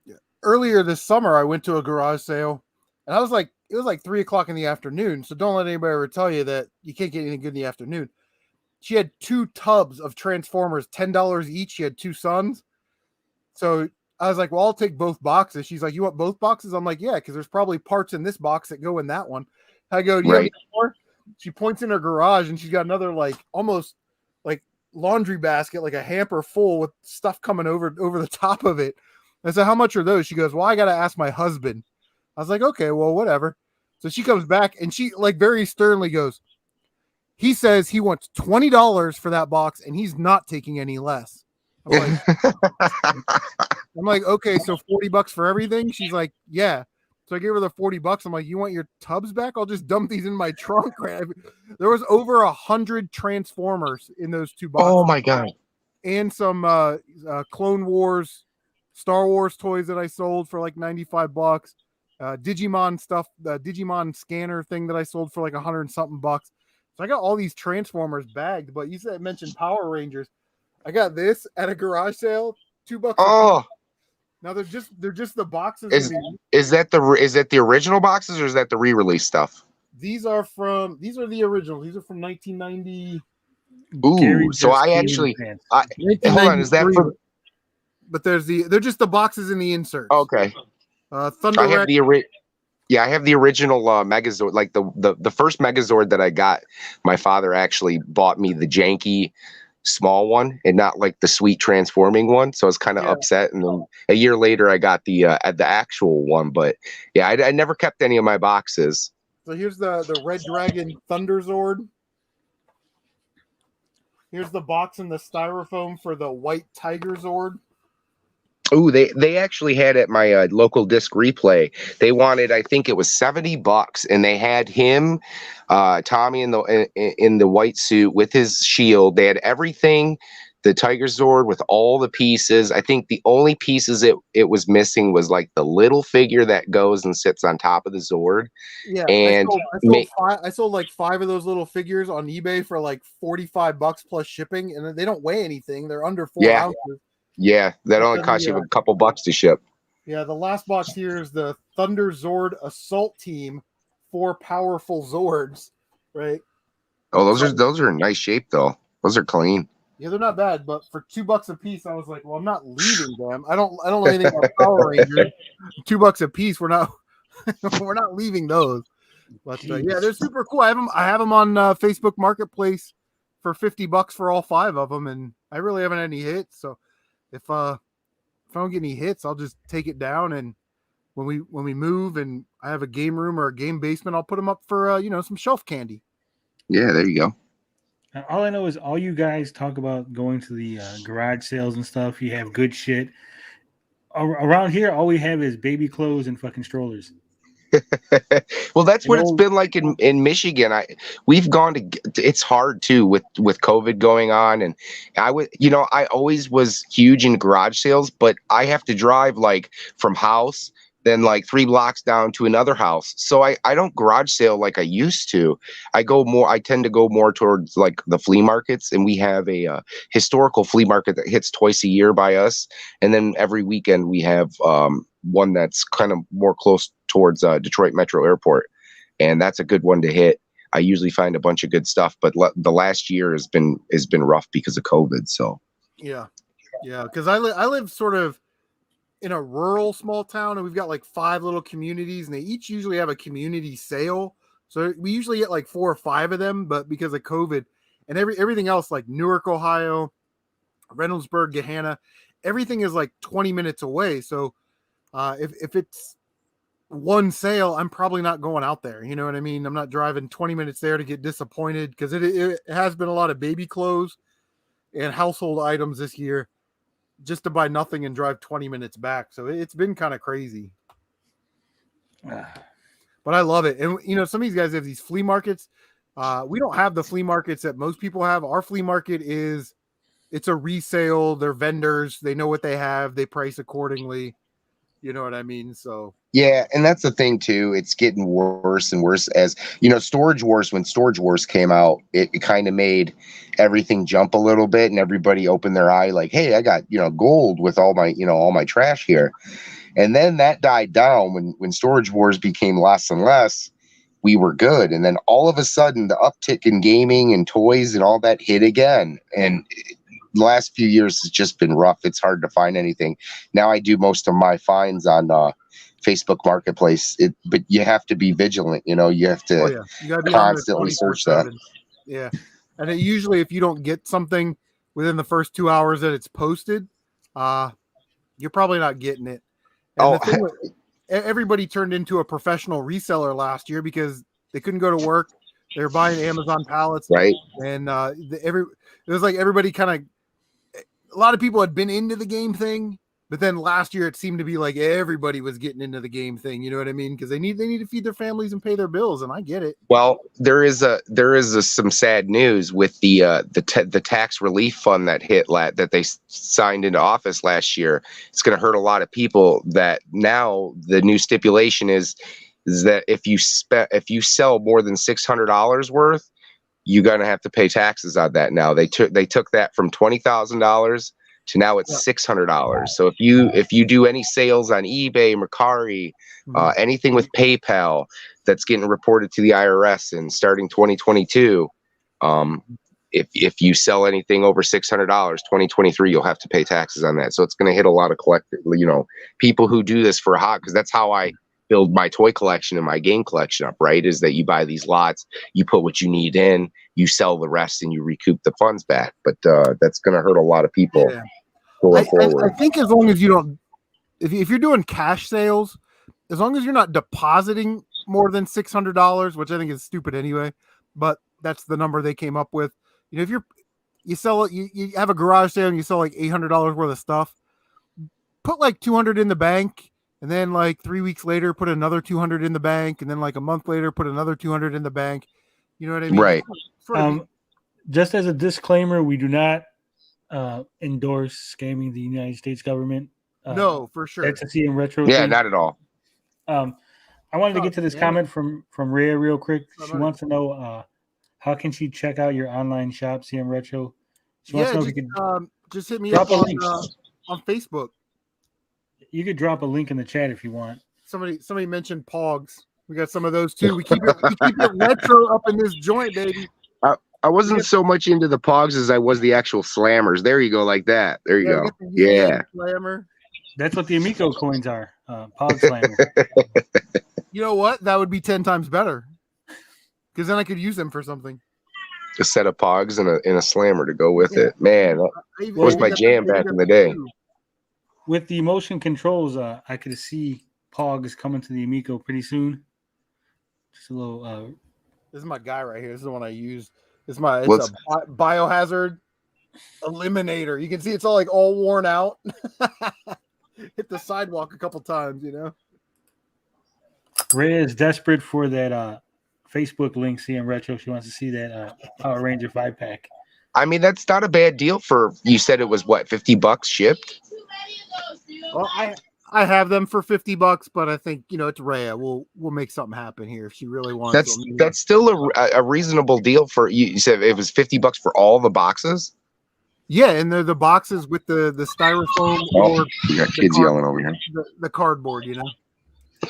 Yeah. Earlier this summer, I went to a garage sale, and it was like 3:00 in the afternoon. So don't let anybody ever tell you that you can't get anything good in the afternoon. She had 2 tubs of Transformers, $10 each. She had 2 sons. So I was like, well, I'll take both boxes. She's like, you want both boxes? I'm like, yeah, because there's probably parts in this box that go in that one. I go, do you have more? She points in her garage, and she's got another like almost like laundry basket, like a hamper full with stuff coming over the top of it. I said, how much are those? She goes, well, I got to ask my husband. I was like, okay, well, whatever. So she comes back, and she like very sternly goes, he says he wants $20 for that box, and he's not taking any less. I'm like, okay, so $40 for everything? She's like, yeah. So I gave her the $40. I'm like, you want your tubs back? I'll just dump these in my trunk. There was over 100 Transformers in those 2 boxes. Oh my god! And some Clone Wars, Star Wars toys that I sold for like $95. Digimon stuff, the Digimon scanner thing that I sold for like 100 and something bucks. So I got all these Transformers bagged. But you mentioned Power Rangers. I got this at a garage sale, $2. Oh, now they're just the boxes. Is that the original boxes, or is that the re-release stuff? These are the original. These are from 1990. Ooh, Gary so just I came actually in hold on. Is that for? But they're just the boxes in the inserts. Okay. Thunder. I have I have the original Megazord, like the first Megazord that I got. My father actually bought me the janky small one and not like the sweet transforming one, so I was kind of upset. And then a year later I got the actual one, but yeah, I never kept any of my boxes. So here's the Red Dragon Thunder Zord. Here's the box and the styrofoam for the White Tiger Zord. Oh, they actually had at my local disc replay. They wanted, I think it was $70, and they had him, Tommy in the white suit with his shield. They had everything, the Tiger Zord with all the pieces. I think the only pieces it was missing was like the little figure that goes and sits on top of the Zord. Yeah, and I sold like 5 of those little figures on eBay for like $45 plus shipping, and they don't weigh anything. They're under 4 ounces. Yeah, that only costs you a couple bucks to ship. Yeah, the last box here is the Thunder Zord Assault Team, 4 powerful Zords, right? Oh, those are in nice shape though. Those are clean. Yeah, they're not bad, but for $2 a piece, I was like, well, I'm not leaving them. I don't know anything about Power Rangers. $2 a piece, we're not leaving those. But yeah, they're super cool. I have them on Facebook Marketplace for $50 for all 5 of them, and I really haven't had any hits. So if I don't get any hits, I'll just take it down, and when we move and I have a game room or a game basement, I'll put them up for some shelf candy. Yeah, there you go. All I know is all you guys talk about going to the garage sales and stuff. You have good shit. Around here, all we have is baby clothes and fucking strollers. Well, that's what it's been like in Michigan. We've gone to. It's hard too with COVID going on, and I always was huge in garage sales, but I have to drive like from house, then like 3 blocks down to another house. So I don't garage sale like I used to. I tend to go more towards like the flea markets, and we have a historical flea market that hits twice a year by us, and then every weekend we have one that's kind of more close towards Detroit Metro Airport, and that's a good one to hit. I usually find a bunch of good stuff, but the last year has been rough because of COVID. So yeah, because I live sort of in a rural small town, and we've got like 5 little communities, and they each usually have a community sale. So we usually get like 4 or 5 of them, but because of COVID and everything else, like Newark, Ohio, Reynoldsburg, Gahanna, everything is like 20 minutes away. So if it's one sale, I'm probably not going out there. You know what I mean? I'm not driving 20 minutes there to get disappointed, because it has been a lot of baby clothes and household items this year, just to buy nothing and drive 20 minutes back. So it's been kind of crazy. But I love it. And, you know, some of these guys have these flea markets. We don't have the flea markets that most people have. Our flea market it's a resale. They're vendors. They know what they have. They price accordingly. You know what I mean? So. Yeah, and that's the thing too. It's getting worse and worse as, you know, Storage Wars, when Storage Wars came out, it kind of made everything jump a little bit, and everybody opened their eye like, hey, I got, you know, gold with all my trash here. And then that died down when Storage Wars became less and less. We were good. And then all of a sudden the uptick in gaming and toys and all that hit again. And the last few years has just been rough. It's hard to find anything. Now I do most of my finds on Facebook Marketplace, but you have to be vigilant. You know, you have to You gotta be constantly search that. Yeah. And usually if you don't get something within the first 2 hours that it's posted, you're probably not getting it. And the thing with, everybody turned into a professional reseller last year because they couldn't go to work. They were buying Amazon pallets, right? And it was like everybody a lot of people had been into the game thing, but then last year it seemed to be like everybody was getting into the game thing. You know what I mean? Because they need to feed their families and pay their bills, and I get it. Well, there is some sad news with the tax relief fund that that they signed into office last year. It's going to hurt a lot of people. That now the new stipulation is that if you sell more than $600 worth, you're going to have to pay taxes on that. Now they took that from $20,000 to now it's $600. So if you do any sales on eBay, Mercari, anything with PayPal that's getting reported to the IRS and starting 2022, if you sell anything over $600, 2023, you'll have to pay taxes on that. So it's going to hit a lot of people who do this for a hobby, because that's how I build my toy collection and my game collection up, right? Is that you buy these lots, you put what you need in, you sell the rest, and you recoup the funds back. But that's going to hurt a lot of people going forward. I think as long as you don't, if you're doing cash sales, as long as you're not depositing more than $600, which I think is stupid anyway, but that's the number they came up with. You know, if you sell it, you have a garage sale and you sell like $800 worth of stuff, put like $200 in the bank. And then like 3 weeks later, put another $200 in the bank. And then like a month later, put another $200 in the bank. You know what I mean? Right. Just as a disclaimer, we do not endorse scamming the United States government. No, for sure. That's a CM Retro Yeah, thing. not at all. I wanted to get to this comment from Rhea real quick. She wants to know how can she check out your online shop, CM Retro? She wants to know if you could just hit me up on Facebook. You could drop a link in the chat if you want. Somebody mentioned Pogs. We got some of those too. We keep it retro up in this joint, baby. I wasn't so much into the Pogs as I was the actual slammers. There you go, like that. There you go. Yeah. Slammer. That's what the Amico coins are. Pog slammer. You know what? That would be 10 times better. Because then I could use them for something. A set of Pogs and a slammer to go with it. Man, that was my jam back in the day. With the motion controls, I could see Pogs coming to the Amico pretty soon. Just a little. This is my guy right here. This is the one I use. It's a biohazard eliminator. You can see it's all worn out. Hit the sidewalk a couple times, you know. Ray is desperate for that Facebook link, CM Retro. She wants to see that Power Ranger 5-pack. I mean, that's not a bad deal for. You said it was what, $50 shipped? Well, I have them for $50, but I think it's Rhea. We'll make something happen here if she really wants. That's still a reasonable deal for you. You said it was $50 for all the boxes. Yeah, and they're the boxes with the styrofoam. Oh, you got kids yelling over here. The cardboard,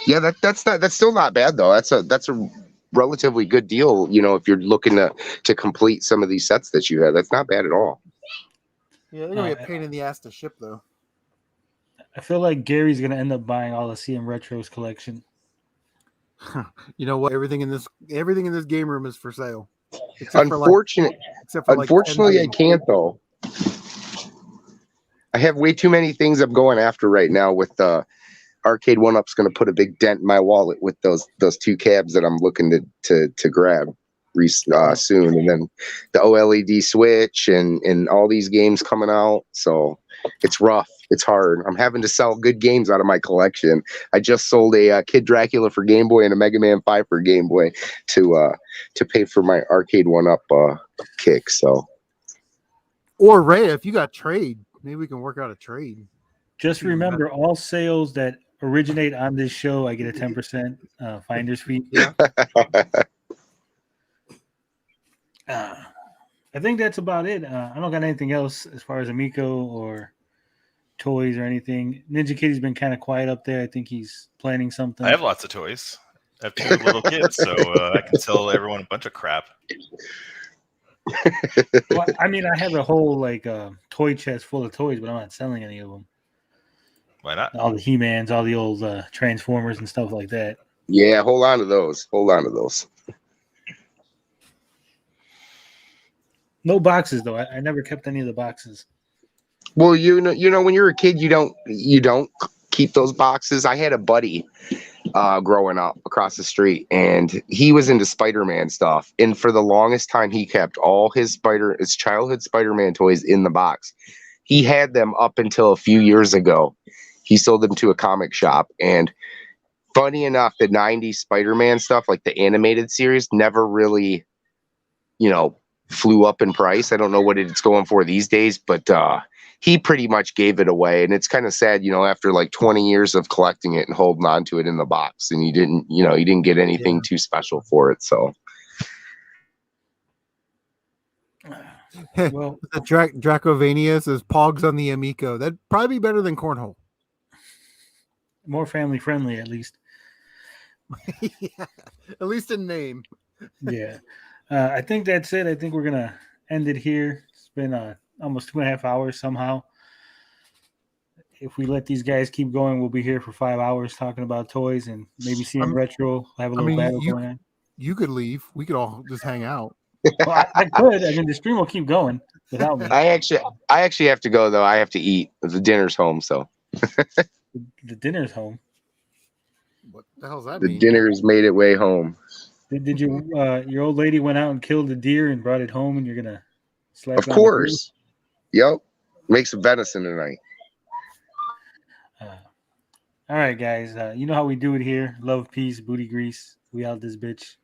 Yeah, that's still not bad though. That's a relatively good deal. If you're looking to complete some of these sets that you have, that's not bad at all. Yeah, they're gonna be a pain in the ass to ship though. I feel like Gary's gonna end up buying all the CM Retros collection. You know what? Everything in this game room is for sale. Except for like Unfortunately, 10 I can't though. I have way too many things I'm going after right now. With Arcade 1-Up's going to put a big dent in my wallet with those two cabs that I'm looking to grab soon, and then the OLED Switch and all these games coming out. So it's rough. It's hard. I'm having to sell good games out of my collection. I just sold a Kid Dracula for Game Boy and a Mega Man 5 for Game Boy to pay for my Arcade 1-Up kick. So, or Ray, if you got trade, maybe we can work out a trade. Just remember, all sales that originate on this show, I get a 10% finder's fee. Yeah. I think that's about it. I don't got anything else as far as Amico or toys or anything. Ninja Kitty's been kind of quiet up there. I think he's planning something. I have lots of toys. I have 2 little kids, so I can sell everyone a bunch of crap. Well, I mean, I have a whole toy chest full of toys, but I'm not selling any of them. Why not? All the He-Mans, all the old Transformers and stuff like that. yeah, hold on to those. No boxes though. I never kept any of the boxes. Well, you know, when you're a kid, you don't keep those boxes. I had a buddy growing up across the street, and he was into Spider-Man stuff. And for the longest time, he kept all his childhood Spider-Man toys in the box. He had them up until a few years ago. He sold them to a comic shop, and funny enough, the 90s Spider-Man stuff, like the animated series, never really, flew up in price. I don't know what it's going for these days, but he pretty much gave it away. And it's kind of sad, after like 20 years of collecting it and holding on to it in the box, and you didn't get anything too special for it. So Well, the Dracovania says Pogs on the Amico. That'd probably be better than Cornhole. more family friendly, at least. Yeah, at least in name. Yeah. I think that's it. I think we're going to end it here. It's been almost 2.5 hours somehow. If we let these guys keep going, we'll be here for 5 hours talking about toys and maybe seeing retro. Have a little battle going on. You could leave. We could all just hang out. Well, I could. I mean, the stream will keep going without me. I actually have to go though. I have to eat. The dinner's home, so The dinner's home. What the hell's that the mean? dinner's made its way home. Did you? Your old lady went out and killed a deer and brought it home, and you're gonna slap Of it on the course. Yep. Make some venison tonight. grill? All right, guys. You know how we do it here. Love, peace, booty grease. We out this bitch.